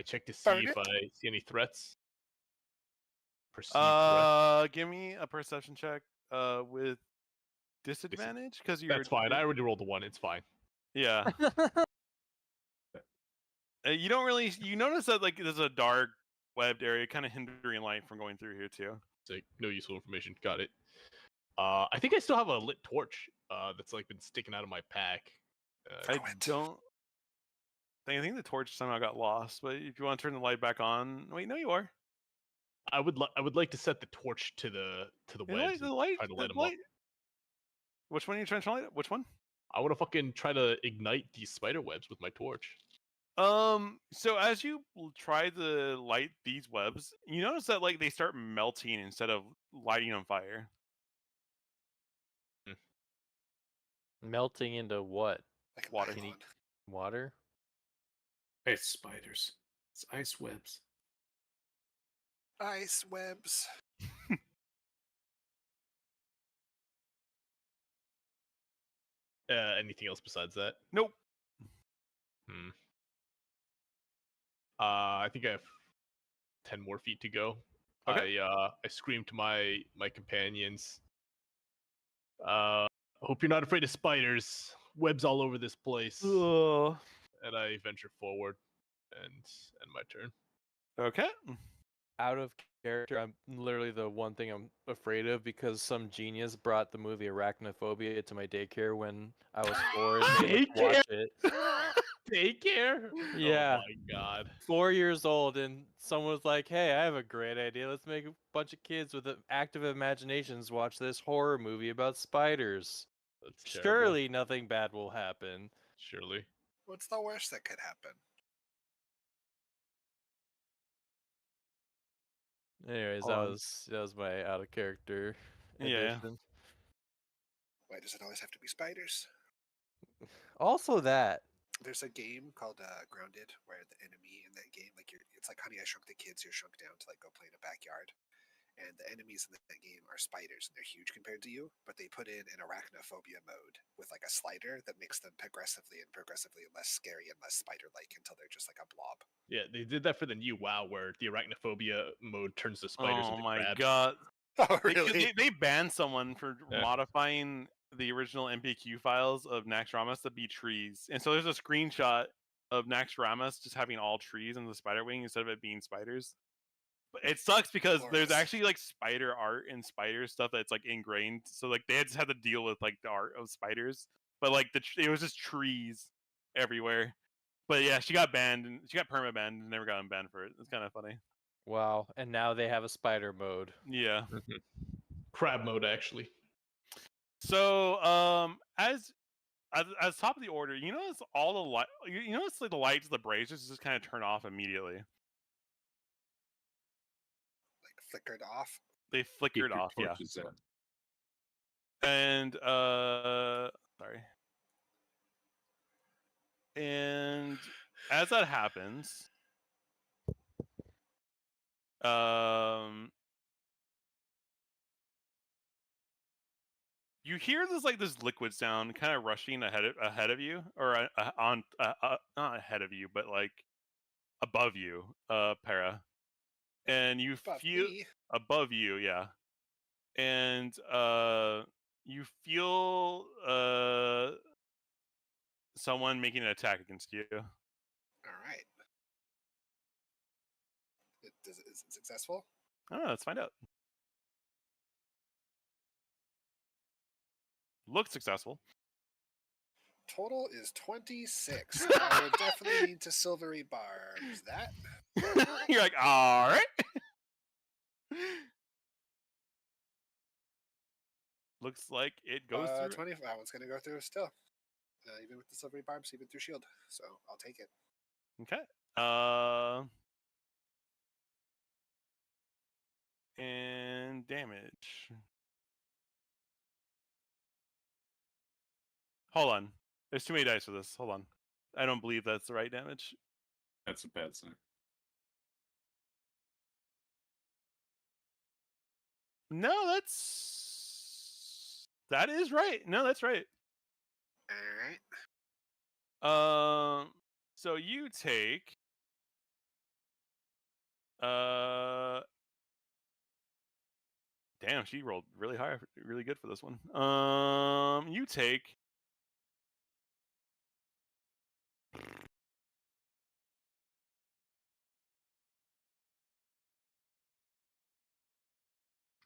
check to see if I see any threats? Perceived threats? Give me a perception check. With disadvantage because you're. That's fine. I already rolled a 1. It's fine. Yeah. You don't really. You notice that like there's a dark webbed area, kind of hindering light from going through here too. It's like no useful information. Got it. I think I still have a lit torch. That's like been sticking out of my pack. I don't. I think the torch somehow got lost. But if you want to turn the light back on, wait, no, you are. I would like to set the torch to the webs and try to light them up. Which one are you trying to light up? Which one? I want to fucking try to ignite these spider webs with my torch. So as you try to light these webs, you notice that like they start melting instead of lighting on fire. Melting into what? Like Water. An nylon. Water? It's spiders. It's ice webs. Ice webs. Anything else besides that? Nope. I think I have 10 more feet to go. Okay. I screamed to my companions. Hope you're not afraid of spiders. Webs all over this place. Ugh. And I venture forward and end my turn. Okay. Out of character, I'm literally the one thing I'm afraid of because some genius brought the movie Arachnophobia to my daycare when I was 4 and made us watch it. Daycare? Yeah. Oh my god. 4 years old, and someone was like, "Hey, I have a great idea. Let's make a bunch of kids with active imaginations watch this horror movie about spiders. That's terrible. Surely nothing bad will happen." Surely. What's the worst that could happen? Anyways, that was my out of character Yeah. edition. Why does it always have to be spiders? Also that. There's a game called Grounded where the enemy in that game, like it's like Honey I Shrunk the Kids. You're shrunk down to like go play in a backyard, and the enemies in that game are spiders, and they're huge compared to you. But they put in an arachnophobia mode with like a slider that makes them progressively less scary and less spider-like until they're just like a blob. Yeah, they did that for the new WoW where the arachnophobia mode turns the spiders Oh into my crabs. god. Oh really? They banned someone for Yeah. modifying the original MPQ files of Naxxramas to be trees. And so there's a screenshot of Naxxramas just having all trees in the spider wing instead of it being spiders. But it sucks because there's Glorious. actually like spider art and spider stuff that's like ingrained. So like they just had to deal with like the art of spiders. But like it was just trees everywhere. But yeah, she got banned and she got perma banned and never got unbanned for it. It's kind of funny. Wow, and now they have a spider mode. Yeah. Crab mode, actually. So, as top of the order, you notice all the light. You notice like the lights, the braziers just kind of turn off immediately. Like flickered off. They Keep flickered your off, yeah. torches out. And sorry. And as that happens, you hear this liquid sound kind of rushing ahead of you, or not ahead of you, but like above you, Para, and you Above feel me. above you, yeah, and you feel someone making an attack against you. All right. Is it successful? I don't know. Let's find out. Looks successful. Total is 26. I would definitely need to silvery barbs that. You're like, all right. Looks like it goes through. 20. That one's gonna go through still, even with the silvery barbs, even through shield. So I'll take it. Okay. And damage. Hold on. There's too many dice for this. Hold on. I don't believe that's the right damage. That's a bad sign. No, that is right. No, that's right. All right. So you take damn, she rolled really high, really good for this one. You take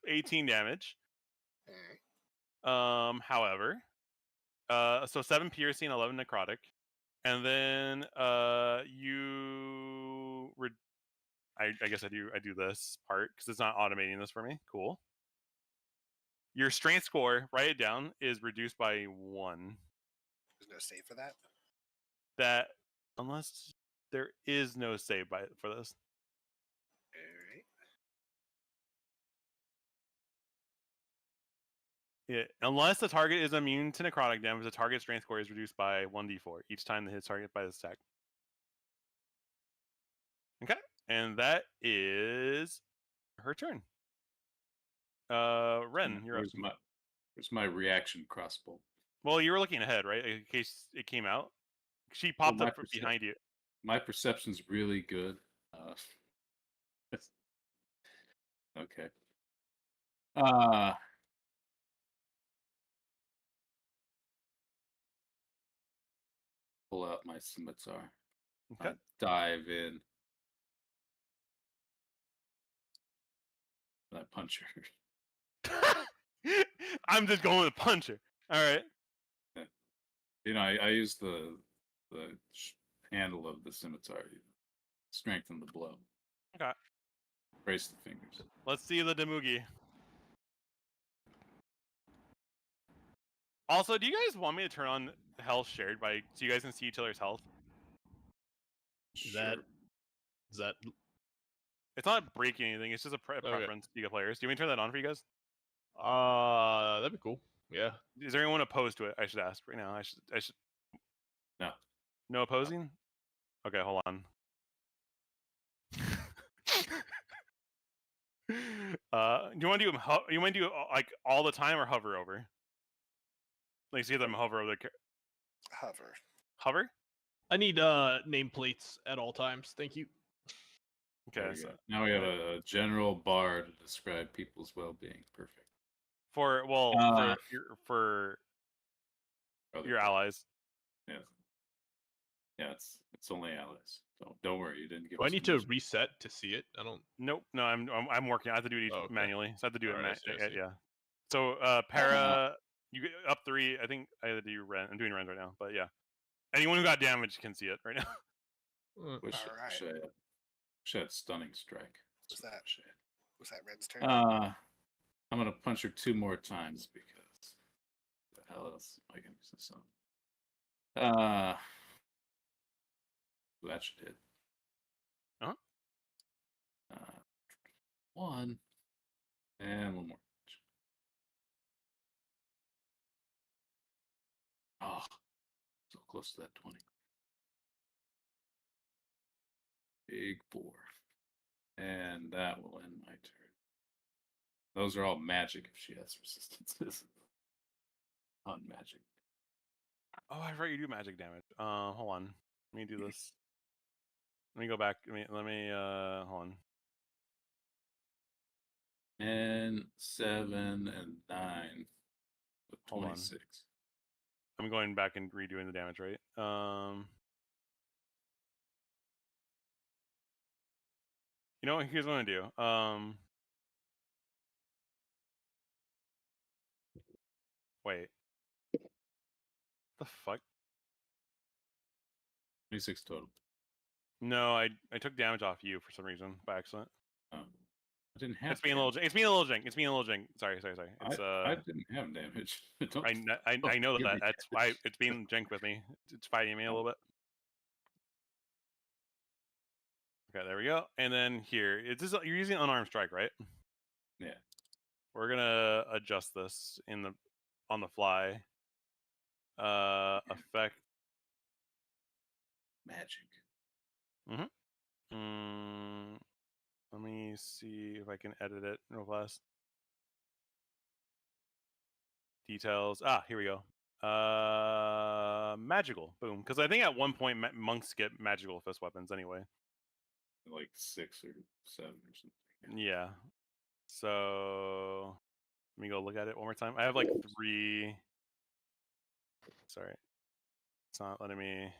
18 damage. All right. However, so 7 piercing, 11 necrotic. And then you. I guess I do this part because it's not automating this for me. Cool. Your strength score, write it down, is reduced by 1. There's no save for that. That unless there is no save for this. All right. Yeah, unless the target is immune to necrotic damage, the target strength score is reduced by 1d4 each time it hits target by this attack. Okay, and that is her turn. Ren, you're up. Where's my reaction crossbow? Well, you were looking ahead, right? In case it came out. She popped up behind you. My perception's really good. Okay. Pull out my scimitar. Okay. Dive in. And I punch her. I'm just going with puncher. All right. You know, I use the handle of the scimitar. Strengthen the blow. Okay. Brace the fingers. Let's see the Demugi. Also, do you guys want me to turn on health shared so you guys can see each other's health? Is that? It's not breaking anything. It's just a preference to you players. Do you want me to turn that on for you guys? That'd be cool. Yeah. Is there anyone opposed to it? I should ask right now. I should. No. No opposing? Okay, hold on. Do you want to do like all the time or hover over? Like see them hover over the Hover. Hover? I need nameplates at all times. Thank you. Okay. So now we have a general bar to describe people's well-being. Perfect. For your allies. Yeah. Yeah, it's only allies. Don't worry, you didn't give. Do I need to reset to see it? I don't. Nope. No, I'm working. I have to do it manually. So I have to do it. Yeah. So para, you get up 3. I think I had to do Ren. I'm doing Ren right now, but yeah. Anyone who got damaged can see it right now. Wish I had stunning strike. Was that Ren's turn? I'm gonna punch her 2 more times because the hell else am I gonna use this on? That should hit. Huh? 1 and 1 more. Oh, so close to that 20. Big 4. And that will end my turn. Those are all magic if she has resistances. On magic. Oh, I forgot you do magic damage. Hold on. Let me do this. Let me go back. Let me hold on. And 7 and 9. 26. I'm going back and redoing the damage, right? You know what? Here's what I'm gonna do. Wait. The fuck? 26 total. No, I took damage off you for some reason by accident. Oh. I didn't have. It's being a little jink. Sorry. It's, I didn't have damage. I know that. That's why it's being jink with me. It's fighting me a little bit. Okay, there we go. And then here, you're using unarmed strike, right? Yeah. We're gonna adjust this on the fly. Effect. Magic. Let me see if I can edit it real fast. Details. Here we go. Magical. Boom. Because I think at one point monks get magical fist weapons anyway. Like 6 or 7 or something. Yeah. So let me go look at it one more time. I have like 3. Sorry. It's not letting me.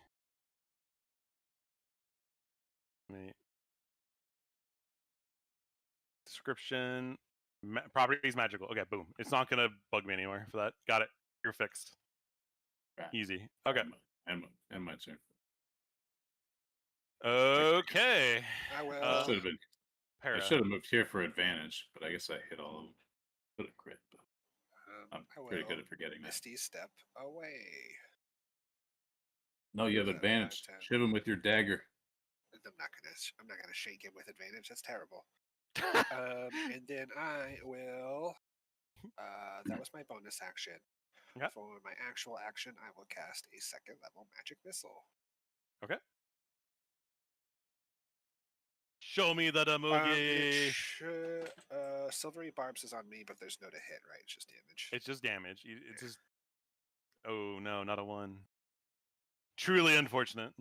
Description. Properties magical. Okay, boom. It's not gonna bug me anymore for that. Got it. You're fixed. Right. Easy. Okay. And my turn. Okay. I will. I should have been. I Para. should have moved here for advantage, but I guess I hit all of them. Could have crit, but I'm I pretty will good at forgetting that. Misty step away. No, you have 7, 5, advantage. 10. Shiv him with your dagger. I'm not gonna shake him with advantage. That's terrible. And then I will. That was my bonus action. Okay. For my actual action, I will cast a 2nd level magic missile. Okay. Show me the Damugi. Silvery Barbs is on me, but there's no to hit, right? It's just damage. It's just damage. It's just. Oh no, not a 1. Truly unfortunate.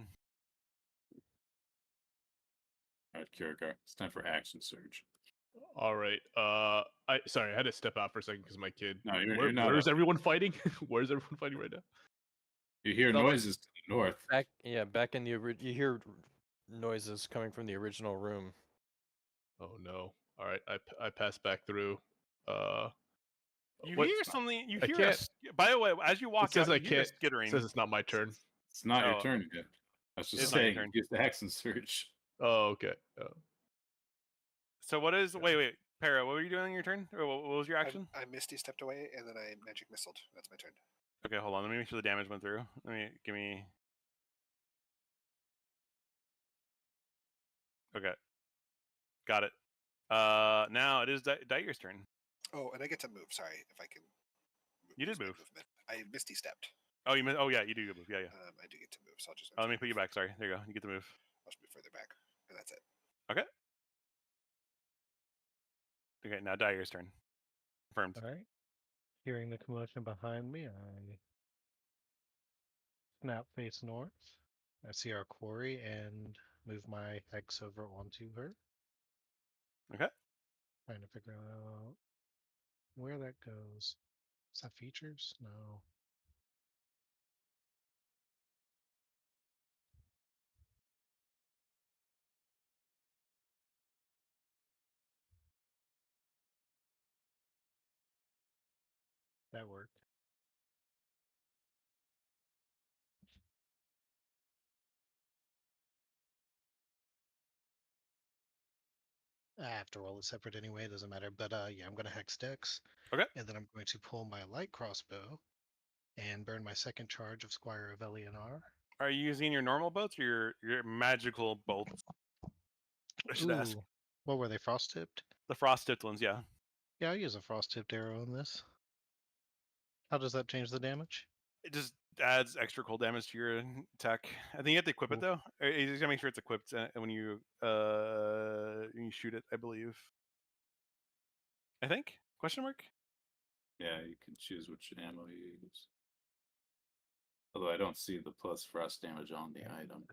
All right, Kierkegaard. It's time for action surge. All right. I had to step out for a second because my kid. No, you're not. Where's everyone fighting? Where's everyone fighting right now? You hear Felt like- noises to the north. Back in the you hear noises coming from the original room. Oh no! All right, I pass back through. You what- hear something. You I hear. can't- By the way, as you It walk says out, I you hear a can't. It skittering. says it's not my turn. It's not your Oh. turn yet. I was just It's not your saying, turn. use the action surge. Oh, okay. So what is? Wait, Para. What were you doing on your turn? Or what was your action? I Misty stepped away, and then I magic missiled. That's my turn. Okay, hold on. Let me make sure the damage went through. Give me. Okay. Got it. Now it is Dair's turn. Oh, and I get to move. Sorry, if I can. You did use my move. Movement. I Misty stepped. Oh, you. Oh, yeah, you do move. Yeah. I do get to move, so I'll just. Oh, let me put you back. Sorry. There you go. You get to move. I'll just move further back, and that's it. Okay, now Dair's turn. Confirmed. All right. Hearing the commotion behind me, I snap face north. I see our quarry and move my hex over onto her. Okay. Trying to figure out where that goes. Is that features? No. That worked. I have to roll it separate anyway. It doesn't matter. But yeah, I'm gonna hex Dex. Okay. And then I'm going to pull my light crossbow and burn my 2nd charge of Squire of Elionar. Are you using your normal bolts or your magical bolts? I should ask. Ooh, what were they? Frost tipped? The frost tipped ones, yeah. Yeah, I'll use a frost tipped arrow on this. How does that change the damage? It just adds extra cold damage to your attack. I think you have to equip it though. You just gotta make sure it's equipped when you shoot it. I believe. I think? Question mark? Yeah, you can choose which ammo you use. Although I don't see the plus frost damage on the item.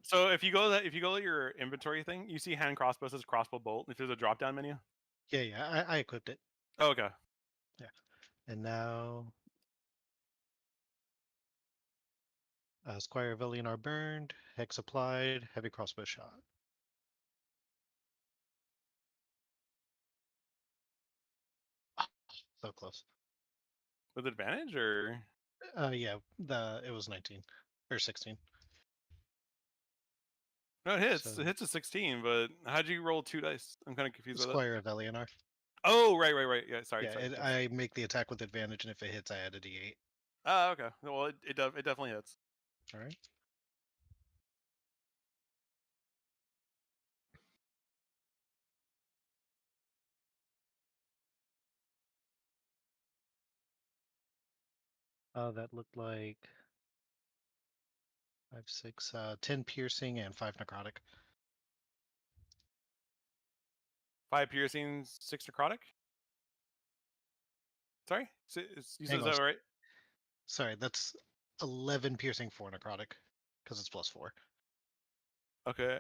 So if you go to your inventory thing, you see hand crossbow says crossbow bolt. If there's a drop down menu. Yeah, I equipped it. Oh, okay. Yeah. And now Squire of Elionar burned, hex applied, heavy crossbow shot. So close. With advantage or? Yeah, it was 19 or 16. No, it hits. So- It hits a 16, but how'd you roll 2 dice? I'm kind of confused with that. Squire of Elionar. Oh, right. Yeah, sorry. Yeah, sorry. I make the attack with advantage, and if it hits, I add a d8. Oh, okay. Well, it definitely hits. All right. That looked like 5, 6, 10 piercing and 5 necrotic. 5 piercing, 6 necrotic. Sorry, you said Hang that on. right? Sorry, that's 11 piercing, 4 necrotic, because it's +4. Okay.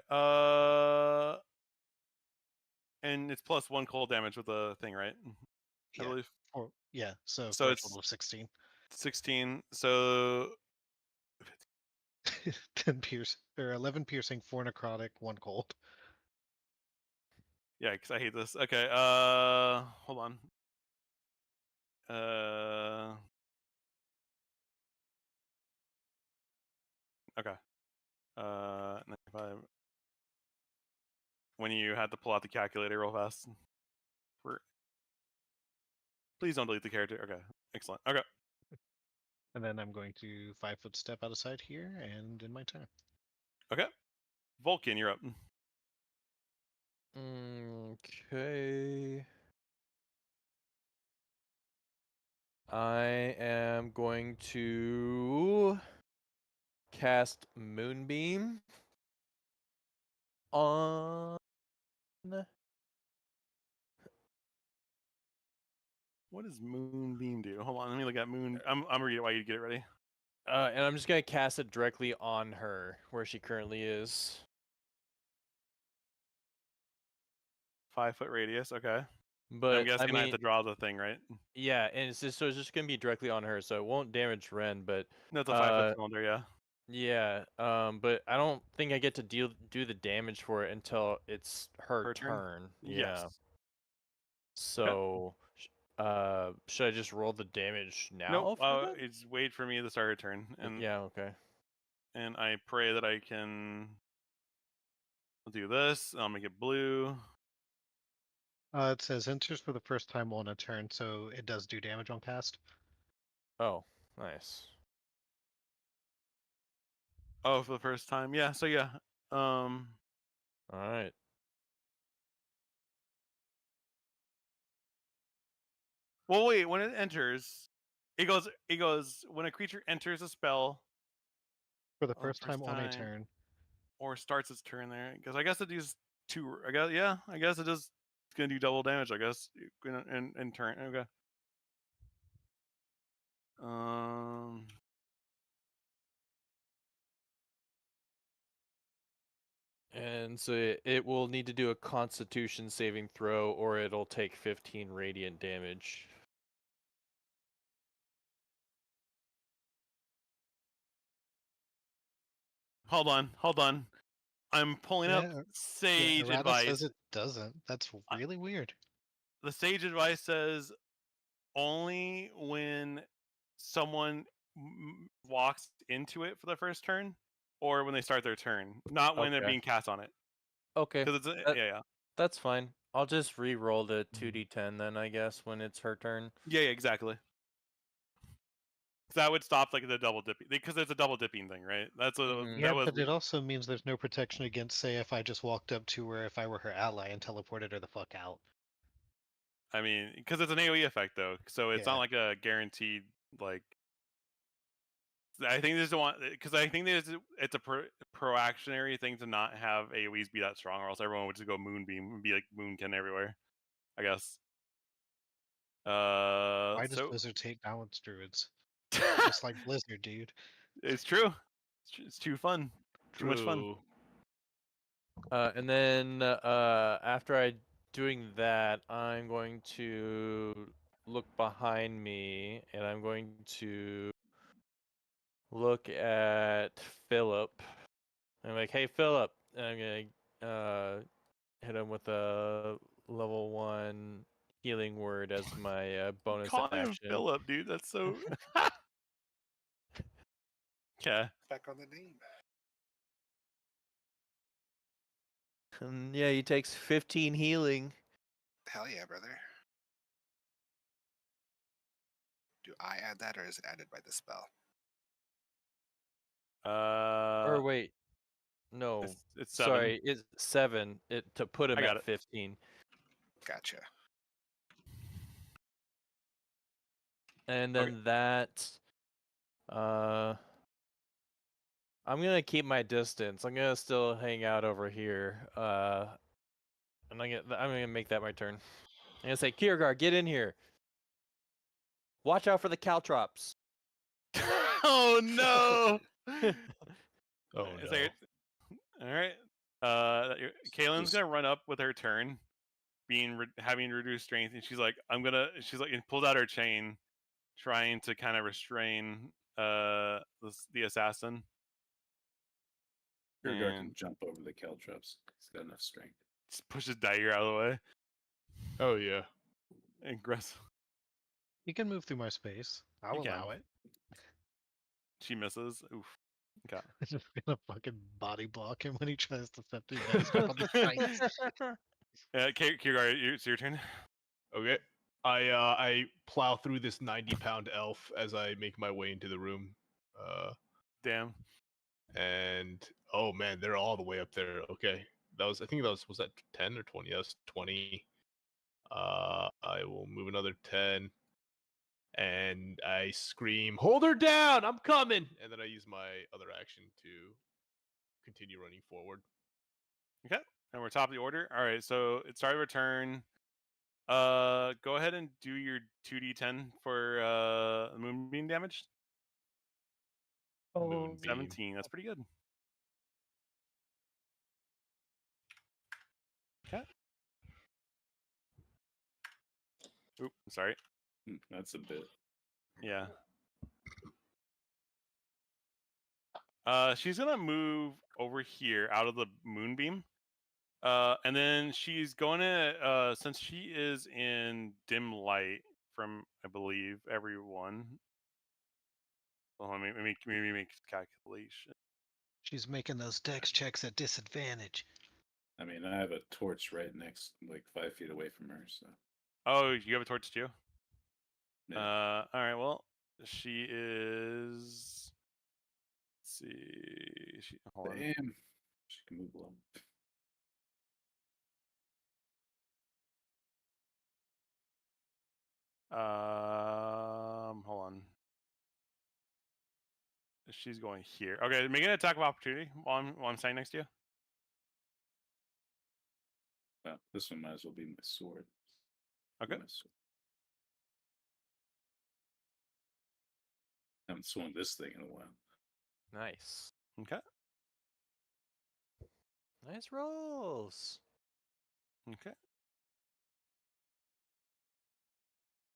And it's +1 cold damage with the thing, right? I Yeah. believe. Yeah, so So for a it's- total of 16. 16. So 10 pierce or 11 piercing, 4 necrotic, 1 cold. yeah, because I hate this. Okay. Hold on. Okay. 95. when you had to pull out the calculator real fast. Please don't delete the character. Okay, excellent. Okay. And then I'm going to 5-foot step out of sight here and in my turn. Okay. Vulcan, you're up. Okay. I am going to cast Moonbeam on. What does Moonbeam do? Hold on, let me look at Moon. I'm reading while you get it ready. And I'm just gonna cast it directly on her, where she currently is. 5-foot radius. Okay. But I'm guessing I mean, I have to draw the thing, right? yeah, and so it's just gonna be directly on her, so it won't damage Ren. But That's a 5-foot cylinder, yeah. yeah, but I don't think I get to do the damage for it until it's her turn. Yeah. Yes. So, should I just roll the damage now? Nope. For that? It's wait for me to start her turn, and Yeah. Okay. and I pray that I can do this. I'll make it blue. It says enters for the first time on a turn, so it does do damage on cast. Oh, nice. Oh, for the first time. Yeah. So yeah. All right. Well, wait. When it enters, it goes. When a creature enters a spell For the first time on a turn. or starts its turn there, because I guess it does two. I guess yeah. I guess it is. It's gonna do double damage. I guess in turn. Okay. And so it will need to do a Constitution saving throw, or it'll take 15 radiant damage. Hold on. I'm pulling up Sage Errata advice. says it doesn't. That's really weird. The Sage advice says only when someone walks into it for the first turn, or when they start their turn, not when they're Okay. being cast on it. Okay. Because it's yeah. That's fine. I'll just re-roll the 2d10 then, I guess, when it's her turn. Yeah, exactly. That would stop like the double dipping, because it's a double dipping thing, right? That's what Yeah, that was. but it also means there's no protection against, say, if I just walked up to her if I were her ally and teleported her the fuck out. I mean, because it's an AOE effect though, so it's Yeah. not like a guaranteed like. I think they just don't want, because I think it's a proactionary thing to not have AOEs be that strong, or else everyone would just go Moonbeam and be like Moonkin everywhere, I guess. Why does So Blizzard take balance druids? Just like Blizzard, dude. it's true. It's too fun. Too much fun. And then after I doing that, I'm going to look behind me, and I'm going to look at Philip. I'm like, hey, Philip. And I'm gonna hit him with a level 1 healing word as my bonus Call action. him Philip, dude. That's so. Okay. Back on the name. And yeah, he takes 15 healing. Hell yeah, brother. Do I add that, or is it added by the spell? Or wait, no. It's 7. Sorry, it's 7. To put him I got at it. 15. Gotcha. And then that, I'm gonna keep my distance. I'm gonna still hang out over here. And I'm gonna make that my turn. I'm gonna say, Kiergar, get in here. Watch out for the caltrops. Oh no! Oh no. All right. Kaylin's gonna run up with her turn, having reduced strength, and she's like, and pulls out her chain, trying to kind of restrain the assassin. Kiergar can jump over the caltrops. He's got enough strength. Just pushes Dagger out of the way. Oh yeah. Aggressive. You can move through my space. I'll You can. allow it. She misses. Oof. Okay. Just gonna fucking body block him when he tries to step on the spikes. Kiergar, it's your turn. Okay. I plow through this 90-pound elf as I make my way into the room. Damn. And oh man, they're all the way up there. Okay. I think that was that 10 or 20? That was 20. I will move another 10. And I scream, "Hold her down! I'm coming!" And then I use my other action to continue running forward. Okay. And we're top of the order. All right. So it's started return. Go ahead and do your 2d10 for moonbeam damage. Moonbeam. 17. That's pretty good. Okay. Oop, sorry. That's a bit. Yeah. She's gonna move over here out of the moonbeam. And then she's gonna since she is in dim light from I believe everyone. Well, let me make a calculation. She's making those dex checks at disadvantage. I mean, I have a torch right next, like 5 feet away from her. So. Oh, you have a torch too? Yeah. All right. Well, she is. Let's see. Hold on. Damn. She can move along. Hold on. She's going here. Okay, make an attack of opportunity while I'm standing next to you. Well, this one might as well be my sword. Okay. My sword. I haven't swung this thing in a while. Nice. Okay. Nice rolls. Okay.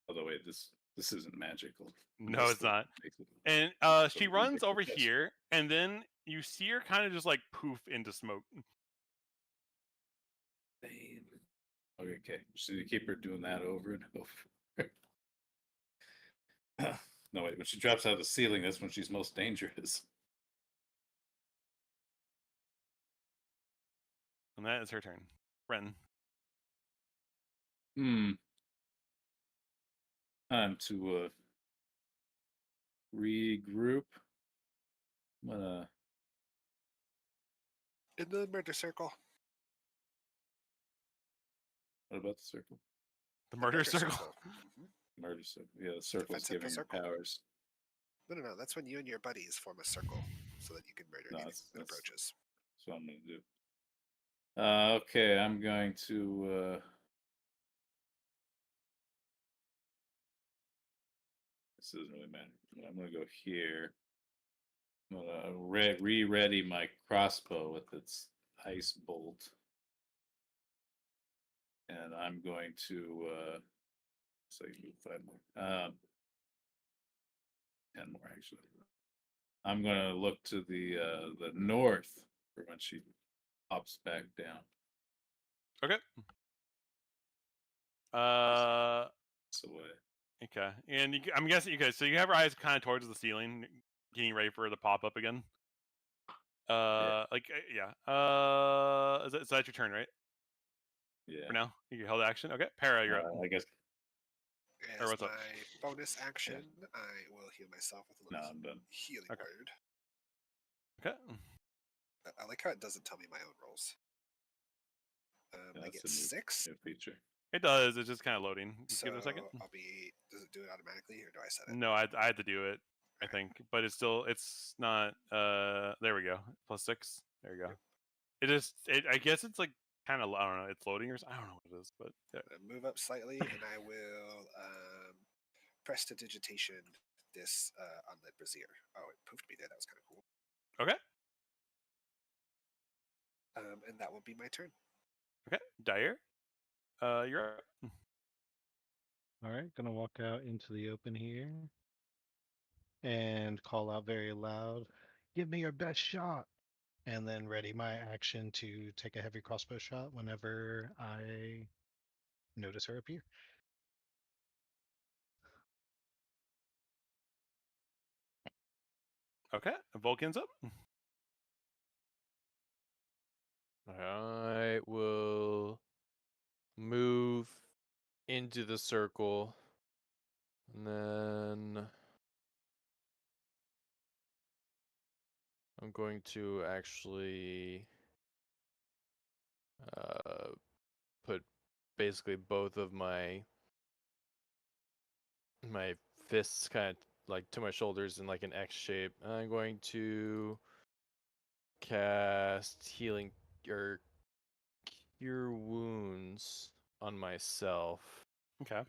Although wait, this isn't magical. No, it's not. And she runs over here, and then you see her kind of just like poof into smoke. Okay, so you keep her doing that over and over. No, wait, when she drops out of the ceiling, that's when she's most dangerous. And that is her turn. Ren. Time to regroup. I'm gonna. In the murder circle. What about the circle? The murder circle. Mhm. Murder circle. Yeah, the circle's Defensive giving her circle. powers. No. That's when you and your buddies form a circle so that you can murder No, anything that's- that approaches. That's what I'm gonna do. Okay, I'm going to. This doesn't really matter. I'm gonna go here. I'm gonna re-ready my crossbow with its ice bolt, and I'm going to. So you need 5 more. 10 more actually. I'm gonna look to the north for when she pops back down. Okay. So Okay. And I'm guessing you guys. So you have her eyes kind of towards the ceiling, getting ready for her to pop up again. Yeah. Is that your turn, right? yeah. For now, you held action. Okay. Para, you're up. I guess. As what's my up? bonus action, I will heal myself with a No, little I'm done. healing Okay. word. Okay. I like how it doesn't tell me my own rolls. I That's get a new 6. feature. It does. It's just kind of loading. Just So give it a second. I'll be. Does it do it automatically, or do I set it? No, I had to do it. I think, but it's not. There we go. +6. There you go. I guess it's like kind of. I don't know. It's loading or I don't know what it is, but yeah. Move up slightly, and I will prestidigitation this unlit brazier. Oh, it poofed me there. That was kind of cool. Okay. And that will be my turn. Okay. Dyer. You're up. All right, gonna walk out into the open here and call out very loud, "Give me your best shot!" And then ready my action to take a heavy crossbow shot whenever I notice her appear. Okay, Vulcan's up. I will move into the circle, and then I'm going to actually put basically both of my fists kind of like to my shoulders in like an X shape. I'm going to cast healing or cure wounds on myself. Okay.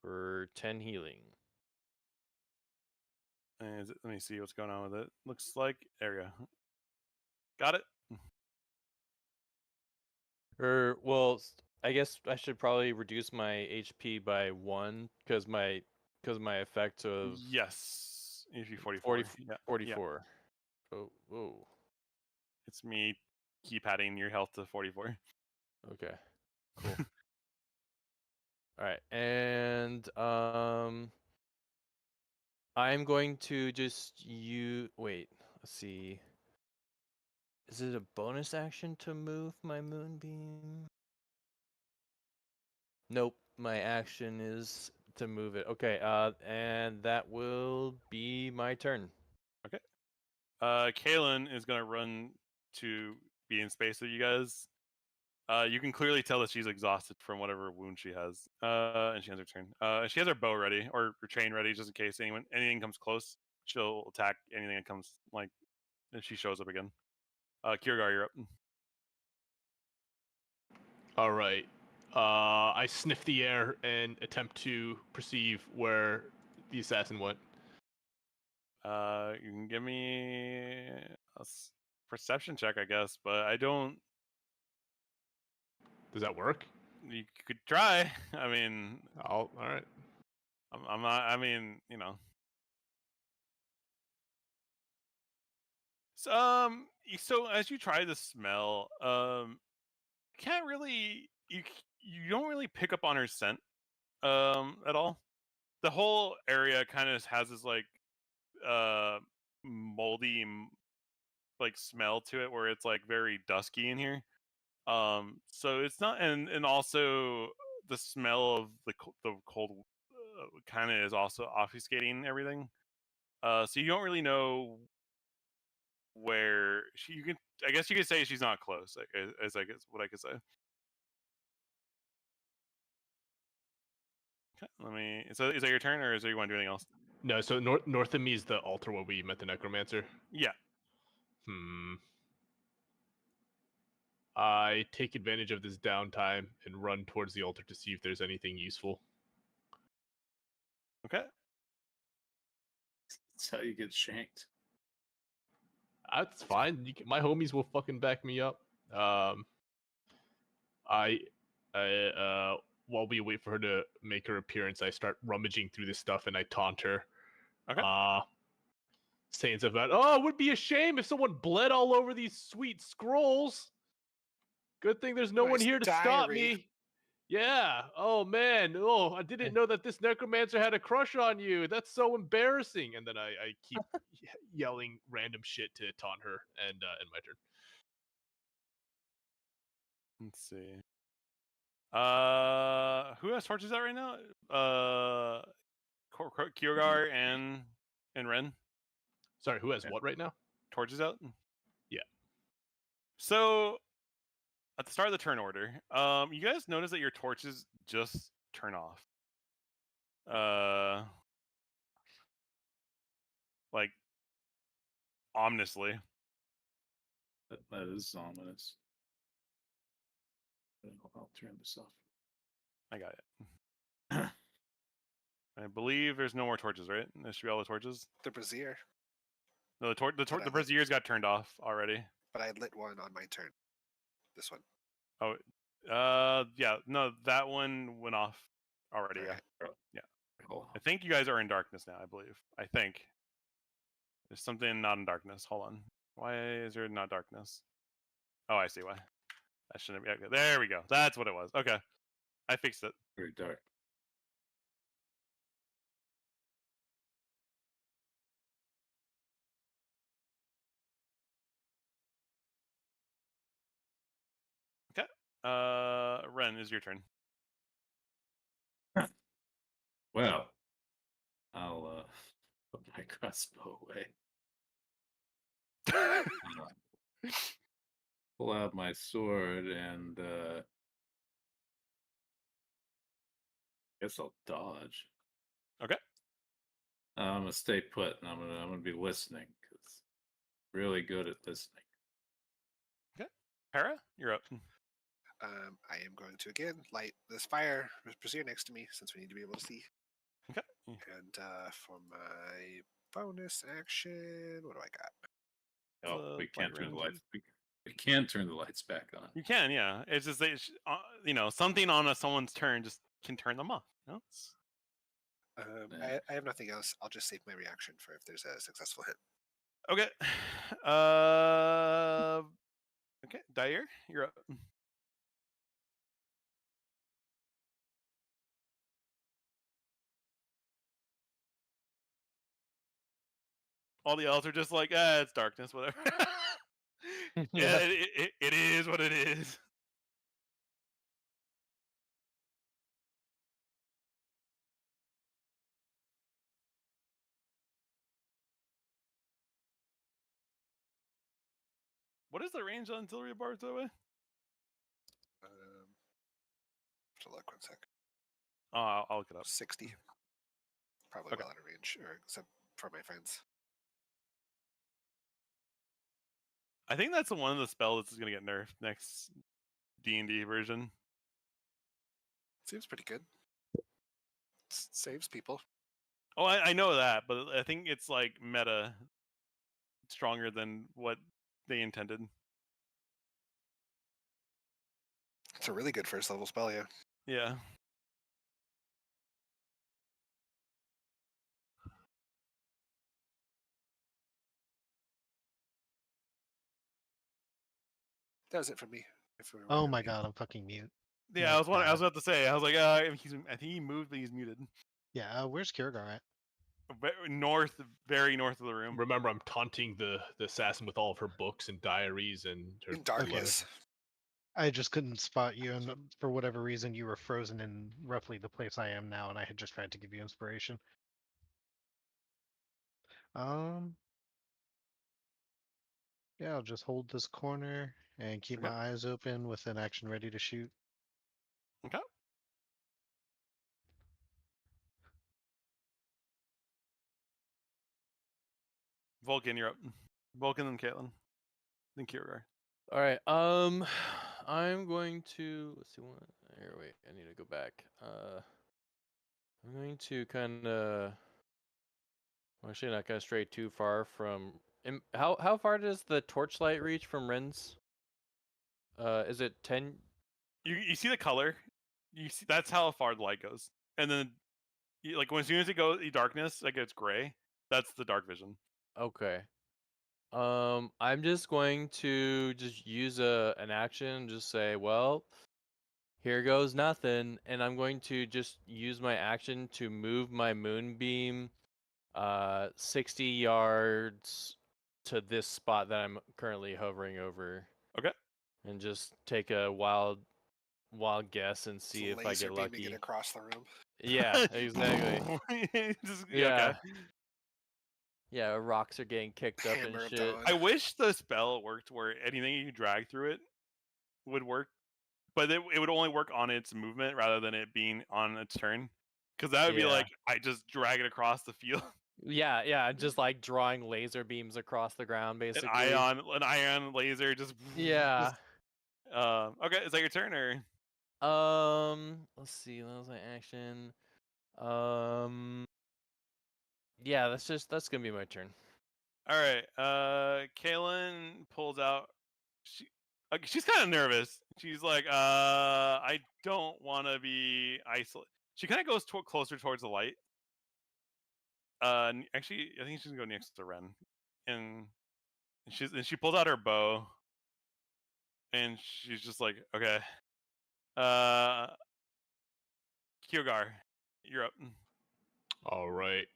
For 10 healing. Let me see what's going on with it. Looks like area. Got it. Well, I guess I should probably reduce my HP by 1 because my effect of Yes. HP 44. Yeah. 44. Oh, whoa. It's me keep adding your health to 44. Okay. Cool. All right. And I'm going to just wait, let's see. Is it a bonus action to move my moonbeam? Nope, my action is to move it. Okay, and that will be my turn. Okay. Kaylin is gonna run to be in space with you guys. You can clearly tell that she's exhausted from whatever wound she has. And she has her turn. She has her bow ready or her chain ready just in case anything comes close. She'll attack anything that comes like if she shows up again. Kiergar, you're up. All right. I sniff the air and attempt to perceive where the assassin went. You can give me a perception check, I guess, but I don't. Does that work? You could try. I mean, All right. I'm not. I mean, you know. So as you try to smell, can't really you don't really pick up on her scent, at all. The whole area kind of has this like, moldy, like smell to it, where it's like very dusky in here. So it's not, and also the smell of the cold, kind of is also obfuscating everything. So you don't really know where you can. I guess you could say she's not close. As I guess what I could say. Okay, let me. So is that your turn, or is there you want to do anything else? No, so north of me is the altar where we met the necromancer. Yeah. I take advantage of this downtime and run towards the altar to see if there's anything useful. Okay. That's how you get shanked. That's fine. My homies will fucking back me up. While we wait for her to make her appearance, I start rummaging through this stuff and I taunt her. Okay. Saying stuff about, oh, it would be a shame if someone bled all over these sweet scrolls. Good thing there's no one here to stop me. Yeah. Oh, man. Oh, I didn't know that this necromancer had a crush on you. That's so embarrassing. And then I keep yelling random shit to taunt her and my turn. Let's see. Who has torches out right now? Kyogar and Ren. Sorry, who has what right now? Torches out. Yeah. So at the start of the turn order, you guys notice that your torches just turn off. Like ominously. That is ominous. I'll turn this off. I got it. I believe there's no more torches, right? There should be all the torches. The brazier. No, the braziers got turned off already. But I lit one on my turn. This one. Oh, yeah. No, that one went off already. Right. Yeah. I think you guys are in darkness now. I believe. I think there's something not in darkness. Hold on. Why is there not darkness? Oh, I see why. I shouldn't be. Okay, there we go. That's what it was. Okay. I fixed it. Very dark. Okay. Ren, is your turn. Well, I'll put my crossbow away. Pull out my sword and guess I'll dodge. Okay. I'm gonna stay put, and I'm gonna be listening because really good at listening. Okay. Para, you're up. I am going to again light this fire brazier next to me since we need to be able to see. Okay. And for my bonus action, what do I got? Oh, we light can't turn the range. lights. We can turn the lights back on. You can, yeah. It's just that something on someone's turn just can turn them off. You know? I have nothing else. I'll just save my reaction for if there's a successful hit. Okay. Okay, Dyer, you're up. All the elves are just like, it's darkness, whatever. Yeah, it is what it is. What is the range on artillery bars, by the way? Have to look 1 sec. Oh, I'll look it up. 60. Probably Okay. well out of range, or except for my friends. I think that's one of the spells that's going to get nerfed next D&D version. Seems pretty good. Saves people. Oh, I know that, but I think it's like meta stronger than what they intended. It's a really good first level spell, yeah. Yeah. That was it for me. Oh my god, I'm fucking mute. Yeah, Oh, I was God. about to say. I was like, I think he moved, but he's muted. Yeah, where's Kiergar at? North, very north of the room. Remember, I'm taunting the assassin with all of her books and diaries and her In darkness. I just couldn't spot you, and for whatever reason, you were frozen in roughly the place I am now, and I had just tried to give you inspiration. Yeah, I'll just hold this corner and keep Okay. my eyes open with an action ready to shoot. Okay. Vulcan, you're up. Vulcan and Caitlin. Then Kiergar. All right. I'm going to let's see what. Here, wait. I need to go back. I'm going to kind of. Actually, not gonna stray too far from. How far does the torchlight reach from Ren's? Is it 10? You see the color? You see that's how far the light goes, and then like as soon as it goes darkness, like it's gray. That's the dark vision. Okay. I'm just going to just use an action. Just say, well, here goes nothing, and I'm going to just use my action to move my moonbeam 60 yards to this spot that I'm currently hovering over. Okay. And just take a wild guess and see if I get lucky. It across the room. Yeah, exactly. Okay. Yeah, rocks are getting kicked up and shit. I wish the spell worked where anything you drag through it would work, but it would only work on its movement rather than it being on its turn. Because that would be like, I just drag it across the field. Yeah, just like drawing laser beams across the ground, basically. An ion laser, just yeah. Okay, is that your turn or? Let's see. That was my action. Yeah, that's gonna be my turn. All right. Kaylin pulls out. She's kind of nervous. She's like, I don't want to be isolated. She kind of goes closer towards the light. Actually, I think she's gonna go next to Ren, and she pulls out her bow, and she's just like, okay, Kyogar, you're up. All right.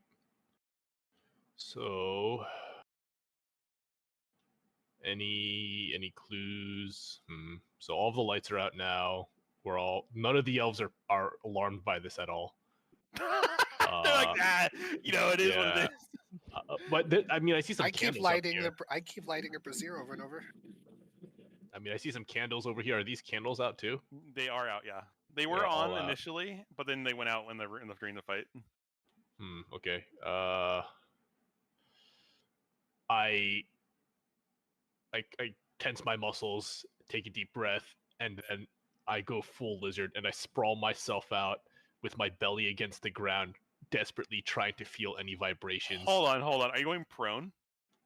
So, any clues? So all the lights are out now. None of the elves are alarmed by this at all. They're like, you know, it is what it yeah. is. But I mean, I see some I keep candles up lighting here. I keep lighting a brazier over and over. I mean, I see some candles over here. Are these candles out too? They are out, yeah. They were They're all on out. initially, but then they went out during the fight. Okay. I tense my muscles, take a deep breath, and then I go full lizard and I sprawl myself out with my belly against the ground, desperately trying to feel any vibrations. Hold on. Are you going prone?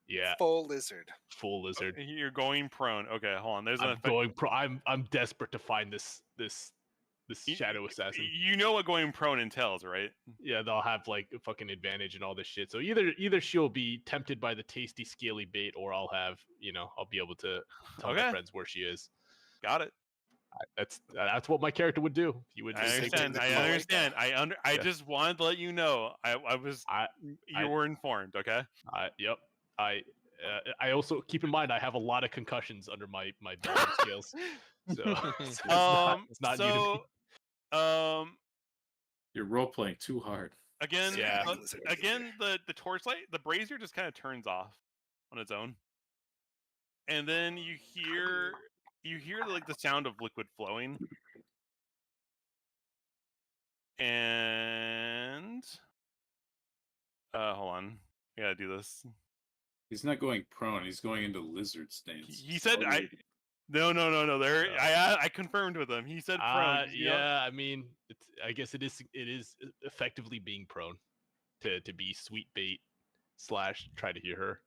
Yeah. Full lizard. Full lizard. You're going prone. Okay, hold on. There's an I'm effect. going I'm desperate to find this shadow assassin. You know what going prone entails, right? Yeah, they'll have like a fucking advantage and all this shit. So either she'll be tempted by the tasty scaly bait, or I'll have, I'll be able to tell my friends where she is. Got it. That's what my character would do. He would. I understand. I just wanted to let you know. You were informed. Okay. Yep. I also keep in mind I have a lot of concussions under my belt scales. So it's not new to me. You're role playing too hard. Again, yeah. The torchlight, the brazier just kind of turns off on its own, and then you hear like the sound of liquid flowing, and hold on, I gotta do this. He's not going prone. He's going into lizard stance. He said, No. There, I confirmed with him. He said prone. Yeah, I mean, I guess it is effectively being prone to be sweet bait / try to hear her.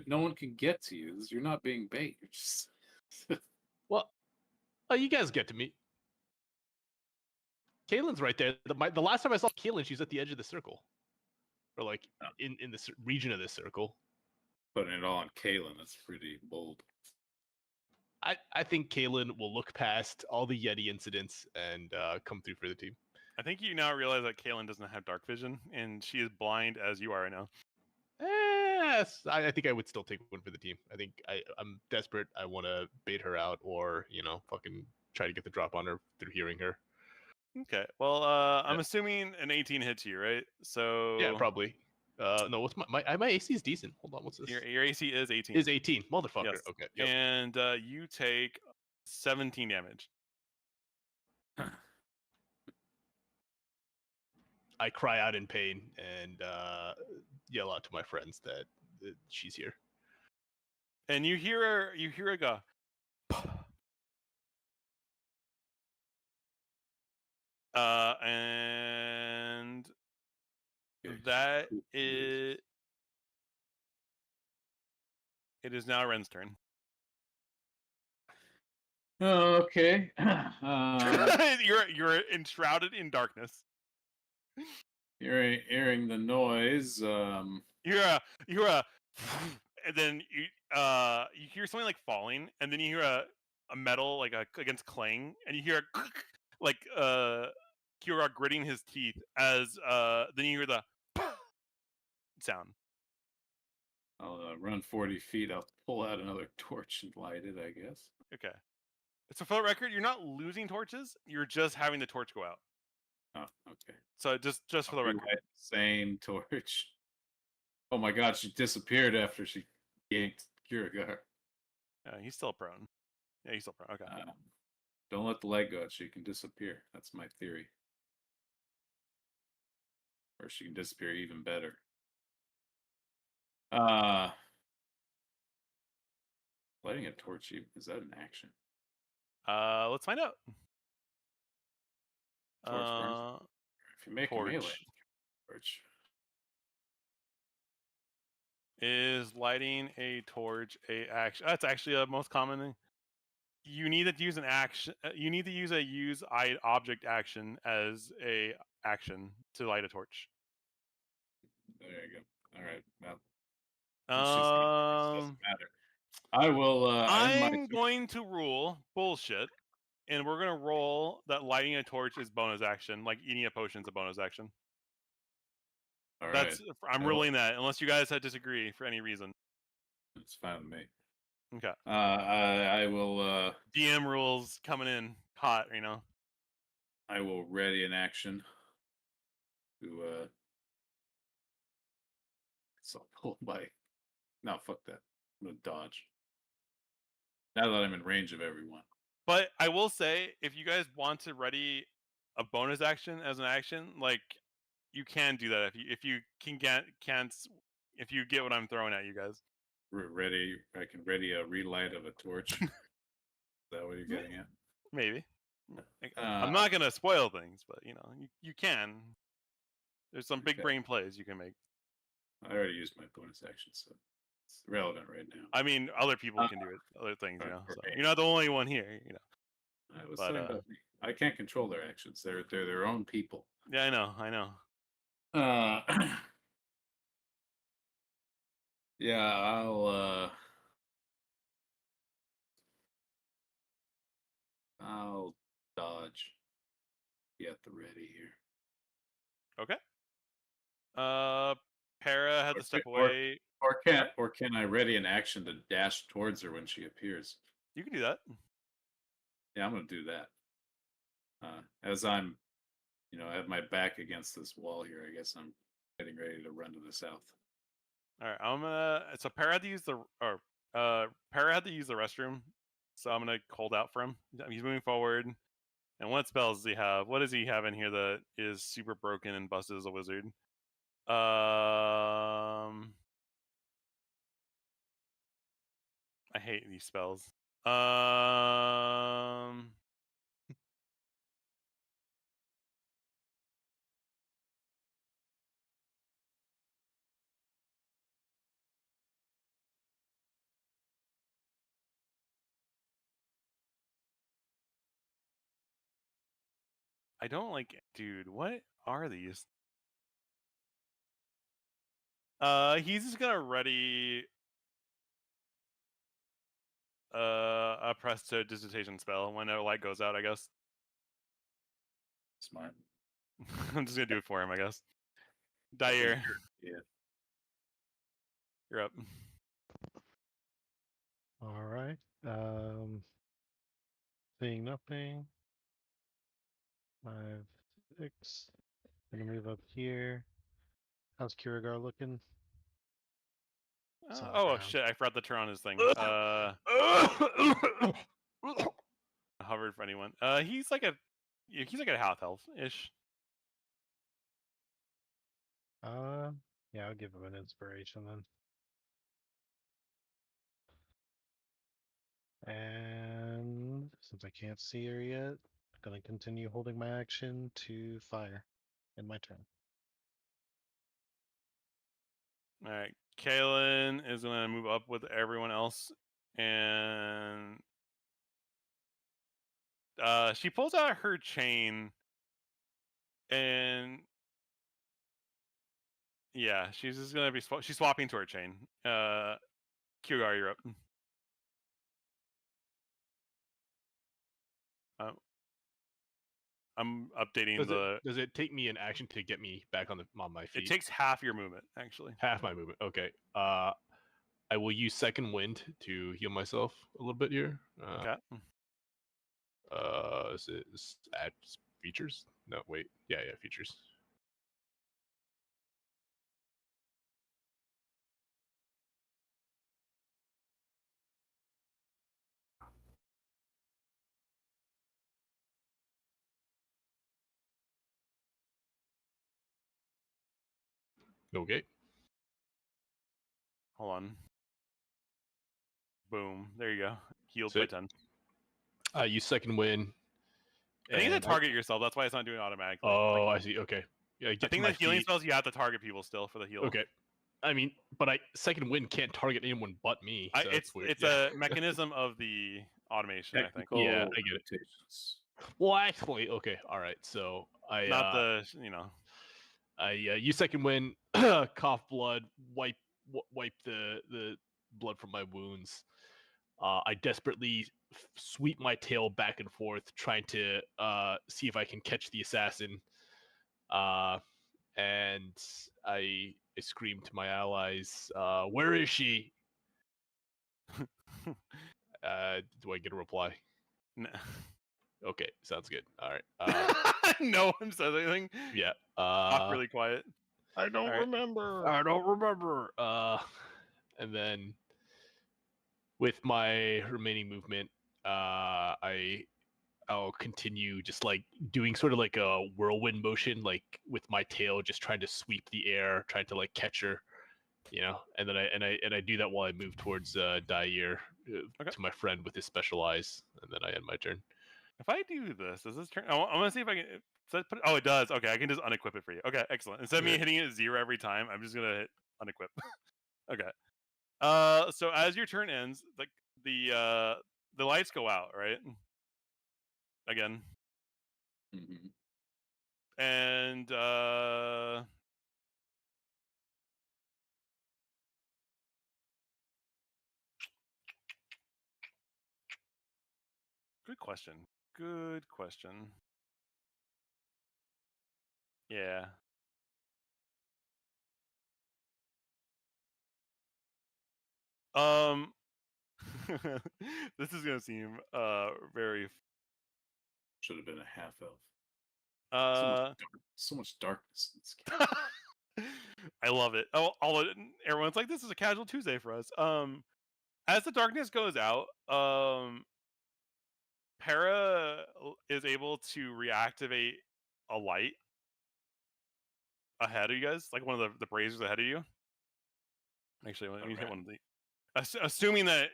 No one can get to you. You're not being bait. You're just well, you guys get to me. Kaylin's right there. The last time I saw Kaylin, she's at the edge of the circle, or like in the region of this circle. Putting it all on Kaylin, that's pretty bold. I think Kaylin will look past all the Yeti incidents and come through for the team. I think you now realize that Kaylin doesn't have dark vision, and she is blind as you are right now. Yes, I think I would still take one for the team. I think I'm desperate. I want to bait her out, or fucking try to get the drop on her through hearing her. Okay. Well, I'm assuming an 18 hits you, right? So yeah, probably. No, what's my AC is decent. Hold on, what's this? Your AC is 18. Is 18, motherfucker. Yes. Okay. Yep. And you take 17 damage. I cry out in pain and yell out to my friends that she's here. And you hear her go. And that is. It is now Ren's turn. Oh, okay. You're enshrouded in darkness. You're hearing the noise. You're a, and then you hear something like falling, and then you hear a metal like against clang, and you hear a like Kira gritting his teeth as then you hear the sound. I'll run 40 feet. I'll pull out another torch and light it, I guess. Okay. So for the record, you're not losing torches. You're just having the torch go out. Oh, okay. So just for the record. Same torch. Oh my god, she disappeared after she yanked Kirigar. He's still prone. Yeah, he's still prone. Okay. Don't let the leg go. She can disappear. That's my theory. Or she can disappear even better. Lighting a torch, is that an action? Let's find out. Torch if you make torch. a melee torch. Is lighting a torch a action? That's actually a most common thing. You need to use an action. You need to use a use object action as a action to light a torch. There you go. All right. Well, doesn't matter. I will. I'm going to rule bullshit and we're gonna roll that lighting a torch is bonus action, like eating a potion's a bonus action. All That's right. I'm ruling that, unless you guys disagree for any reason. It's fine with me. Okay. I will. DM rules coming in hot, you know. I will ready an action to. So pull my. No, fuck that. I'm gonna dodge. Now that I'm in range of everyone. But I will say, if you guys want to ready a bonus action as an action, like you can do that if you if you get what I'm throwing at you guys. Ready. I can ready a relight of a torch. Is that what you're getting at? Maybe. I'm not gonna spoil things, but you know, you can. There's some big brain plays you can make. I already used my bonus action, so it's relevant right now. I mean, other people can do it, other things, you know. So you're not the only one here, you know. I was saying about me. I can't control their actions. They're their own people. Yeah, I know. Yeah, I'll dodge. Be at the ready here. Okay. Para had to step Or away. Or can I ready an action to dash towards her when she appears? You can do that. Yeah, I'm gonna do that. As I'm, I have my back against this wall here. I guess I'm getting ready to run to the south. All right, so Para had to use Para had to use the restroom, so I'm gonna hold out for him. He's moving forward. And what spells does he have? What does he have in here that is super broken and busted as a wizard? I hate these spells. I don't like, dude, what are these? He's just gonna ready a prestidigitation spell when a light goes out, I guess. Smart. I'm just gonna do it for him, I guess. Dyer. Yeah. You're up. All right. Seeing nothing. 5, 6. Gonna move up here. How's Kirigar looking? Oh shit! I forgot to turn on his thing. Hovered for anyone. He's like a half health ish. Yeah, I'll give him an inspiration then. And since I can't see her yet, I'm gonna continue holding my action to fire in my turn. All right, Kaylin is gonna move up with everyone else, and she pulls out her chain, and yeah, she's just gonna be she's swapping to her chain. Kyugar, you're up. I'm updating Does it take me an action to get me back on my feet? It takes half your movement, actually. Half my movement. Okay. I will use second wind to heal myself a little bit here. Okay. Is it add features? No, wait. Yeah, features. Okay. Hold on. Boom. There you go. Healed by 10. Use second wind. I think you have to target yourself. That's why it's not doing it automatically. Oh, I see. Okay. Yeah, I think the healing spells you have to target people still for the heal. Okay. I mean, but second wind can't target anyone but me. So it's weird. It's a mechanism of the automation, I think. Yeah, I get it. Well, actually, okay, all right. So I use second wind, cough blood, wipe the blood from my wounds, I desperately sweep my tail back and forth, trying to see if I can catch the assassin. And I scream to my allies, "Where is she?" Do I get a reply? No. Okay, sounds good. All right. No one says anything. Yeah. Really quiet. I don't Alright. remember. I don't remember. And then with my remaining movement, I'll continue just like doing sort of like a whirlwind motion, like with my tail, just trying to sweep the air, trying to like catch her, And then I do that while I move towards Dair, Okay. to my friend with his special eyes, and then I end my turn. If I do this, does this turn? I want to see if I can. Does that put it? Oh, it does. Okay, I can just unequip it for you. Okay, excellent. Instead of me Good. hitting it 0 every time, I'm just gonna hit unequip. Okay. So as your turn ends, the lights go out, right? Again, Mhm. and good question. Good question. Yeah. Um. This is gonna seem very Should have been a half elf. uh. So much darkness in this game. I love it. Oh, everyone's like, this is a casual Tuesday for us. As the darkness goes out, Para is able to reactivate a light ahead of you guys, like one of the braziers ahead of you. Actually, let me hit one of the. Assuming that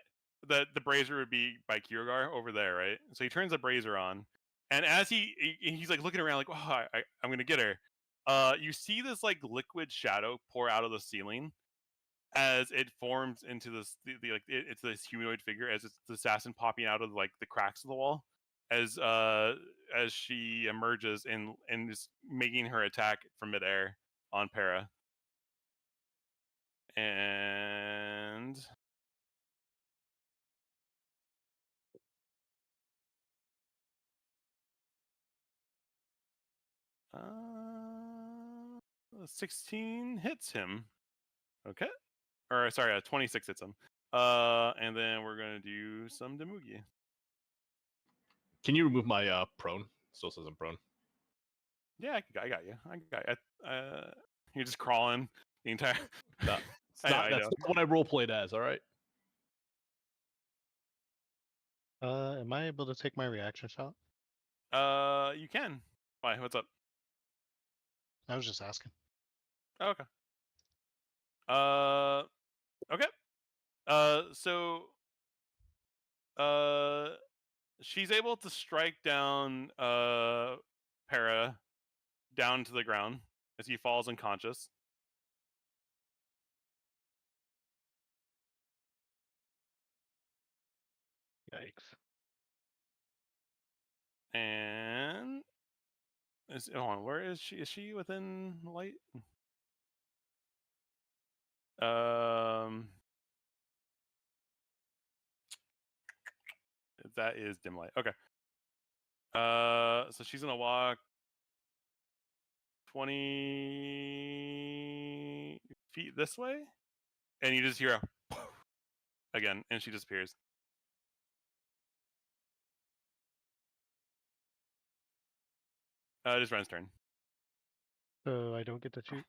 the brazier would be by Kiergar over there, right? So he turns the brazier on, and as he's like looking around, like, oh, I'm gonna get her. You see this like liquid shadow pour out of the ceiling as it forms into this it's this humanoid figure as it's the assassin popping out of like the cracks of the wall as she emerges and is making her attack from midair on Para. And uh 16 hits him. Okay. Or sorry, 26 hits him. And then we're gonna do some Demugi. Can you remove my prone? Still says I'm prone. Yeah, I got you. You're just crawling the entire. No, I that's know. not what I role played as. All right. Am I able to take my reaction shot? You can. Why? What's up? I was just asking. Oh, okay. Okay. So, she's able to strike down Para down to the ground as he falls unconscious. Yikes. And hold on, where is she? Is she within light? That is dim light. Okay. So she's gonna walk 20 feet this way, and you just hear a again, and she disappears. It is Ren's turn. So I don't get to shoot.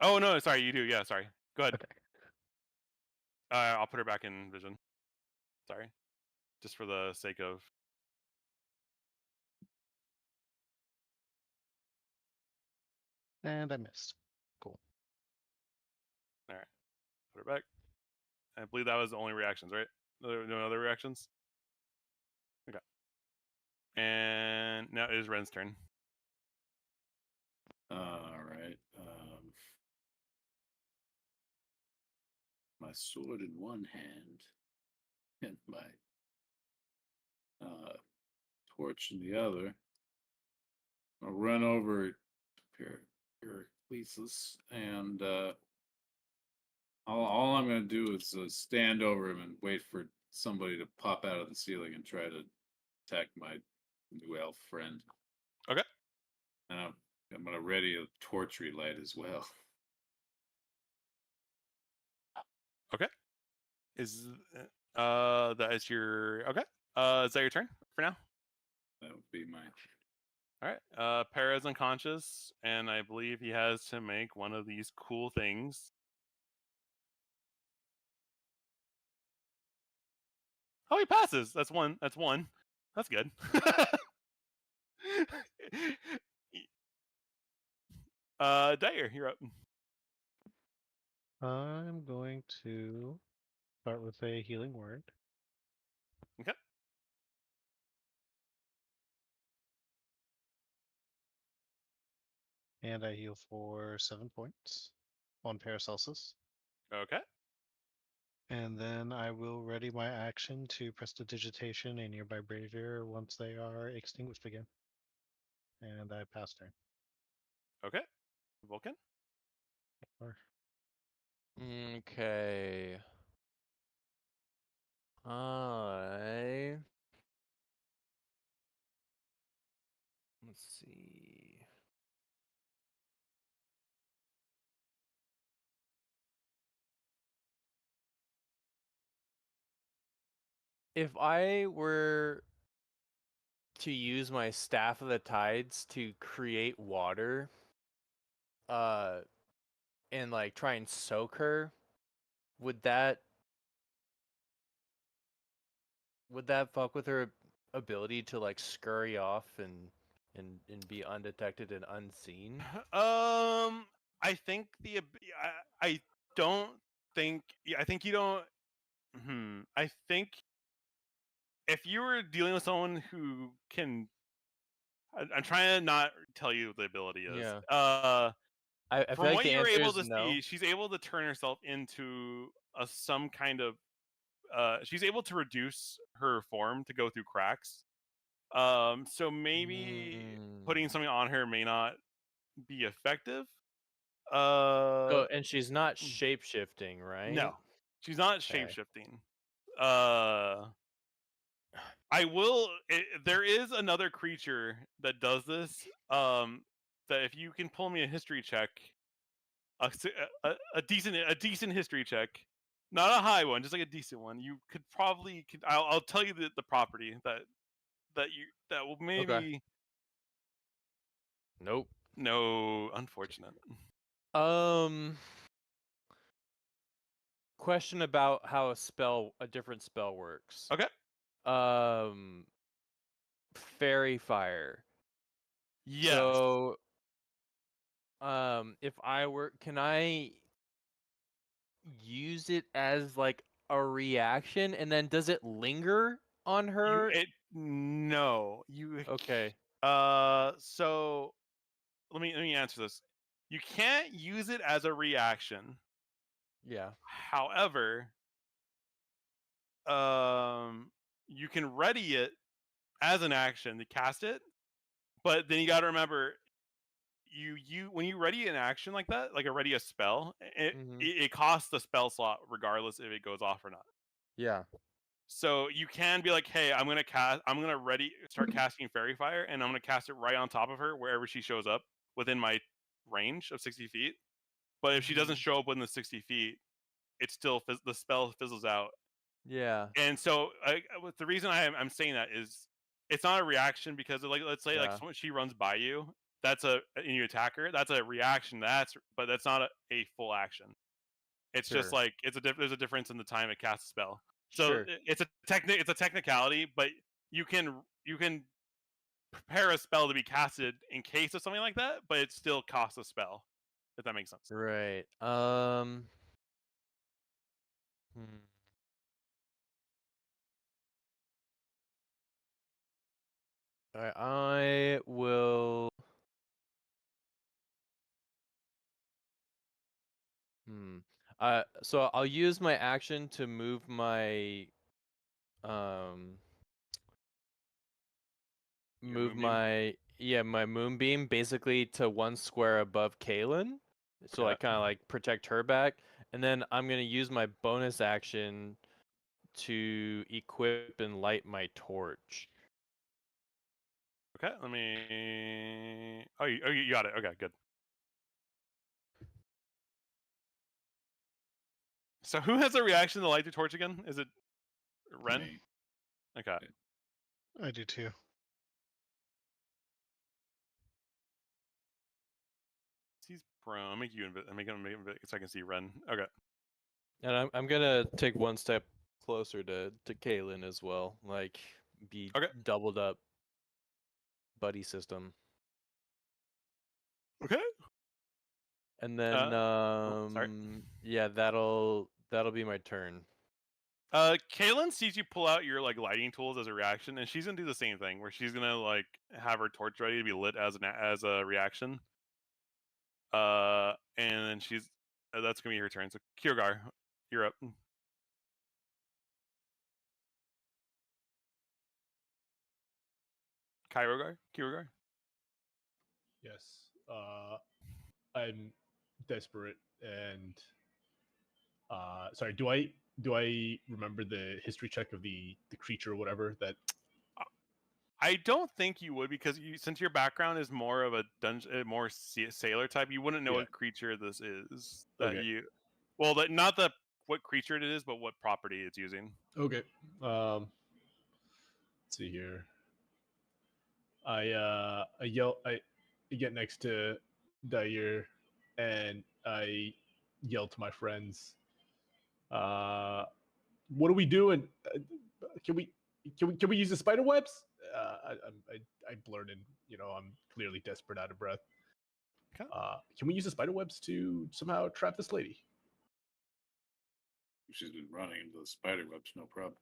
Oh no, sorry, you do. Yeah, sorry. Go ahead. Okay. I'll put her back in vision. Sorry, just for the sake of. And I missed. Cool. All right, put her back. I believe that was the only reactions, right? No other reactions. Okay. And now it is Ren's turn. All right. My sword in one hand and my torch in the other. I'll run over Periclesis and All I'm going to do is stand over him and wait for somebody to pop out of the ceiling and try to attack my new elf friend. Okay. And I'm going to ready a torch relight as well. Okay. Is that is your okay? Is that your turn for now? That would be mine. All right. Para is unconscious, and I believe he has to make one of these cool things. Oh, he passes. That's one. That's one. That's good. Dyer, you're up. I'm going to start with a healing word. Okay. And I heal for 7 points on Paracelsus. Okay. And then I will ready my action to prestidigitation a nearby brazier once they are extinguished again. And I pass turn. Okay. Vulcan. Okay. Let's see. If I were to use my Staff of the Tides to create water, and like try and soak her, would that fuck with her ability to like scurry off and be undetected and unseen? I think I don't think. I think you don't. I think if you were dealing with someone who can, I'm trying to not tell you what the ability is. Yeah. I feel From like what the you were answer able is to no. see, she's able to turn herself into some kind of. She's able to reduce her form to go through cracks. So maybe putting something on her may not be effective. So, and she's not shape-shifting, right? No, she's not Okay. shape-shifting. I will. There is another creature that does this. That if you can pull me a history check, a decent history check, not a high one, just like a decent one, you could probably. I'll tell you the property that will maybe. Okay. Nope. No, unfortunate. Question about how a different spell works. Okay. Fairy fire. Yes. So, if I were, can I use it as like a reaction, and then does it linger on her? No. You. Okay. So let me answer this. You can't use it as a reaction. Yeah. However, you can ready it as an action to cast it, but then you got to remember, you when you ready an action like that, like ready a spell, it costs the spell slot regardless if it goes off or not. Yeah. So you can be like, hey, I'm gonna start casting Fairy Fire, and I'm gonna cast it right on top of her wherever she shows up within my range of 60 feet. But if she doesn't show up within the 60 feet, it's still the spell fizzles out. Yeah. And so the reason I'm saying that is it's not a reaction because let's say like she runs by you, and you attack her, that's a reaction. But that's not a full action. It's just like there's a difference in the time it casts a spell. So it's a technicality, but you can prepare a spell to be casted in case of something like that, but it still costs a spell. If that makes sense. Right. Alright, I will. So I'll use my action to move my my moonbeam basically to 1 square above Kaylin. So I kind of like protect her back, And then I'm gonna use my bonus action to equip and light my torch. Okay, let me. Oh, you got it. Okay, good. So who has a reaction to light the torch again? Is it Ren? Me. Okay. I do too. He's prone. I'll make you make him so I can see Ren. Okay. And I'm gonna take one step closer to Kaylin as well, like be Okay. doubled up buddy system. Okay. And then sorry. yeah, that'll be my turn. Kaylin sees you pull out your like lighting tools as a reaction, and she's gonna do the same thing, where she's gonna like have her torch ready to be lit as a reaction. And then that's gonna be her turn. So Kiergar, you're up. Kiergar. Yes. I'm desperate and sorry, do I remember the history check of the creature or whatever that I don't think you would, because since your background is more of a dungeon, more sailor type, you wouldn't know what creature this is. Not what creature it is, but what property it's using. Okay. Let's see here. I get next to Dair and I yell to my friends, what are we doing? Can we use the spider webs? I blurted, I'm clearly desperate, out of breath. Okay. Can we use the spider webs to somehow trap this lady? She's been running into the spider webs, no problem.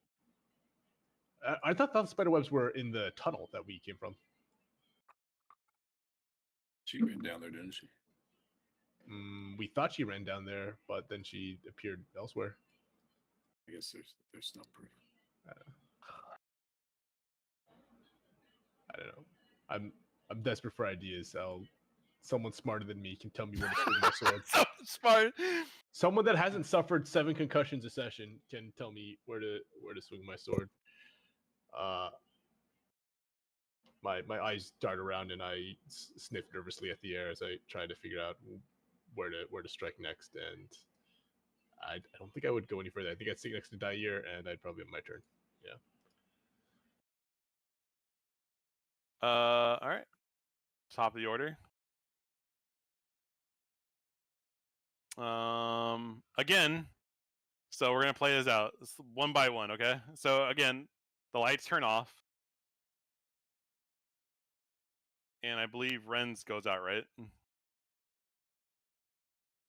I thought the spider webs were in the tunnel that we came from. She ran down there, didn't she? We thought she ran down there, but then she appeared elsewhere. I guess there's no proof. I don't know. I'm desperate for ideas. Someone smarter than me can tell me where to swing my sword. So smart. Someone that hasn't suffered 7 concussions a session can tell me where to swing my sword. My eyes dart around and I sniff nervously at the air as I try to figure out where to strike next. And I don't think I would go any further. I think I'd sit next to Dair and I'd probably have my turn. Yeah. All right. Top of the order. Again, so we're gonna play this out one by one, okay? So again, the lights turn off, and I believe Ren's goes out, right?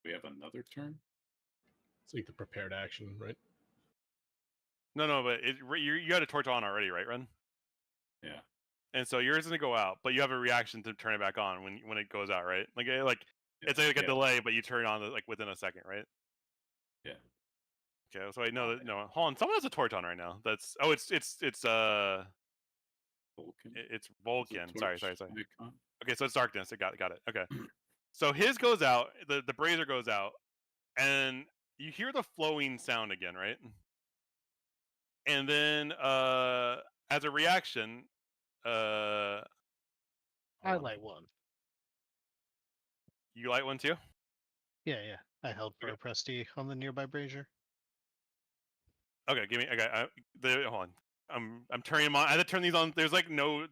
We have another turn. It's like the prepared action, right? No, but you had a torch on already, right, Ren? Yeah. And so yours is gonna go out, but you have a reaction to turn it back on when it goes out, right? It's like a delay, but you turn it on like within a second, right? Yeah. Okay, so I know that. No, hold on. Someone has a torch on right now. It's Vulcan. It's Vulcan. Sorry. Icon. Okay, so it's darkness. I got it. Okay. So his goes out. The brazier goes out, and you hear the flowing sound again, right? And then as a reaction, I light one. You light one too? Yeah. I held for a Presty on the nearby brazier. Okay, give me. Okay, hold on. I'm turning them on. I had to turn these on. There's like no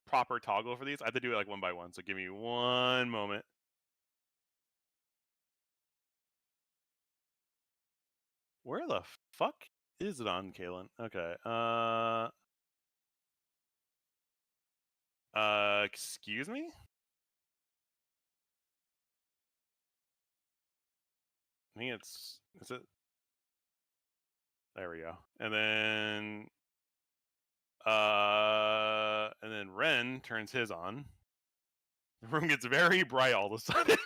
proper toggle for these. I have to do it like one by one. So give me one moment. Where the fuck is it on, Kaylin? Okay. Excuse me? I think is it? There we go. And then Ren turns his on. The room gets very bright all of a sudden.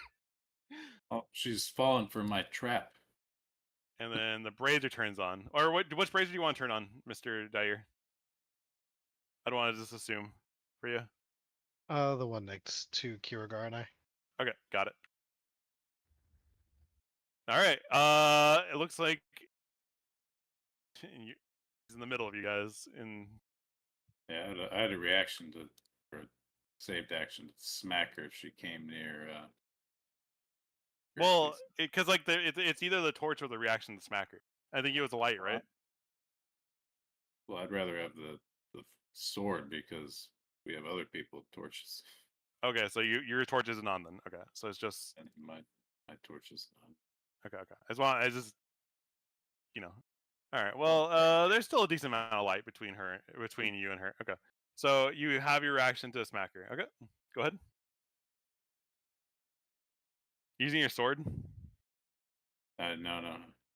Oh, she's fallen for my trap. And then the brazier turns on. Or which brazier do you want to turn on, Mr. Dyer? I don't want to just assume for you. The one next to Kirigar and I. Okay, got it. All right. It looks like he's in the middle of you guys. Yeah, I had a reaction or a saved action to smack her if she came near. Well, because like it's either the torch or the reaction to smacker. I think it was a light, right? Well, I'd rather have the sword because we have other people with torches. Okay, so your torch isn't on then. Okay, so it's just And my torch is on. okay. I just All right. Well, there's still a decent amount of light between you and her. Okay. So you have your reaction to a smacker. Okay. Go ahead. Using your sword. No.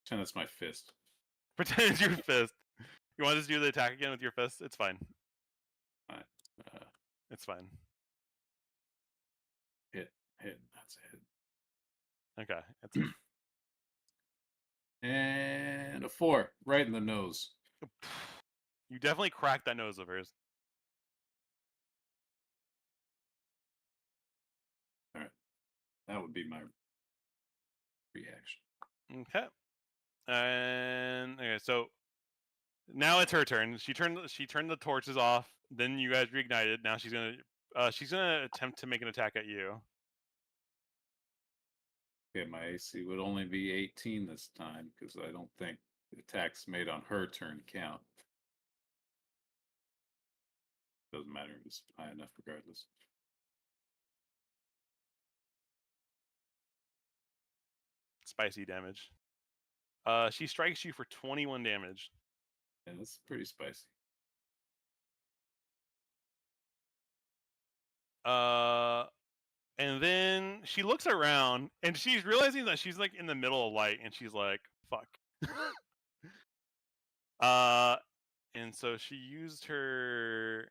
Pretend that's my fist. Pretend it's your fist. You want to just do the attack again with your fist? It's fine. It's fine. Hit. That's a hit. Okay. That's it. And a 4, right in the nose. You definitely cracked that nose of hers. All right. That would be my reaction. Okay. And okay, so now it's her turn. She turned the torches off. Then you guys reignited. Now she's gonna attempt to make an attack at you. Okay, my AC would only be 18 this time because I don't think the attacks made on her turn count. Doesn't matter. It's high enough regardless. Spicy damage. She strikes you for 21 damage. Yeah, that's pretty spicy. And then she looks around and she's realizing that she's like in the middle of light and she's like, fuck. And so she used her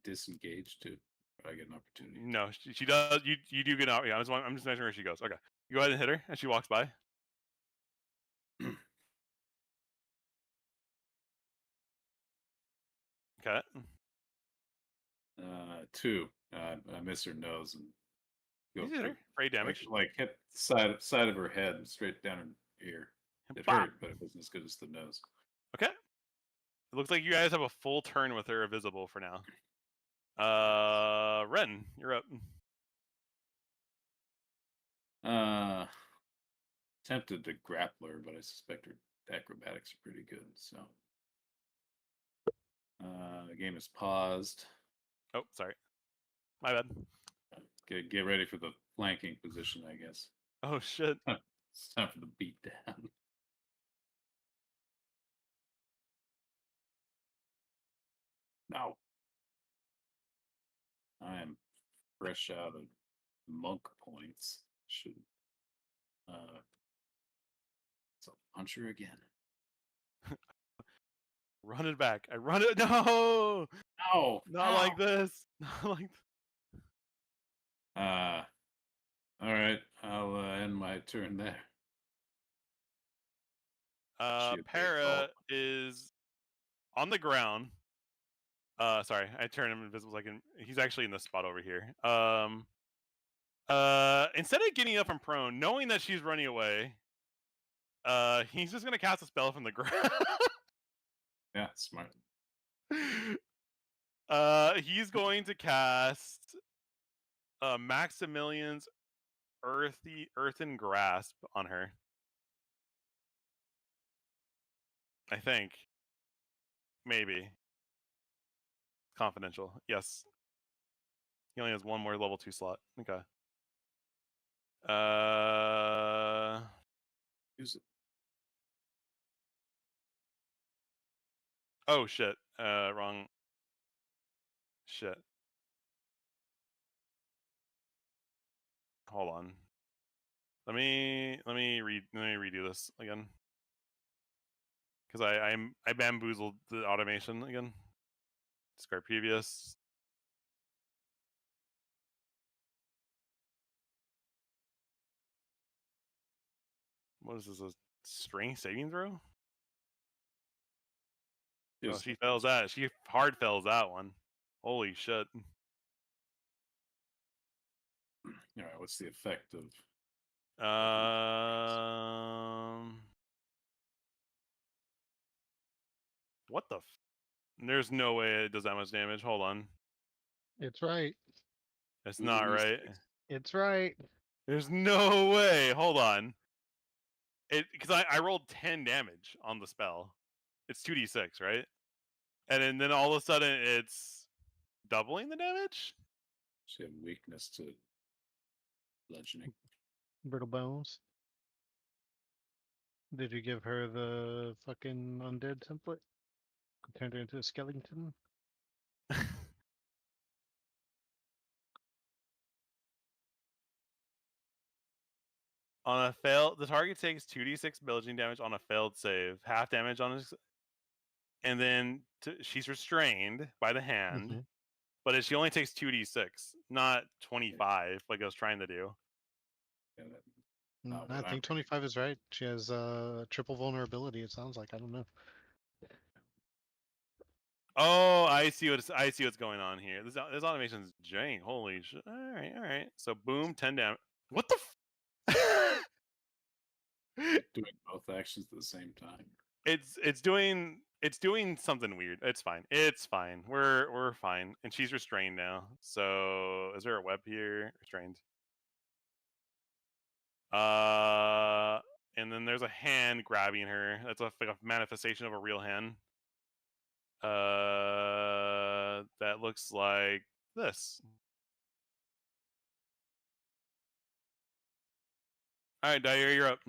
Disengage too. I get an opportunity. No, she does. You do get out. Yeah, I'm just measuring where she goes. Okay, you go ahead and hit her as she walks by. Okay. 2. I miss her nose and You hit her. Great damage. Like hit the side of her head and straight down her ear. It hurt, but it wasn't as good as the nose. Okay. It looks like you guys have a full turn with her visible for now. Ren, you're up. Tempted to grapple her, but I suspect her acrobatics are pretty good. So the game is paused. Oh, sorry. My bad. Get ready for the flanking position, I guess. Oh shit. It's time for the beat down. No. I am fresh out of monk points. Should so punch her again. Run it back. I run it. No. No. Not like this. Not like. All right. I'll end my turn there. Para is on the ground. Sorry, I turned him invisible. He's actually in this spot over here. Instead of getting up from prone, knowing that she's running away, he's just gonna cast a spell from the ground. Yeah, smart. He's going to cast Maximilian's Earthen Grasp on her. I think. Maybe. Confidential. Yes. He only has one more level 2 slot. Okay. Use it. Oh shit. Wrong. Shit. Hold on. Let me redo this again. Because I bamboozled the automation again. Discard previous. What is this? A string saving throw? Oh, she fails that. She hard fails that one. Holy shit. All right, what's the effect of? What the? There's no way it does that much damage. Hold on, It's right. it's not right. It's right. There's no way. Hold on. Because I rolled 10 damage on the spell. It's 2d6, right? And then all of a sudden it's doubling the damage. She had weakness to bludgeoning. Brittle bones. Did you give her the fucking undead template? Turned her into a skeleton? On a fail, the target takes 2d6 bludgeoning damage on a failed save, half damage on his, and then she's restrained by the hand, but she only takes 2d6, not 25 like I was trying to do. Yeah, I think 25 is right. She has triple vulnerability. It sounds like. I don't know. Oh, I see what's going on here. This automation's jank. Holy shit! All right. So boom, 10 damage. What the? Doing both actions at the same time. It's doing something weird. It's fine. It's fine. We're fine. And she's restrained now. So is there a web here? Restrained. And then there's a hand grabbing her. That's like a manifestation of a real hand. That looks like this. All right, Dyer, you're up.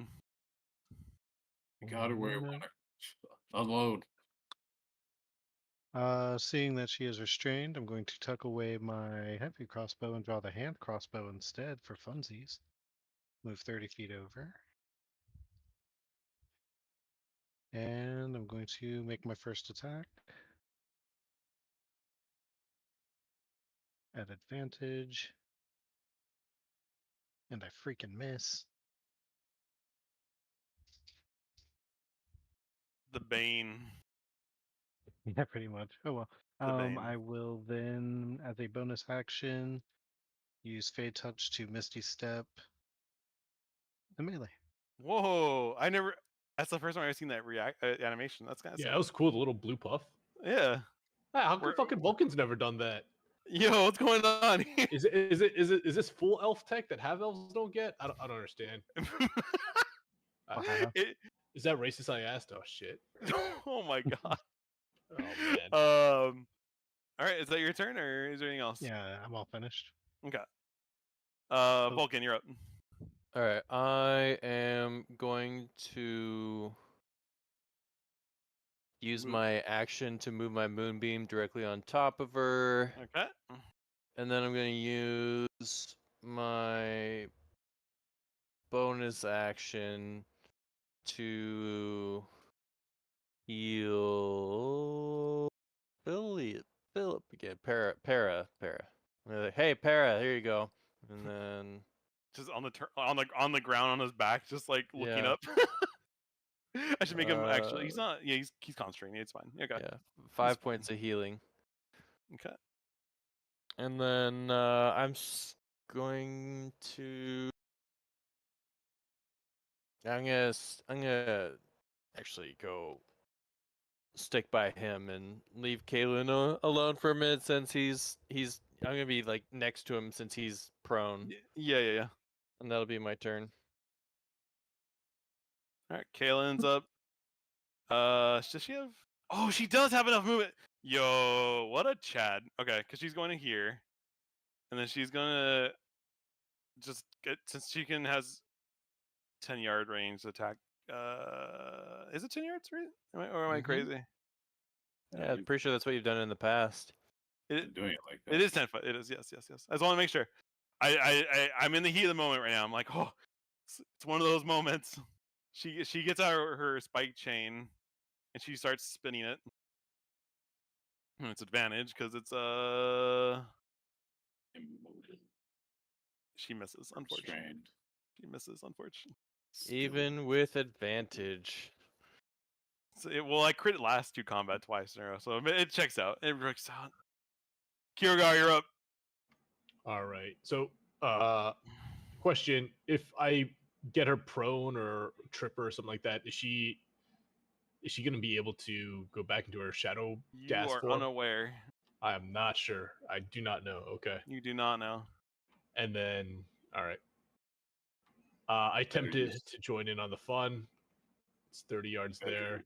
You got her where you want her. Unload. Seeing that she is restrained, I'm going to tuck away my heavy crossbow and draw the hand crossbow instead for funsies. Move 30 feet over. And I'm going to make my first attack. At advantage. And I freaking miss. The Bane. Yeah, pretty much. Oh well. I will then, as a bonus action, use Fade Touch to Misty Step the melee. Whoa! That's the first time I've seen that animation. That's kind of Yeah, sick. that was cool. The little blue puff. Yeah. How come fucking Vulcan's never done that? Yo, what's going on here? Is this full elf tech that half elves don't get? I don't understand. Is that racist? I asked. Oh shit. Oh my god. Oh man. All right, is that your turn or is there anything else? Yeah, I'm all finished. Okay. Vulcan, you're up. All right, I am going to use my action to move my moonbeam directly on top of her. Okay. And then I'm going to use my bonus action to heal Philip again. Para. Like, hey, Para, here you go. And then just on the ground on his back, just like looking up. I should make him actually. He's not. Yeah, he's concentrating. It's fine. Okay. Yeah, 5 points of healing. Okay. And then I'm going to. I'm gonna actually go stick by him and leave Kalen alone for a minute since he's. I'm gonna be like next to him since he's prone. Yeah. And that'll be my turn. All right, Kalen's up. Does she have? Oh, she does have enough movement. Yo, what a Chad. Okay, because she's going to here, and then she's gonna just get, since she has 10-yard range attack. Is it 10 yards, right? Or am I crazy? Yeah, I'm pretty sure that's what you've done in the past. Doing it like that. It is 10 foot. It is. Yes. I just want to make sure. I'm in the heat of the moment right now. I'm like, oh, it's one of those moments. She gets out her spike chain, and she starts spinning it. And it's advantage because it's she misses, unfortunately. She misses, unfortunately. Even with advantage. So I crit last 2 combat twice in a row, so it checks out. It works out. Kiergar, you're up. All right. So Question: if I get her prone or trip her or something like that, is she going to be able to go back into her shadow You gas are form? unaware. I am not sure. I do not know. Okay. You do not know. And then, all right. I attempted to join in on the fun. It's 30 yards there.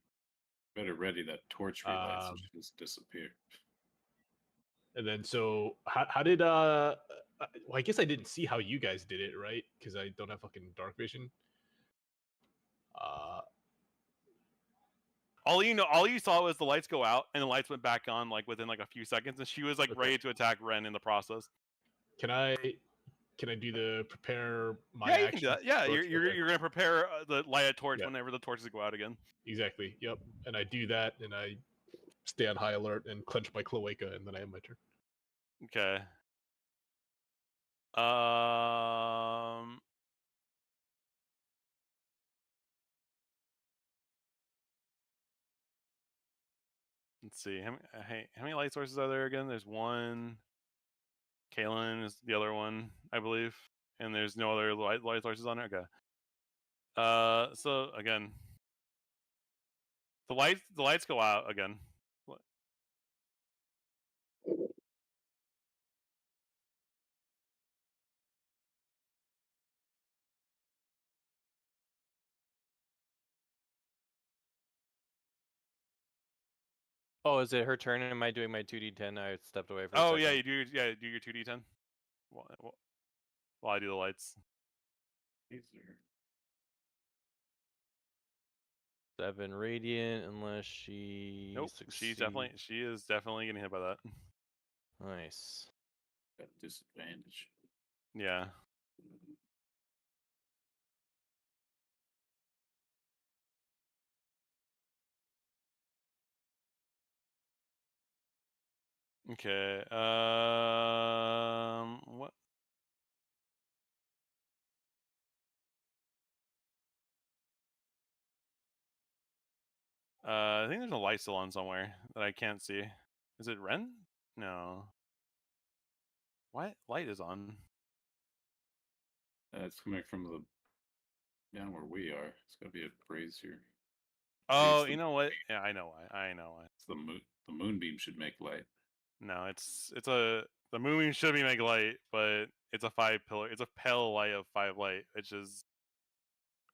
Better ready that torch relight so she just disappear. And then, so how did well, I guess I didn't see how you guys did it, right? Because I don't have fucking dark vision. All you saw was the lights go out, and the lights went back on like within like a few seconds, and she was like ready to attack Ren in the process. Can I do the prepare my action? You can do that. Yeah, you're gonna prepare the light a torch whenever the torches go out again. Exactly. Yep. And I do that, and I stay on high alert and clench my cloaca, and then I have my turn. Okay. Let's see. How many light sources are there again? There's one. Kalen is the other one, I believe, and there's no other light sources on it. Okay. So again, the lights go out again. Oh, is it her turn? Am I doing my 2d10? I stepped away for a Oh second. yeah, you do your 2d10. While I do the lights. 7 radiant, unless she. Nope. Succeeds. She is definitely getting hit by that. Nice. Got disadvantage. Yeah. Okay. What? I think there's a light still on somewhere that I can't see. Is it Ren? No. What light is on? It's coming from the down where we are. It's gotta be a brazier. Oh, you know what? Yeah, I know why. It's the moon. The moonbeam should make light. No, the moonbeam should be make light, but it's a 5 pillar. It's a pale light of 5 light, which is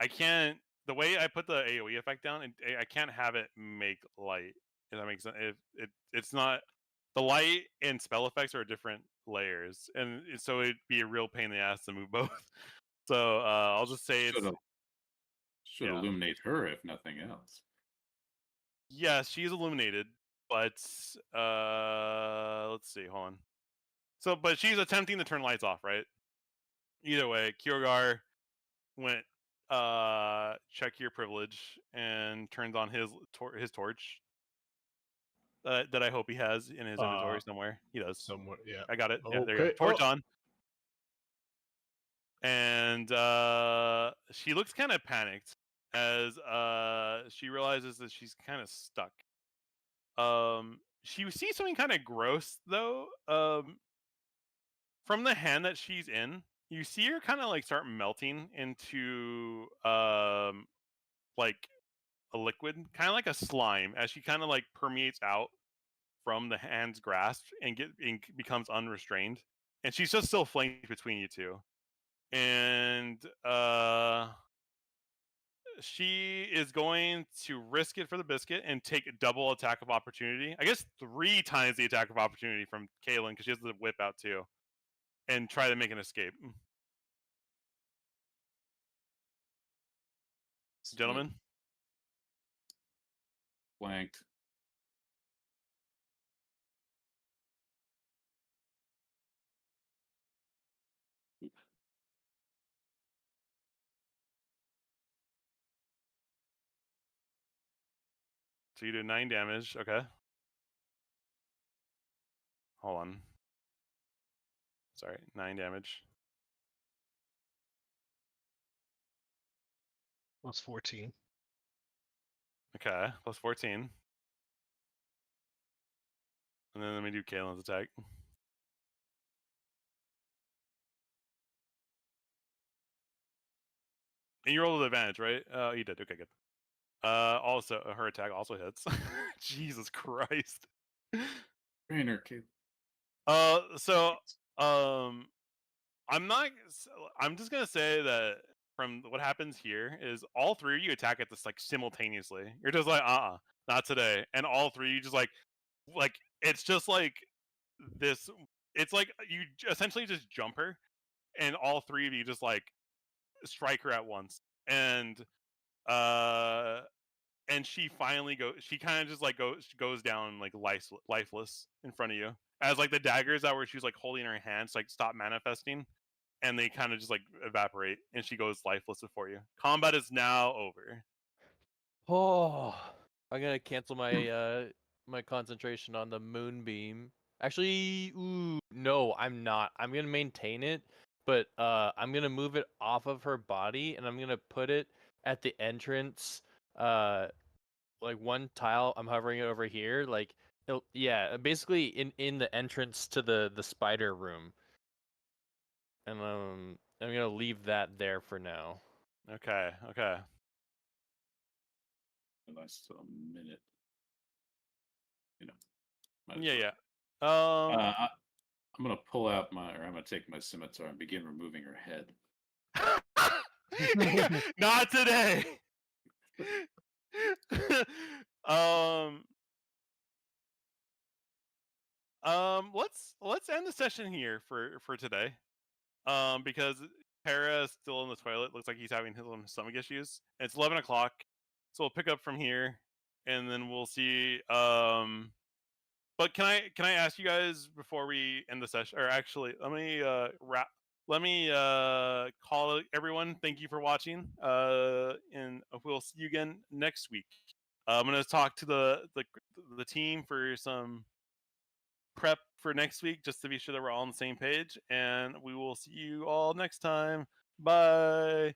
I can't. The way I put the AOE effect down, I can't have it make light. If that makes sense. It's not the light and spell effects are different layers, and so it'd be a real pain in the ass to move both. So I'll just say should illuminate her if nothing else. Yes, she's illuminated, but let's see. Hold on. So, but she's attempting to turn lights off, right? Either way, Kyogar went check your privilege and turns on his torch that I hope he has in his inventory somewhere. He does somewhere. Yeah, I got it. Okay. Yeah, there you go. Torch on. And she looks kind of panicked as she realizes that she's kind of stuck. She sees something kind of gross though. From the hand that she's in, you see her kind of like start melting into like a liquid, kind of like a slime, as she kind of like permeates out from the hand's grasp and becomes unrestrained. And she's just still flanked between you two. And she is going to risk it for the biscuit and take a double attack of opportunity. I guess 3 times the attack of opportunity from Kaylin, because she has the whip out too, and try to make an escape. Gentlemen, flanked. so you do 9 damage. Okay. Hold on. Sorry, 9 damage. Plus 14. Okay, plus 14. And then let me do Kaylin's attack. And you rolled with advantage, right? You did. Okay, good. Also, her attack also hits. Jesus Christ. Trainer kid. So, I'm not. I'm just gonna say that from what happens here is all three of you attack at this like simultaneously. You're just like, not today, and all three you just like it's just like this. It's like you essentially just jump her, and all three of you just like strike her at once, and she finally she kind of just like goes down like lifeless in front of you as like the daggers that were she was like holding in her hands like stop manifesting, and they kind of just like evaporate, and she goes lifeless before you. Combat is now over. Oh, I'm gonna cancel my my concentration on the moonbeam. Actually, ooh, no, I'm not. I'm gonna maintain it, but I'm gonna move it off of her body, and I'm gonna put it at the entrance. Like one tile, I'm hovering it over here. Like, yeah, basically in the entrance to the spider room, and I'm gonna leave that there for now. Okay. Last a minute. You know. Yeah. I'm gonna pull out I'm gonna take my scimitar and begin removing her head. Not today. Let's end the session here for today. Because Para is still in the toilet. Looks like he's having his own stomach issues. It's 11 o'clock, so we'll pick up from here, and then we'll see. But can I ask you guys before we end the session, or actually, let me wrap. Let me call everyone. Thank you for watching. And we'll see you again next week. I'm gonna talk to the team for some prep for next week, just to be sure that we're all on the same page. And we will see you all next time. Bye.